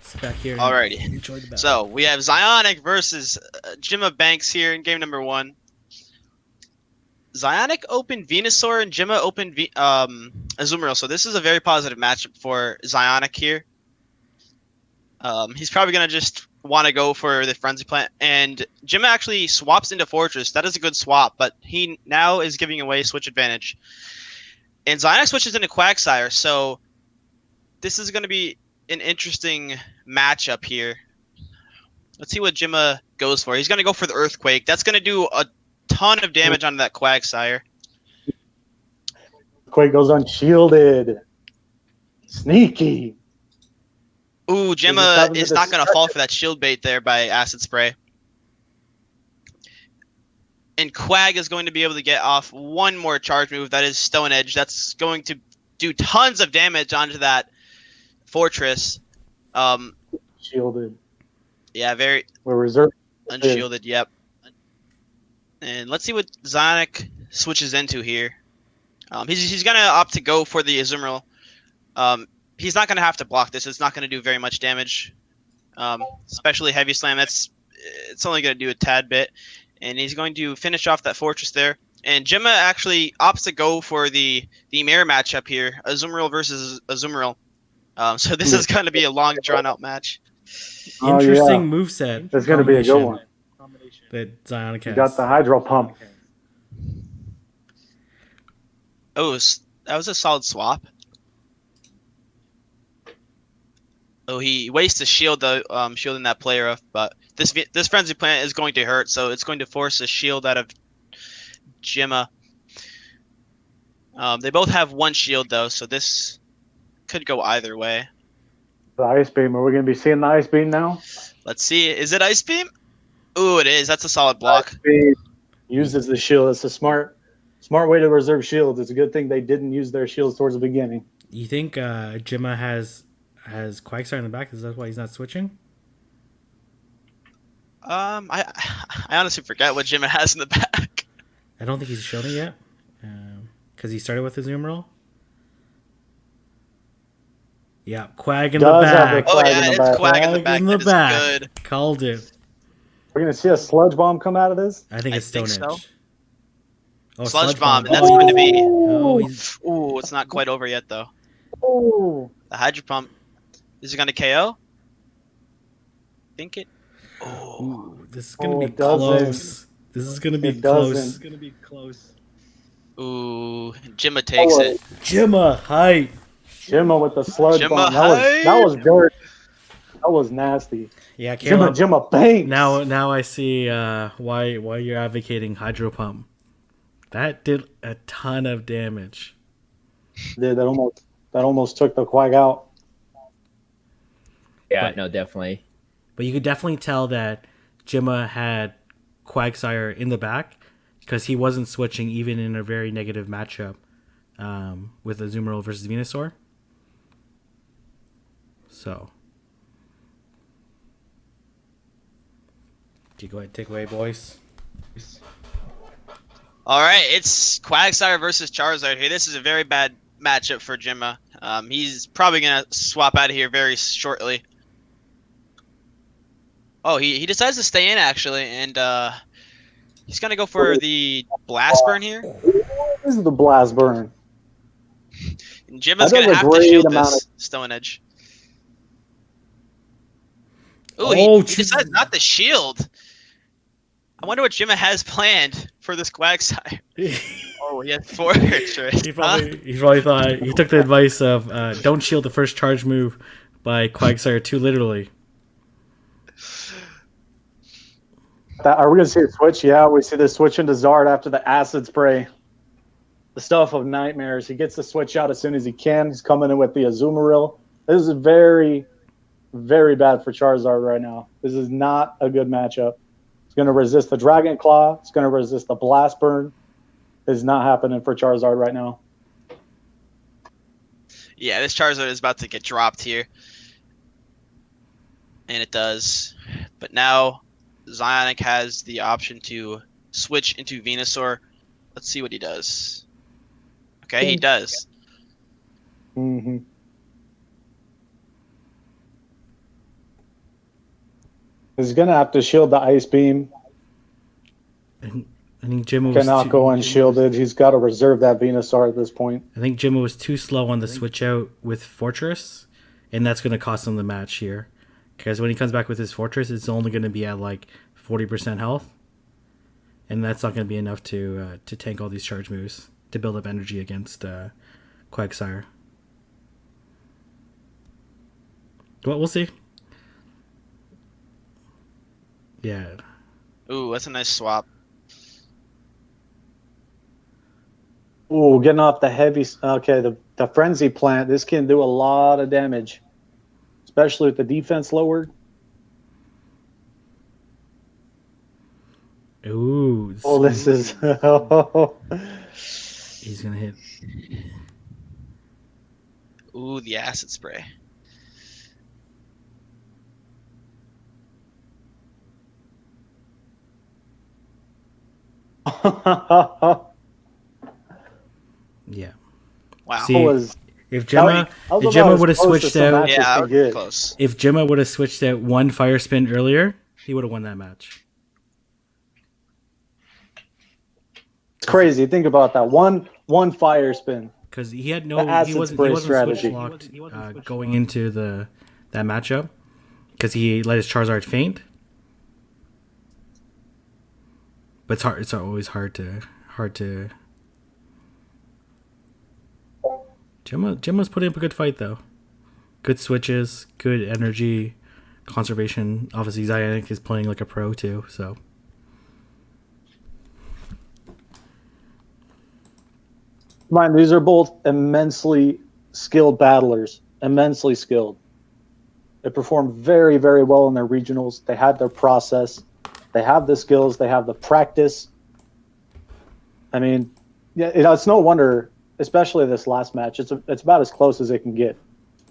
sit back here and Alrighty. enjoy the battle. So, we have Zionic versus Jimma Banks here in game number 1. Zionic opened Venusaur and Gemma opened Azumarill, so this is a very positive matchup for Zionic here. He's probably gonna just want to go for the Frenzy Plant, and Gemma actually swaps into Fortress. That is a good swap, but he now is giving away switch advantage. And Zionic switches into Quagsire, so this is going to be an interesting matchup here. Let's see what Gemma goes for. He's going to go for the Earthquake. That's going to do a ton of damage onto that Quagsire. Quake goes unshielded. Sneaky. Ooh, Gemma is not going to fall for that shield bait there by Acid Spray. And Quag is going to be able to get off one more charge move. That is Stone Edge. That's going to do tons of damage onto that Fortress. Shielded. Yeah, very We're reserved. unshielded. Yep. And let's see what Zionic switches into here. He's gonna opt to go for the Azumarill. He's not gonna have to block this. It's not gonna do very much damage. Especially Heavy Slam. It's only gonna do a tad bit. And he's going to finish off that Fortress there. And Gemma actually opts to go for the mirror matchup here, Azumarill versus Azumarill. So this is going to be a long, drawn-out match. Interesting moveset. It's going to be a good one. That Zionic has. You got the Hydro Pump. Oh, that was a solid swap. Oh, he wastes a shield, though, shielding that player up. But this Frenzy Plant is going to hurt, so it's going to force a shield out of Gemma. They both have one shield, though, so this could go either way. The Ice Beam. Are we going to be seeing the Ice Beam now? Let's see. Is it Ice Beam? Ooh, it is. That's a solid block. Ice Beam uses the shield. It's a smart way to reserve shields. It's a good thing they didn't use their shields towards the beginning. You think Gemma has Quagsire in the back? Is that why he's not switching? I honestly forget what Gemma has in the back. I don't think he's shown it yet, because he started with his numeral. Yeah, Quag in the back. Oh yeah, it's Quag in the back. In the back. Good. Called it. We're gonna see a Sludge Bomb come out of this. I think it's Stone Edge. So. Oh, Sludge Bomb, and that's going to be. Ooh, it's not quite over yet though. Oh. The Hydro Pump. Is it going to KO? Think it. Oh, ooh, this is going to be close. This is going to be close. Ooh, Gemma takes it. Gemma, height. Gemma with the Sludge Bomb. That was dirt. That was nasty. Yeah, Caleb, Gemma bang. Now I see why you're advocating Hydro Pump. That did a ton of damage. That almost took the Quag out. Yeah, no, definitely. But you could definitely tell that Gemma had Quagsire in the back because he wasn't switching even in a very negative matchup with Azumarill versus Venusaur. So, go ahead, take away, boys. All right, it's Quagsire versus Charizard here. This is a very bad matchup for Gemma. He's probably gonna swap out of here very shortly. Oh, he decides to stay in actually, and he's gonna go for the Blast Burn here. This is the Blast Burn. And Gemma's gonna have to shield this Stone Edge. Ooh, he decides not to shield. I wonder what Gemma has planned for this Quagsire. Oh, he has Fortress. He probably thought he took the advice of don't shield the first charge move by Quagsire too literally. Are we going to see a switch? Yeah, we see the switch into Zard after the Acid Spray. The stuff of nightmares. He gets the switch out as soon as he can. He's coming in with the Azumarill. This is very, very bad for Charizard right now. This is not a good matchup. It's going to resist the Dragon Claw. It's going to resist the Blast Burn. It's not happening for Charizard right now. Yeah, this Charizard is about to get dropped here. And it does. But now Zionic has the option to switch into Venusaur. Let's see what he does. Okay, he does. Mm-hmm. He's going to have to shield the Ice Beam. And I think Jimmo was Cannot go unshielded. He's got to reserve that Venusaur at this point. I think Jimmo was too slow on the switch out with Fortress, and that's going to cost him the match here. Because when he comes back with his Fortress, it's only going to be at like 40% health, and that's not going to be enough to tank all these charge moves to build up energy against Quagsire. Well, we'll see. Yeah. Ooh, that's a nice swap. Ooh, getting off the heavy. Okay, the Frenzy Plant. This can do a lot of damage, especially with the defense lowered. Ooh. Oh, this is. He's going to hit. Ooh, the acid spray. Yeah. Wow. See, if Gemma would have switched out, close. If Gemma would have switched out one fire spin earlier, he would have won that match. It's crazy. Think about that. One fire spin. Because he had he wasn't switch locked going into that matchup because he let his Charizard faint. But it's hard. It's always hard to. Gemma's putting up a good fight though. Good switches, good energy, conservation. Obviously, Niantic is playing like a pro too. So. Mind, these are both immensely skilled battlers. Immensely skilled. They performed very, very well in their regionals. They had their process. They have the skills. They have the practice. I mean, yeah, it's no wonder, especially this last match. It's about as close as it can get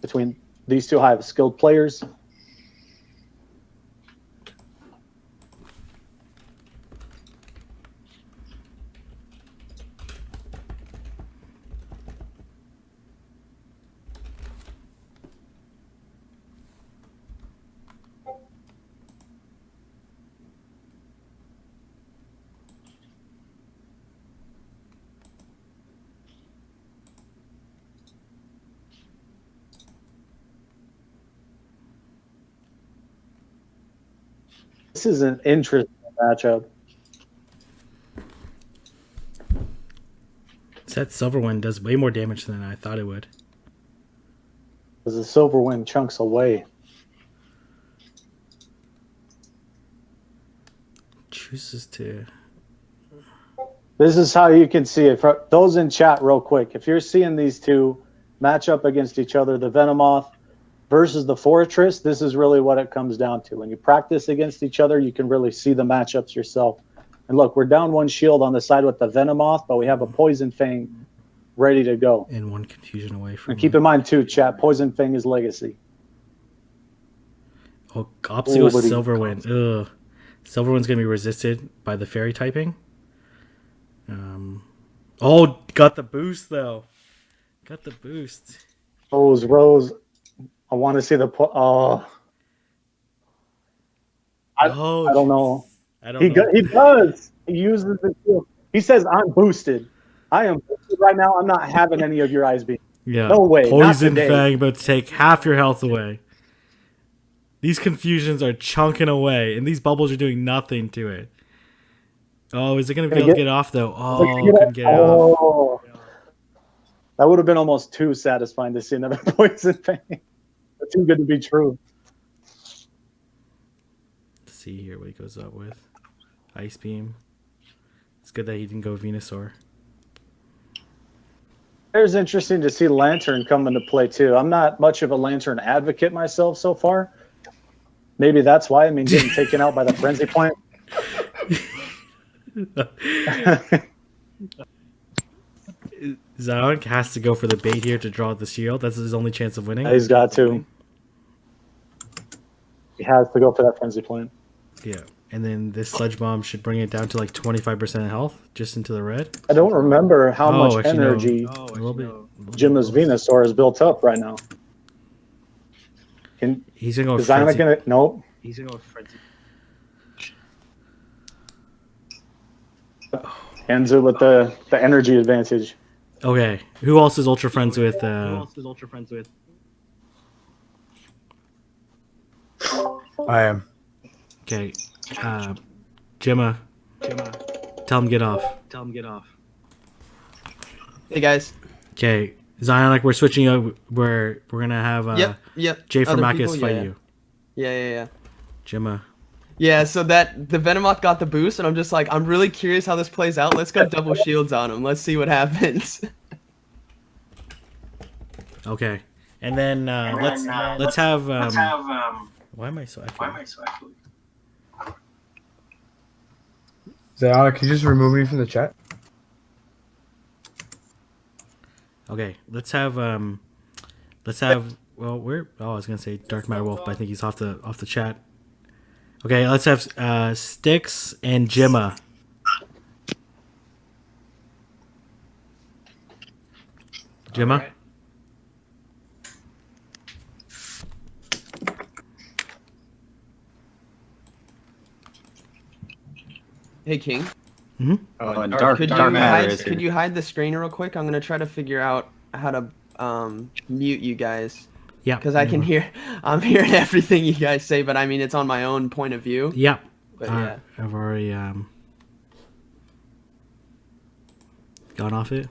between these two highly skilled players. This is an interesting matchup. That Silverwind does way more damage than I thought it would. As the Silverwind chunks away. Chooses to. This is how you can see it. For those in chat, real quick, if you're seeing these two match up against each other, the Venomoth versus the Fortress, this is really what it comes down to. When you practice against each other, you can really see the matchups yourself. And look, we're down one shield on the side with the Venomoth, but we have a Poison Fang ready to go. And one confusion away from. And keep in mind, too, chat, Poison Fang is legacy. Oh, opposite goes Silverwind. Ugh. Silverwind's going to be resisted by the fairy typing. Got the boost, though. Got the boost. Rose. I want to see the... I don't know. He does. He uses the shield. He says, I'm boosted. I am boosted right now. I'm not having any of your eyes beam. Yeah. No way. Poison Fang about to take half your health away. These confusions are chunking away, and these bubbles are doing nothing to it. Oh, is it going to be able to get off, though? Oh, couldn't get off. That would have been almost too satisfying to see another Poison Fang. Too good to be true. Let's see here what he goes up with. Ice Beam. It's good that he didn't go Venusaur. It's interesting to see Lantern come into play, too. I'm not much of a Lantern advocate myself so far. Maybe that's why. I mean, getting taken out by the Frenzy Plant. Zion has to go for the bait here to draw the shield. That's his only chance of winning. He's got to. He has to go for that Frenzy Plant. Yeah. And then this Sludge Bomb should bring it down to like 25% health, just into the red. I don't remember how much energy Gemma's Venusaur is built up right now. He's going to go with Frenzy. Nope. He's going to go with Frenzy. Hands with the energy advantage. Okay. Who else is ultra friends with? I am. Okay. Gemma. Tell him get off. Hey guys. Okay. Zionic, we're switching up. We're gonna have Yep. Jay Other Formakis people? fight Yeah. you. Yeah. Gemma. Yeah, so that the Venomoth got the boost, and I'm just like, I'm really curious how this plays out. Let's go double shields on him. Let's see what happens. Okay. And then let's have why am I so echoey? Zayana, can you just remove me from the chat? Okay, let's have well, where I was gonna say Dark Matter Wolf, but I think he's off the chat. Okay, let's have Styx and Gemma. Gemma? Right. Hey King, Mm-hmm. Oh, and dark could matter is you hide the screen real quick? I'm gonna try to figure out how to mute you guys. Yeah. Because I'm hearing everything you guys say, but I mean it's on my own point of view. Yeah. But yeah. I've already gone off it.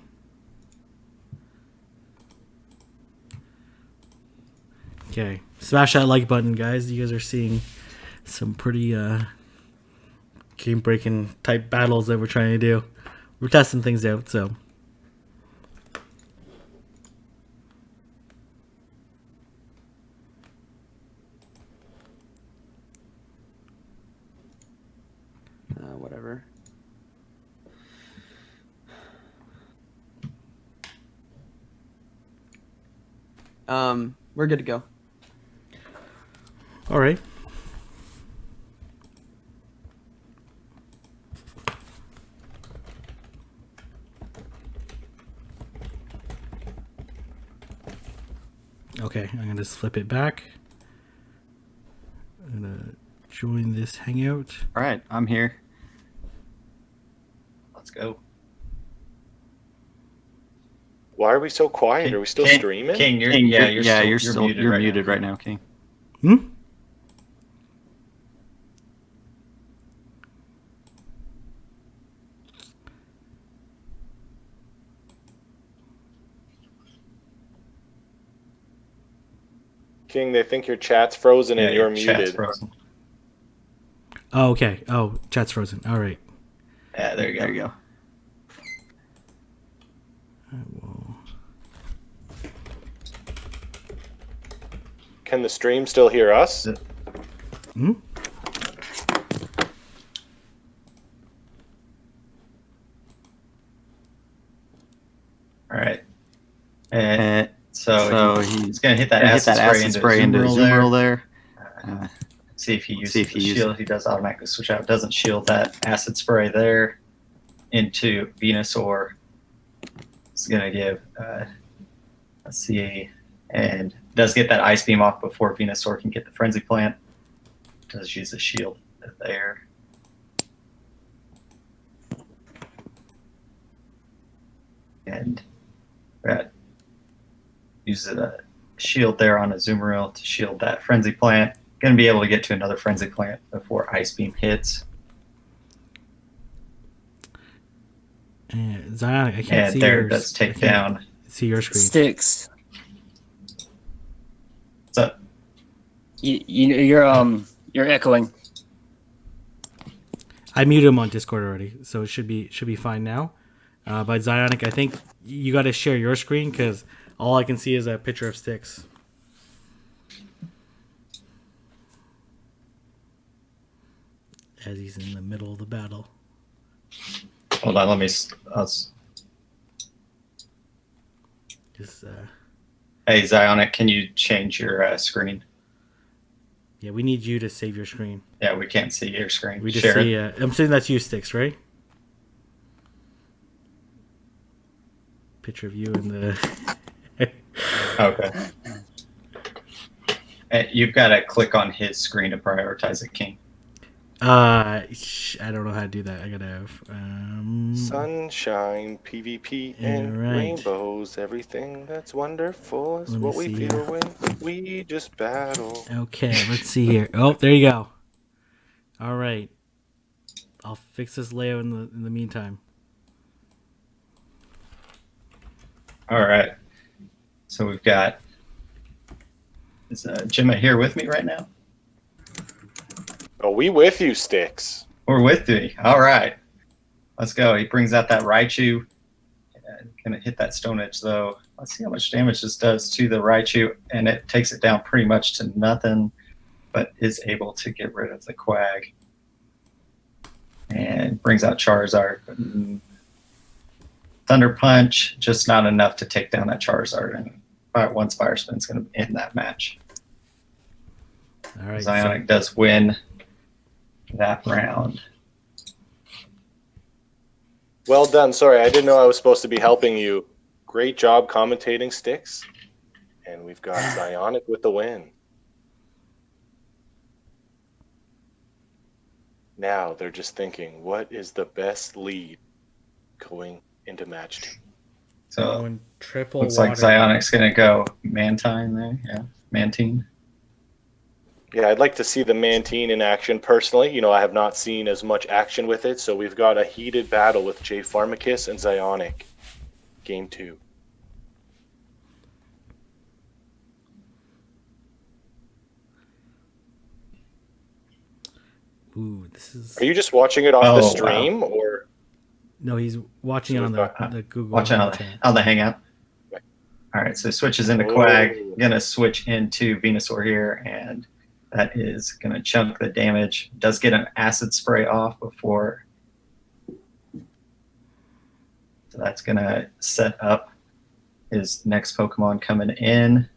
Okay. Smash that like button, guys. You guys are seeing some pretty game breaking type battles that we're trying to do. We're testing things out, so Whatever. We're good to go. all right. Okay, I'm gonna just flip it back. I'm gonna join this hangout. All right, I'm here. Let's go. Why are we so quiet? Are we still streaming? King, you're muted right now, King. Hmm? King, they think your chat's frozen and you're muted. Oh, okay. Oh, chat's frozen. All right. Yeah, there you go. I will... Can the stream still hear us? Hmm? All right. So he's going to hit that acid spray into Zoomerl there. See if he uses the shield. He does automatically switch out. Doesn't shield that acid spray there into Venusaur. It's going to give, let's see, and does get that Ice Beam off before Venusaur can get the Frenzy Plant. Does use the shield there. And uses a shield there on a Zoomerl to shield that Frenzy Plant. Going to be able to get to another Frenzy Plant before Ice Beam hits. And Zion, I can't see there yours. does take down. See your screen. Sticks. What's up? You're echoing. I muted him on Discord already, so it should be fine now. But Zionic, I think you got to share your screen because all I can see is a picture of Styx. As he's in the middle of the battle. Hold on, let me. Just, Hey, Zionic, can you change your screen? yeah, we need you to save your screen. Yeah, we can't see your screen. We just Share see. it. I'm saying that's you, Styx, right? Picture of you in the. Okay. You've got to click on his screen to prioritize it, King. I don't know how to do that. I gotta have Sunshine, PvP, and right. rainbows. Everything that's wonderful is Let me what we see feel here. when we just battle. Okay, let's see here. Oh, there you go. All right, I'll fix this layout in the meantime. All right. So we've got. Is Jimma here with me right now? Oh, we with you, Sticks. We're with me. All right. Let's go. He brings out that Raichu. Gonna hit that Stone Edge though. Let's see how much damage this does to the Raichu, and it takes it down pretty much to nothing, but is able to get rid of the Quag. And brings out Charizard. Thunder Punch, just not enough to take down that Charizard, and one Fire Spin's gonna end that match. All right, Zionic does win that round. Well done. Sorry, I didn't know I was supposed to be helping you. Great job commentating, Sticks. And we've got Zionic with the win. Now they're just thinking, what is the best lead going into match 2? So triple looks water. like Zionic's gonna go Mantine there. Yeah, Mantine. Yeah, I'd like to see the Mantine in action personally. You know, I have not seen as much action with it, so we've got a heated battle with J Pharmacus and Zionic. Game 2. Ooh, this is. Are you just watching it off the stream, or? No, he's watching on the Google. Watching on the Hangout. Right. All right, so switches into Quag. Gonna switch into Venusaur here, and that is gonna chunk the damage. Does get an acid spray off before, so that's gonna set up his next Pokemon coming in,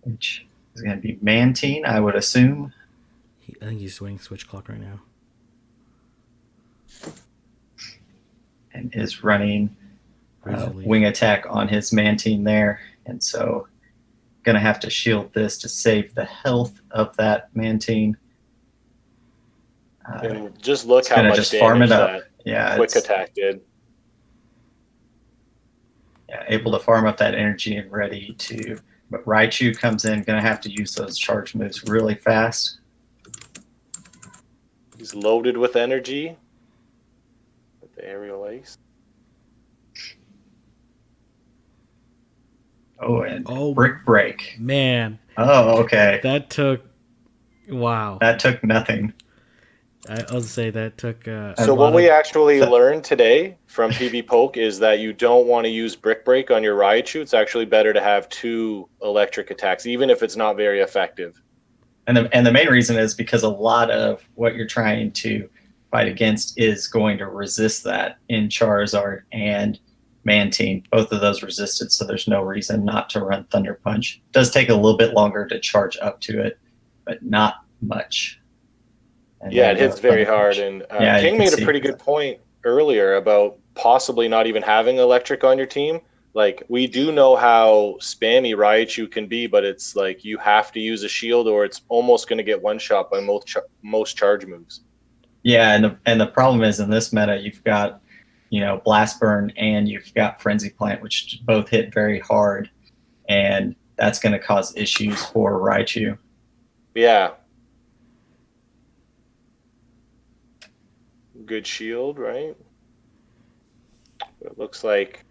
which is gonna be Mantine, I would assume. I think he's swinging Switch Clock right now. And is running Wing Attack on his Mantine there. And so going to have to shield this to save the health of that Mantine. And just look how much damage farm it up. That yeah, Quick Attack did. Yeah, able to farm up that energy and ready to... But Raichu comes in, going to have to use those charge moves really fast. He's loaded with energy. With the aerial ace. Oh, and Brick Break. Man. Oh, okay. That took... Wow. That took nothing. I'll say that took... so what we actually learned today from PV Poke is that you don't want to use Brick Break on your Raichu. It's actually better to have 2 electric attacks, even if it's not very effective. And the main reason is because a lot of what you're trying to fight against is going to resist that in Charizard and Mantine. Both of those resisted, so there's no reason not to run Thunder Punch. It does take a little bit longer to charge up to it, but not much. And yeah, it hits very hard. And King made a pretty good point earlier about possibly not even having electric on your team. Like, we do know how spammy Raichu can be, but it's like you have to use a shield or it's almost going to get one-shot by most charge moves. Yeah, and the problem is in this meta, you've got, Blast Burn and you've got Frenzy Plant, which both hit very hard, and that's going to cause issues for Raichu. Yeah. Good shield, right? It looks like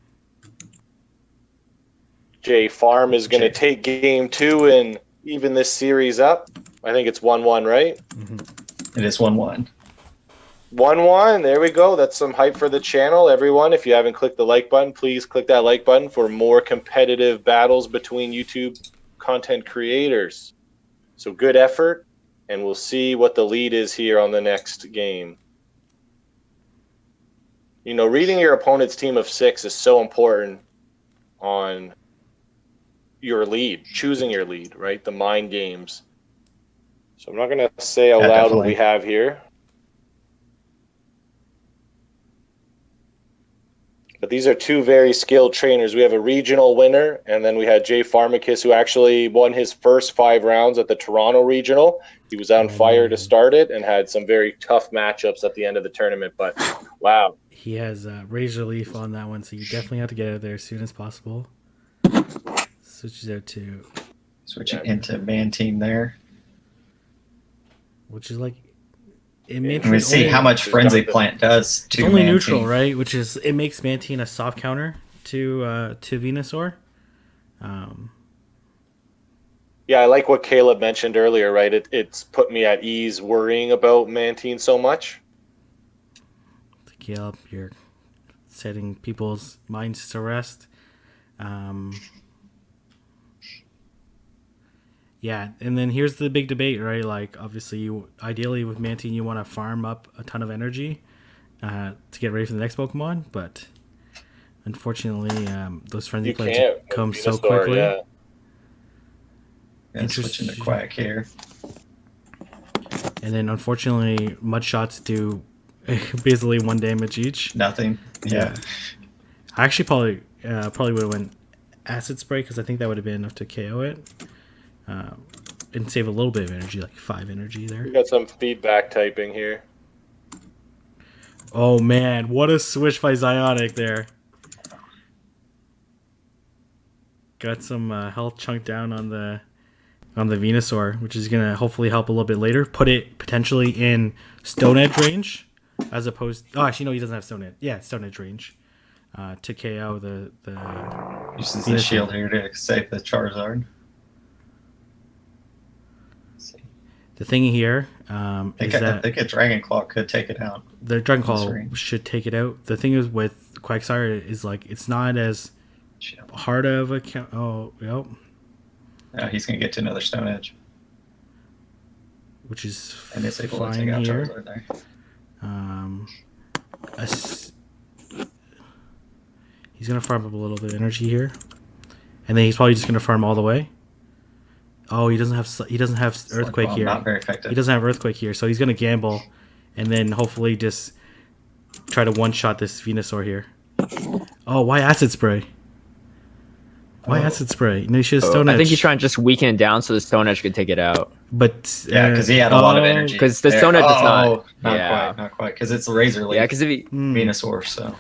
J Farm is going to take game 2 and even this series up. I think it's 1-1, right? Mm-hmm. It is 1-1. 1-1. There we go. That's some hype for the channel. Everyone, if you haven't clicked the like button, please click that like button for more competitive battles between YouTube content creators. So good effort, and we'll see what the lead is here on the next game. Reading your opponent's team of 6 is so important on your lead, choosing your lead, right? The mind games. So I'm not going to say out loud definitely what we have here. But these are two very skilled trainers. We have a regional winner, and then we had Jay Pharmacus, who actually won his first 5 rounds at the Toronto Regional. He was on fire to start it and had some very tough matchups at the end of the tournament. But wow. He has Razor Leaf on that one, so you definitely have to get out there as soon as possible. Switches out to... Switching into Mantine there. Which is like... And we see how much Frenzy Plant does to It's only Mantine. neutral, right? Which is... It makes Mantine a soft counter to Venusaur. Yeah, I like what Caleb mentioned earlier, right? It's put me at ease worrying about Mantine so much. Caleb, you're setting people's minds to rest. Yeah, and then here's the big debate, right? Like, obviously, ideally with Mantine, you want to farm up a ton of energy to get ready for the next Pokemon, but unfortunately, those frenzy plays come so quickly. Yeah. And switching to Quack here. And then, unfortunately, Mudshots do basically 1 damage each. Nothing. Yeah. I actually probably would have went Acid Spray because I think that would have been enough to KO it. And save a little bit of energy, like 5 energy there. We got some feedback typing here. Oh man, what a switch by Zionic there. Got some health chunked down on the Venusaur, which is gonna hopefully help a little bit later. Put it potentially in Stone Edge range, as opposed. Oh, actually, no, he doesn't have Stone Edge. Yeah, Stone Edge range to KO the. Uses the shield here to save the Charizard. The thing here I think a Dragon Claw could take it out. The Dragon Claw should take it out. The thing is with Quagsire is like it's not as hard of a count. Oh, yep. No, he's gonna get to another Stone Edge, which is and it's able to fine take out here. Charizard there. He's gonna farm up a little bit of energy here, and then he's probably just gonna farm all the way. Oh, he doesn't have Earthquake here. Not very effective. He doesn't have Earthquake here, so he's gonna gamble, and then hopefully just try to one-shot this Venusaur here. Oh, why Acid Spray? Why Acid Spray? No, he should have Stone Edge. I think he's trying to just weaken it down so the Stone Edge could take it out. But yeah, because he had a lot of energy. Because the Stone Edge does not quite. Because it's a Razor Leaf. Yeah, because if he Venusaur, so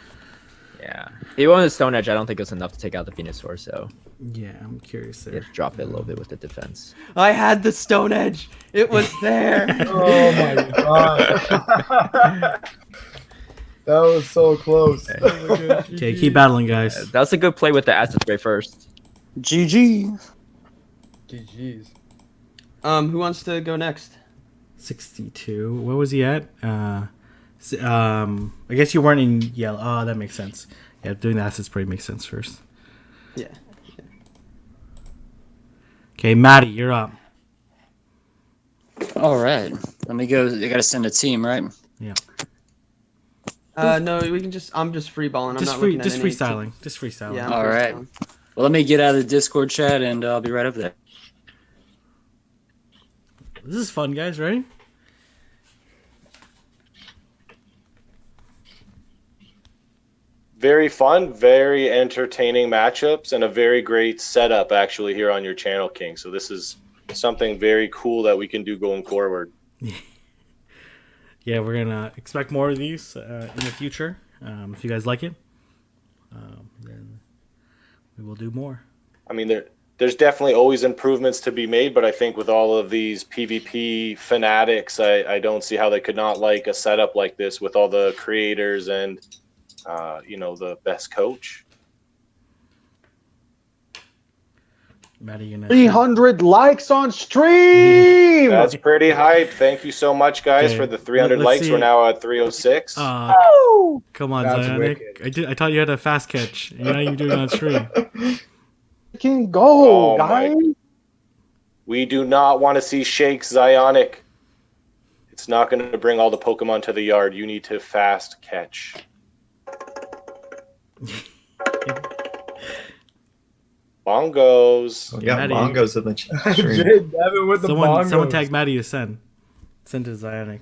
yeah, he wanted the Stone Edge. I don't think it was enough to take out the Venusaur. So yeah, I'm curious there. Drop it a little bit with the defense. I had the Stone Edge. It was there. Oh my god. That was so close. Okay, keep battling, guys. That's a good play with the Acid Spray first. GG. GG's. Who wants to go next? 62. What was he at? I guess you weren't in yellow. Oh, that makes sense. Yeah, doing the Acid Spray makes sense first. Yeah. Okay, Maddie, you're up. All right. Let me go. I got to send a team, right? Yeah. No, we can just. I'm just freeballing. Just freestyling. Just freestyling. Yeah. All right. Well, let me get out of the Discord chat, and I'll be right up there. This is fun, guys. Ready? Very fun, very entertaining matchups, and a very great setup actually here on your channel, King. So this is something very cool that we can do going forward. Yeah, we're gonna expect more of these in the future. If you guys like it, then we will do more. I mean, there's definitely always improvements to be made, but I think with all of these PvP fanatics, I don't see how they could not like a setup like this with all the creators and the best coach. Maddie, you know, 300 likes on stream. That's pretty hype. Thank you so much, guys, for the 300 likes. We're now at 306. Come on, That's Zionic. I thought you had a fast catch. You know you're doing it on stream. Can go, guys. We do not want to see Shakes Zionic. It's not going to bring all the Pokemon to the yard. You need to fast catch. Bongos. We got Maddie. bongos in the stream. Devin with the bongos. Someone tag Maddie to send. Send to Zionic.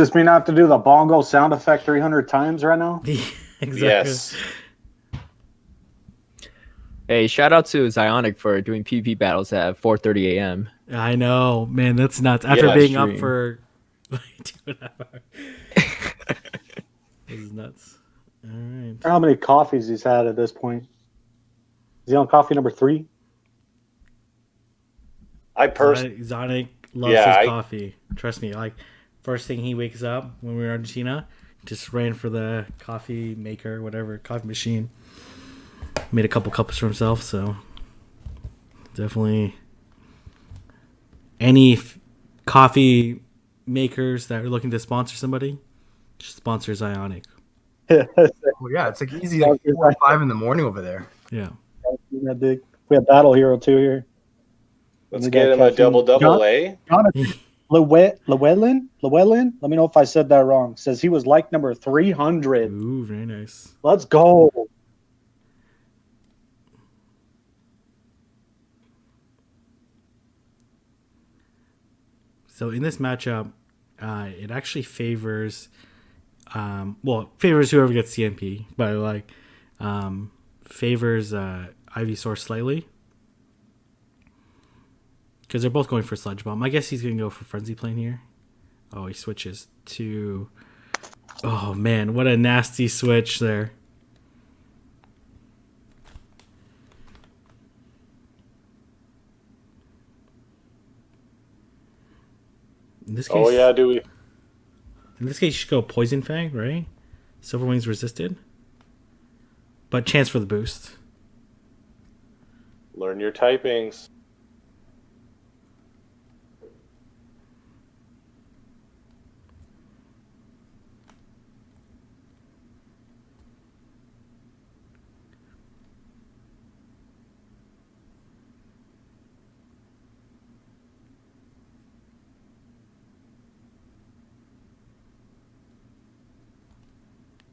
Does this mean I have to do the bongo sound effect 300 times right now? Exactly. Yes. Hey, shout out to Zionic for doing PvP battles at 4:30 a.m. I know, man. That's nuts. After Yeah, being up stream. for like 2.5 hours. This is nuts. All right. How many coffees he's had at this point? Is he on coffee number 3? I personally, Zonic loves Yeah, his I- coffee. Trust me. Like first thing he wakes up when we were in Argentina, just ran for the coffee maker, whatever, coffee machine. Made a couple cups for himself. So definitely any coffee makers that are looking to sponsor somebody, just sponsor Zionic. Well, yeah, it's like easy like 4 or 5 in the morning over there. Yeah. We have Battle Hero 2 here. let's We get got him a caffeine. double, eh? Llewellyn? Let me know if I said that wrong. Says he was like number 300. Ooh, very nice. Let's go. So in this matchup, it actually favors, favors whoever gets CMP, but like favors Ivysaur slightly because they're both going for Sludge Bomb. I guess he's gonna go for Frenzy Plane here. Oh, he switches to. Oh man, what a nasty switch there. In this case, Oh yeah, do we? In this case, you should go Poison Fang, right? Silver Wings resisted, but chance for the boost. Learn your typings.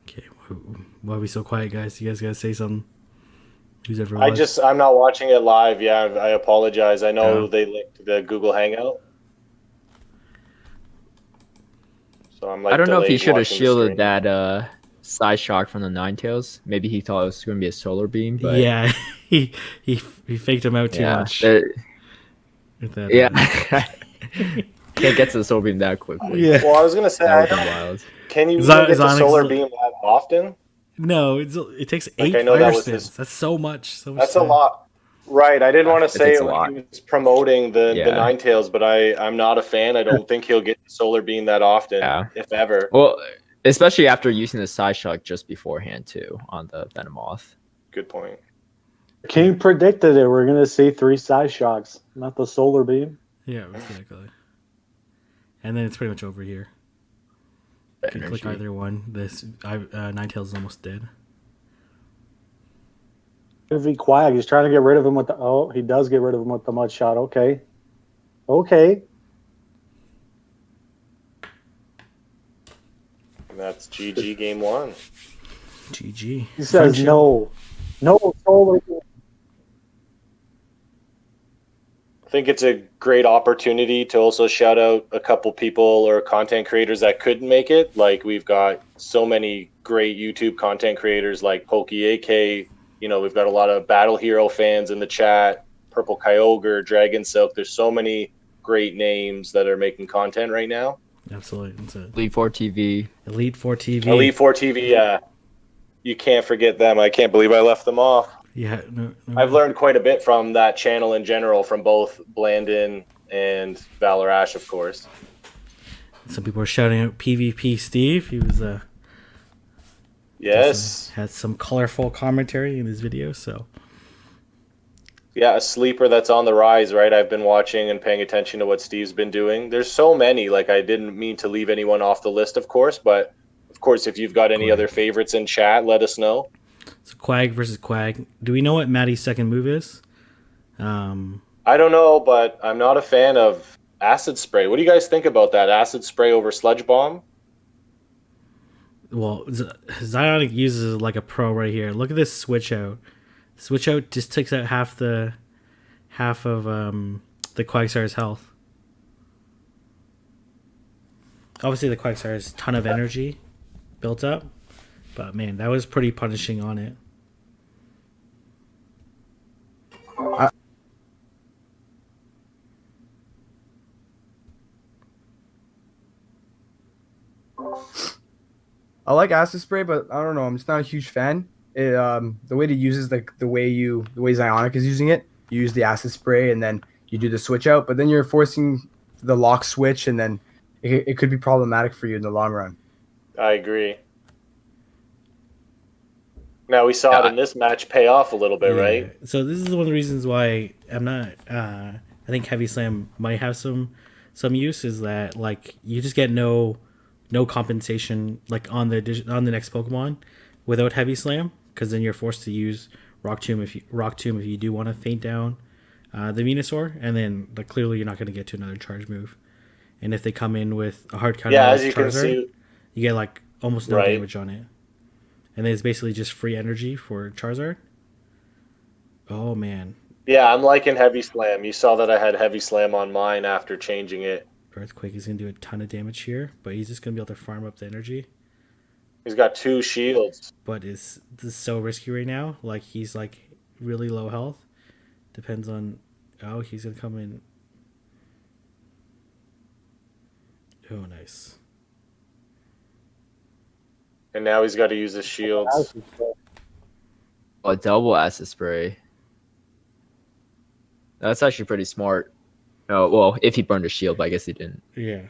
Okay, why are we so quiet, guys? You guys gotta say something. Who's ever watched? I'm not watching it live. Yeah, I apologize. I know Oh. they linked the Google Hangout. So I'm like, I don't know if he delayed should have watching the stream. shielded that Side Shock from the Ninetales. Maybe he thought it was going to be a Solar Beam, but Yeah, he faked him out too yeah, much. that- with that, yeah. Can't get to the Solar Beam that quickly. yeah. Well, I was gonna say, That I would be don't, wild. can you Zon- even get to Zonic's- solar beam that often? No, it takes 8 I know fire that was spins. his- That's so much. So much That's a spin. lot. Right. I didn't want to It say takes it a when lot. he was promoting the Yeah. Ninetales, but I'm not a fan. I don't think he'll get solar beam that often, Yeah. if ever. Well, especially after using the Side Shock just beforehand too on the Venomoth. Good point. King predicted it. We're going to see 3 side shocks, not the solar beam. Yeah, exactly. And then it's pretty much over here. You can click either one. This Ninetales is almost dead. Quag, he's trying to get rid of him with the. Oh, he does get rid of him with the mud shot. Okay. Okay. And that's GG game 1. GG. He says Friendship. no. No solar beam. I think it's a great opportunity to also shout out a couple people or content creators that couldn't make it. Like we've got so many great YouTube content creators like Pokey AK. You know, we've got a lot of Battle Hero fans in the chat. Purple Kyogre, Dragon Silk. There's so many great names that are making content right now. Absolutely. That's it. Elite 4 TV. Elite 4 TV. Elite 4 TV, yeah. You can't forget them. I can't believe I left them off. Yeah. No, I've learned quite a bit from that channel in general, from both Blandon and Valor Ash, of course. Some people are shouting out PvP Steve. He was Yes. had some colorful commentary in his video. So Yeah, a sleeper that's on the rise, right? I've been watching and paying attention to what Steve's been doing. There's so many. Like, I didn't mean to leave anyone off the list, of course. But, of course, if you've got any other favorites in chat, let us know. Quag versus Quag. Do we know what Maddie's second move is? I don't know, but I'm not a fan of Acid Spray. What do you guys think about that? Acid Spray over Sludge Bomb? Well, Zionic uses it like a pro right here. Look at this switch out. Switch out just takes out half of the Quagsire's health. Obviously, the Quagsire has a ton of energy built up, but man, that was pretty punishing on it. I like Acid Spray, but I don't know. I'm just not a huge fan. The way to use is like the way Zionic is using it. You use the Acid Spray and then you do the switch out, but then you're forcing the lock switch, and then it could be problematic for you in the long run. I agree. Now we saw it in this match pay off a little bit, right? So this is one of the reasons why I'm not. I think Heavy Slam might have some use. Is that like you just get no compensation like on the next Pokemon without Heavy Slam, because then you're forced to use Rock Tomb if you do want to feint down the Venusaur, and then like clearly you're not going to get to another charge move. And if they come in with a hard counter, as like you Charizard, can see, you get like almost no damage on it. And then it's basically just free energy for Charizard. Oh, man. Yeah, I'm liking Heavy Slam. You saw that I had Heavy Slam on mine after changing it. Earthquake is going to do a ton of damage here, but he's just going to be able to farm up the energy. He's got 2 shields. But this is so risky right now. Like, he's, like, really low health. Depends on... Oh, he's going to come in... Oh, nice. And now he's got to use his shields. A double Acid Spray. That's actually pretty smart. Oh, well, if he burned a shield, but I guess he didn't. Yeah.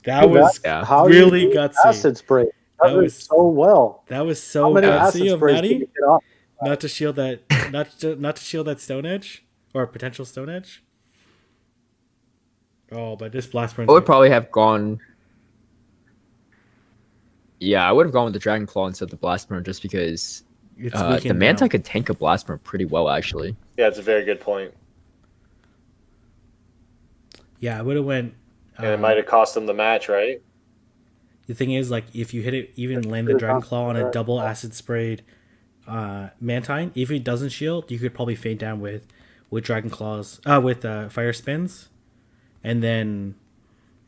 That was really gutsy. Acid Spray. That was so well. That was so gutsy of Maddie. Not to shield that not to shield that Stone Edge or potential Stone Edge. Oh, but this Blast Burn. I would probably have gone. Yeah, I would have gone with the Dragon Claw instead of the Blast Burn just because the Mantine could tank a Blast Burn pretty well, actually. Yeah, it's a very good point. Yeah, I would have went. And it might have cost him the match, right? The thing is, like, if you hit it, even land the Dragon Claw on a double Acid Sprayed Mantine, if he doesn't shield, you could probably feint down with Dragon Claws, with Fire Spins, and then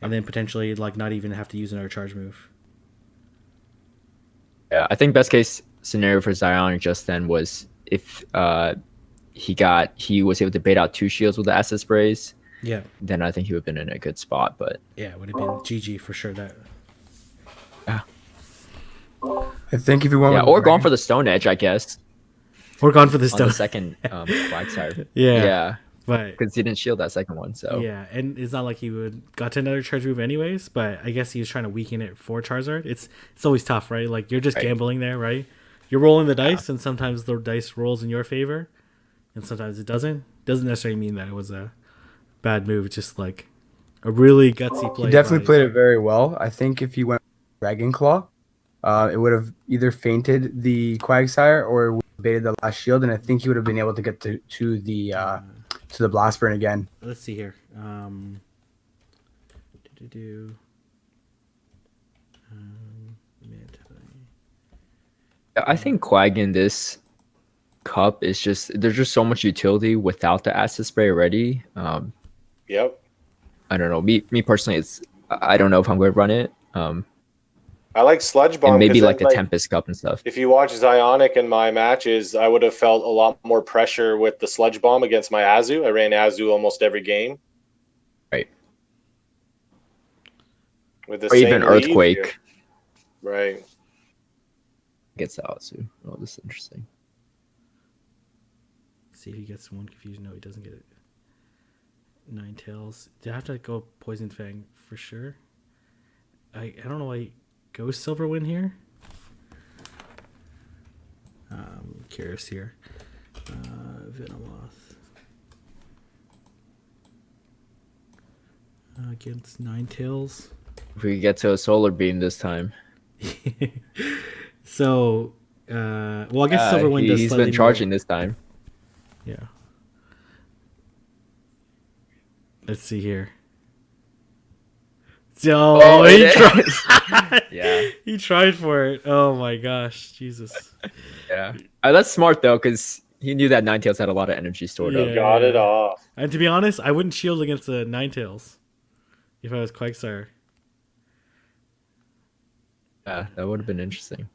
potentially like not even have to use another charge move. Yeah, I think best case scenario for Zionic just then was if he was able to bait out 2 shields with the Acid Sprays. Yeah. Then I think he would have been in a good spot, but yeah, it would have been GG for sure. That. Yeah. I think if you want, or gone for the Stone Edge, I guess. Or gone for the Stone. On the second Quagsire. Yeah. But because he didn't shield that second one, so yeah, and it's not like he would got to another charge move anyways. But I guess he was trying to weaken it for Charizard. It's always tough, right? Like you're just gambling there, right? You're rolling the dice, and sometimes the dice rolls in your favor, and sometimes it doesn't. Doesn't necessarily mean that it was a bad move. It's just like a really gutsy play. He definitely played it very well. I think if he went Dragon Claw, it would have either feinted the Quagsire or baited the last shield, and I think he would have been able to get to the Blast Burn again. Let's see here. I think Quag in this cup is there's just so much utility without the Acid Spray already. Yep. I don't know. Me personally, I don't know if I'm going to run it. I like Sludge Bomb. And maybe like the Tempest Cup and stuff. If you watch Zionic in my matches, I would have felt a lot more pressure with the Sludge Bomb against my Azu. I ran Azu almost every game. Right. With the or same even Earthquake. Right. Gets the Azu. Oh, this is interesting. See if he gets one confusion. No, he doesn't get it. Ninetales. Do I have to go Poison Fang for sure? I don't know why he goes Silverwind here. I'm curious here. Venomoth. Against Ninetales. If we get to a Solar Beam this time. So, well, I guess Silverwind does. He's been charging this time. Yeah. Let's see here. Oh, he tried. Yeah. He tried for it. Oh my gosh, Jesus. Yeah. That's smart though, because he knew that Ninetales had a lot of energy stored up. Got it off. And to be honest, I wouldn't shield against the Ninetales if I was Quagsire. Yeah, that would have been interesting.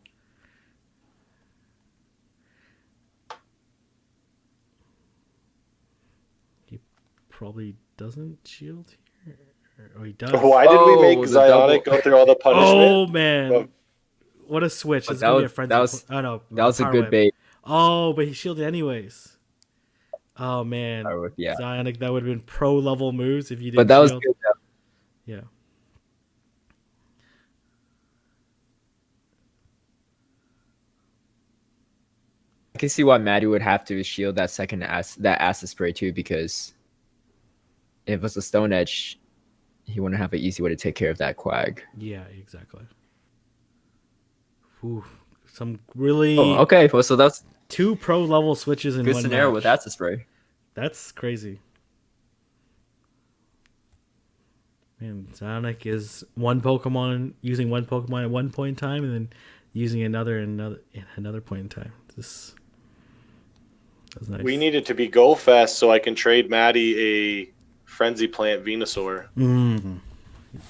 He probably doesn't shield here. Oh, he does. Why did we make Oh, the double- Zionic go through all the punishment? Oh man, Well, what a switch! But It's that gonna be a was frenzy. Oh no, that was a power good whip. bait. Oh, but he shielded anyways. Oh man, Power whip, yeah. Zionic, that would have been pro level moves if you did. But that was shield. good. Yeah. I can see why Maddie would have to shield that second acid spray too, because if it was a Stone Edge, he wouldn't have an easy way to take care of that Quag. Yeah, exactly. Ooh, some really Okay, well, so that's 2 pro level switches in good one scenario match. with acid spray. That's crazy. Man, Sonic is one Pokemon using one Pokemon at one point in time, and then using another at another point in time. That's nice. we need it to be Go Fest so I can trade Maddie a Frenzy Plant Venusaur.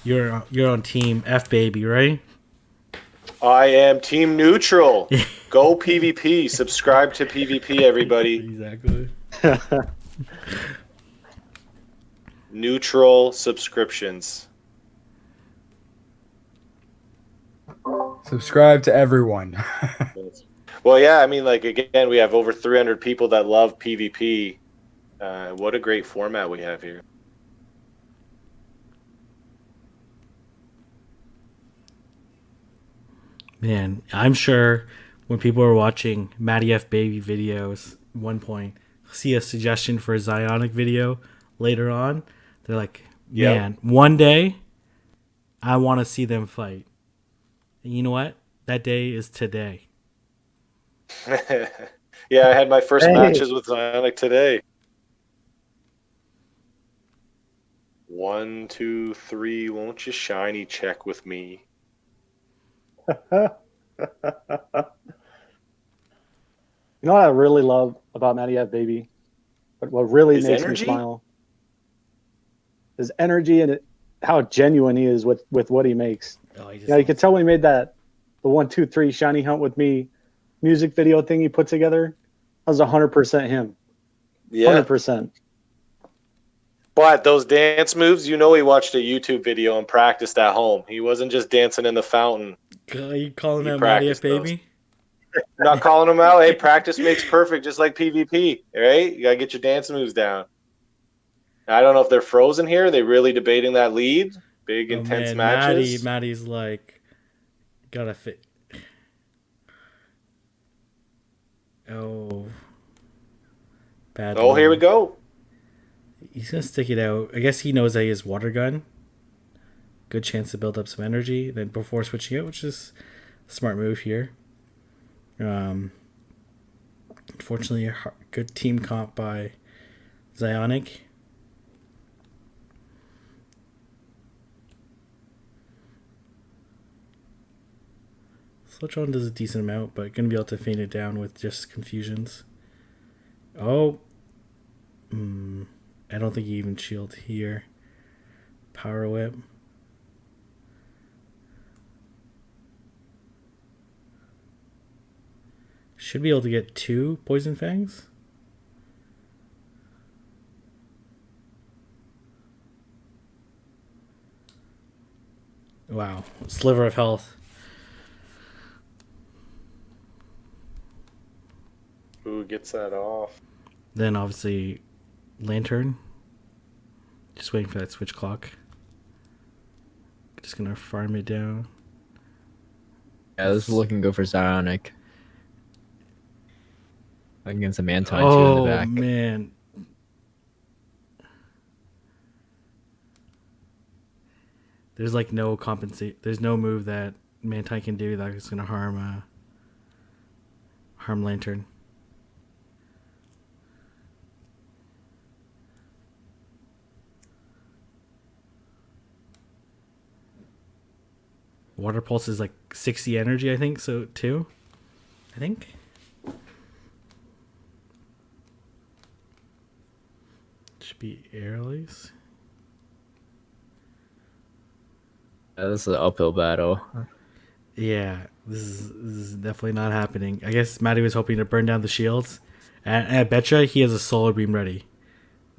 You're on Team F baby, right? I am Team Neutral. Go PvP. Subscribe to PvP, everybody. Exactly. Neutral subscriptions. Subscribe to everyone. Well, yeah, I mean, like, again, we have over 300 people that love PvP. What a great format we have here. Man, I'm sure when people are watching Matty F Baby videos at one point, see a suggestion for a Zionic video later on, they're like, man, one day I want to see them fight. And you know what? That day is today. Yeah, I had my first matches with Zionic today. 1, 2, 3, won't you shiny check with me? You know what I really love about Matty F Baby? But what really His makes energy? me smile? His energy and how genuine he is with what he makes. Oh, You could tell when he made the 1, 2, 3 shiny hunt with me music video thing he put together. That was 100% him. Yeah. 100%. But those dance moves, he watched a YouTube video and practiced at home. He wasn't just dancing in the fountain. Are you calling He that Matty F practiced those. Baby? Not calling him out. Hey, practice makes perfect, just like PvP, right? You got to get your dance moves down. I don't know if they're frozen here. Are they really debating that lead? Big, intense matches. Matty's like, gotta fit. Oh. Bad. Oh, here we go. He's gonna stick it out. I guess he knows that he has Water Gun. Good chance to build up some energy then before switching out, which is a smart move here. Unfortunately, a good team comp by Zionic. Sludge does a decent amount, but gonna be able to feint it down with just confusions. Oh. I don't think he even shield here. Power Whip. Should be able to get 2 Poison Fangs. Wow. Sliver of health. Who gets that off? Then obviously Lantern. Just waiting for that switch clock. Just gonna farm it down. Yeah, this is looking good for Zionic. Against a Mantine too in the back. Oh man. There's like no compensate. There's no move that Mantine can do that is gonna harm Lantern. Water Pulse is like 60 energy, I think, so too. I think. Should be air release. Yeah, this is an uphill battle. Yeah, this is definitely not happening. I guess Matty was hoping to burn down the shields. And I betcha he has a solar beam ready.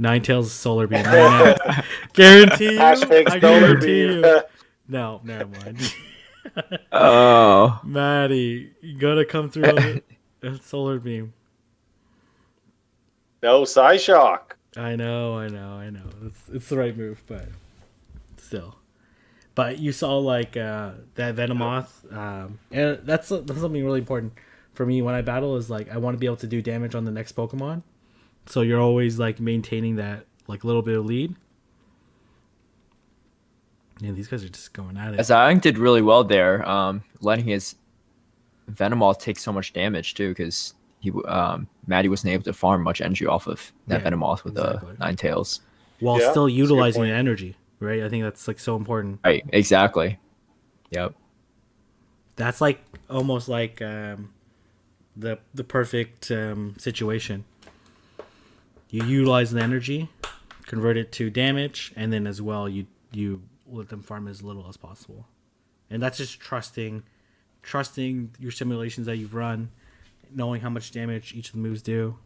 Ninetales solar beam right now. Guarantee you. Hashtag I solar guarantee beam. you. No, never mind. Oh, Matty, you gotta come through with a solar beam. No, Psyshock. I know. It's the right move, but still. But you saw like that Venomoth, and that's something really important for me when I battle is like I want to be able to do damage on the next Pokemon. So you're always like maintaining that like little bit of lead. Yeah, these guys are just going at it. Zayang did really well there, letting his Venomoth take so much damage too, because Maddie wasn't able to farm much energy off of that Venomoth with exactly. the Ninetales. While Yeah, still that's a good utilizing point. the energy, right? I think that's like so important. Right, exactly. Yep. That's like almost like the perfect situation. You utilize the energy, convert it to damage, and then as well you let them farm as little as possible. And that's just trusting your simulations that you've run, knowing how much damage each of the moves do.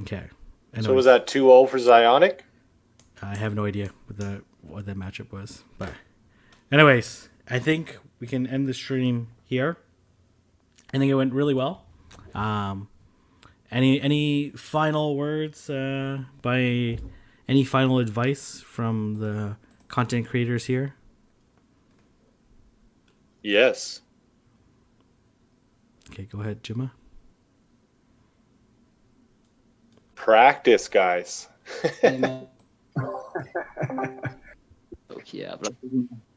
Okay. So was that 2-0 for Zionic? I have no idea what that matchup was. But anyways, I think we can end the stream here. I think it went really well. Any final words by any final advice from the content creators here? Yes. Okay, go ahead, Jimma. Practice, guys. Yeah, but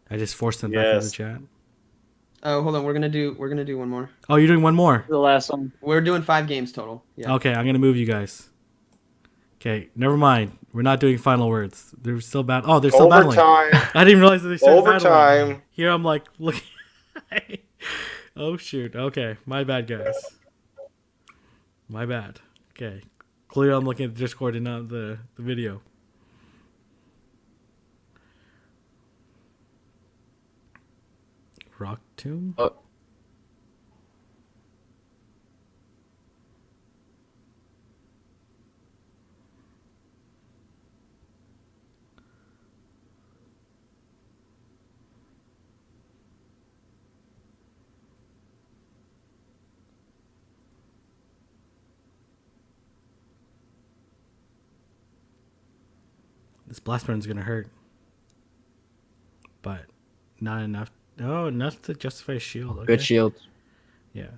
I just forced them back in the Yes. chat. Oh, hold on. We're gonna do one more. Oh, you're doing one more. The last one. We're doing 5 games total. Yeah. Okay, I'm gonna move you guys. Okay, never mind. We're not doing final words. They're still bad. Oh, they're still battling. Overtime. I didn't even realize that they started battling. Overtime. Here I'm like looking. Oh shoot. Okay, my bad, guys. My bad. Okay, clearly I'm looking at the Discord and not the video. Rock Tomb. Oh. This blast burn's gonna hurt, but not enough. Oh, enough to justify a shield. Okay. Good shield. Yeah.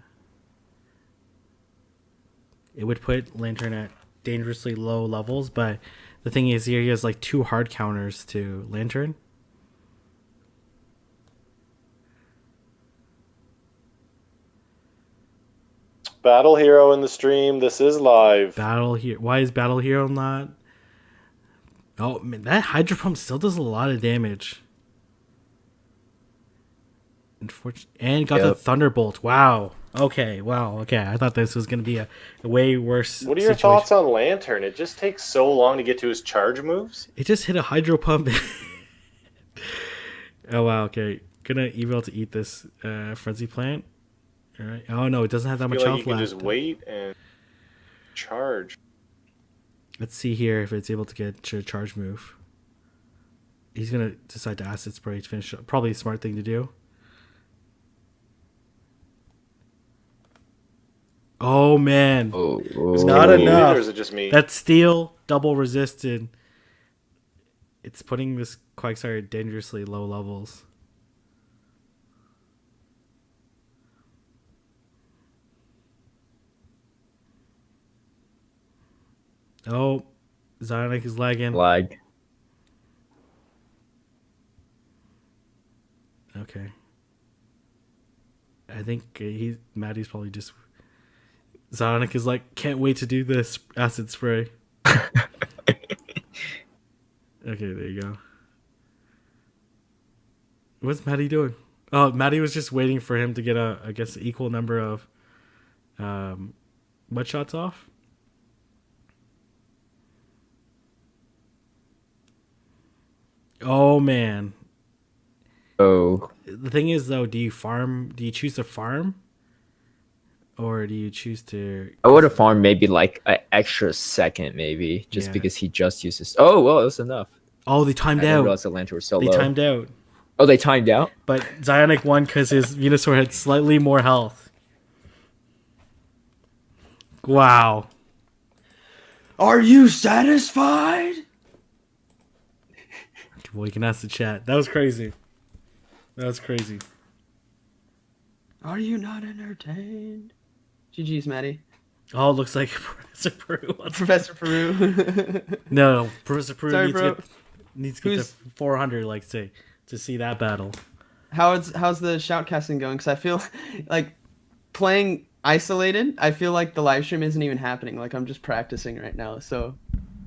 It would put Lantern at dangerously low levels, but the thing is here he has like 2 hard counters to Lantern. Battle Hero in the stream. This is live. Battle Hero. Why is Battle Hero not? Oh man, that Hydro Pump still does a lot of damage. And got the Thunderbolt. Wow. Okay. Wow. Okay. I thought this was gonna be a way worse. What are your thoughts on Lantern? It just takes so long to get to his charge moves. It just hit a Hydro Pump. Oh wow. Okay. Gonna email to eat this Frenzy Plant. All right. Oh no, it doesn't have that much Like health you can left. just wait and charge. Let's see here if it's able to get a charge move. He's gonna decide to Acid Spray to finish up. Probably a smart thing to do. Oh man, Is not it muted, enough. or is it just me? That steel double resisted. It's putting this Quagsire at dangerously low levels. Oh, Zionic is lagging. Lag. Okay. I think Maddie's probably just. Zionic is like, can't wait to do this Acid Spray. Okay, there you go. What's Maddie doing? Oh, Maddie was just waiting for him to get I guess, equal number of mud shots off. Oh man. Oh, The thing is though, do you choose to farm? Or do you choose to I would have farmed maybe like an extra second, maybe just Yeah. because he just used this. Oh well, that's enough. Oh, they I timed didn't out. realize the lantern was so They low. timed out. Oh, they timed out. But Zionic won because his Venusaur had slightly more health. Wow. Are you satisfied? Well, you can ask the chat. That was crazy. That was crazy. Are you not entertained? GG's, Maddie. Oh, it looks like Professor Peru. Professor Peru. No, Professor Peru Sorry, needs, bro. needs to get to 400, like, say, to see that battle. How's the shoutcasting going? Because I feel like playing isolated, I feel like the live stream isn't even happening. Like I'm just practicing right now. So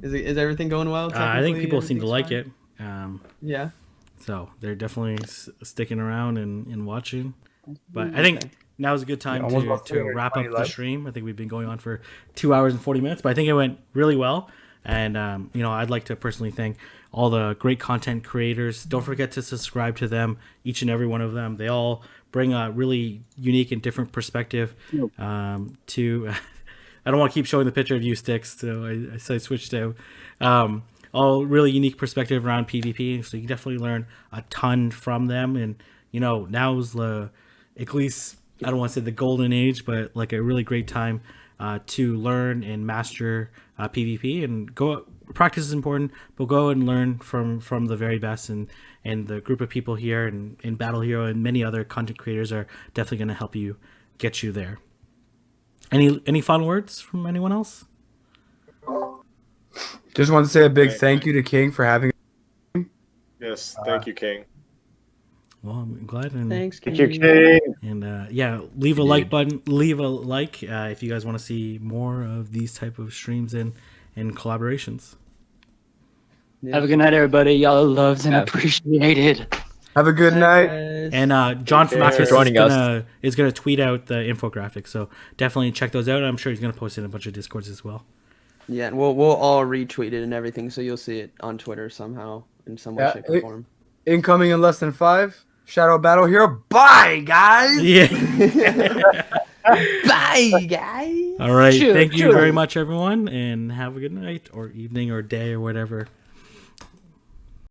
is everything going well? I think people seem to like Everything's it. Yeah. So they're definitely sticking around and watching. But I think now is a good time to wrap up the stream. I think we've been going on for 2 hours and 40 minutes, but I think it went really well. And, I'd like to personally thank all the great content creators. Don't forget to subscribe to them, each and every one of them. They all bring a really unique and different perspective to... I don't want to keep showing the picture of you, Sticks, so I switched to... all really unique perspective around PvP, so you can definitely learn a ton from them. And, now's the... At least, I don't want to say the golden age, but like a really great time to learn and master PvP. And practice is important, but go and learn from the very best. And the group of people here and Battle Hero and many other content creators are definitely going to help you get you there. Any fun words from anyone else? Just want to say a big thank you to King for having. Yes, thank you, King. Well, I'm glad. And, Thanks, King. Thank you, King. And leave a like button. Leave a like if you guys want to see more of these type of streams and collaborations. Yeah. Have a good night, everybody. Y'all are loved and appreciated. Have a good night. And John from Access joining is gonna tweet out the infographics, so definitely check those out. I'm sure he's gonna post it in a bunch of Discords as well. Yeah, and we'll all retweet it and everything, so you'll see it on Twitter somehow in some way, shape, or form. Incoming in less than 5. Shadow Battle Hero. Bye, guys. Yeah. Bye, guys. All right. Thank you very much, everyone, and have a good night or evening or day or whatever.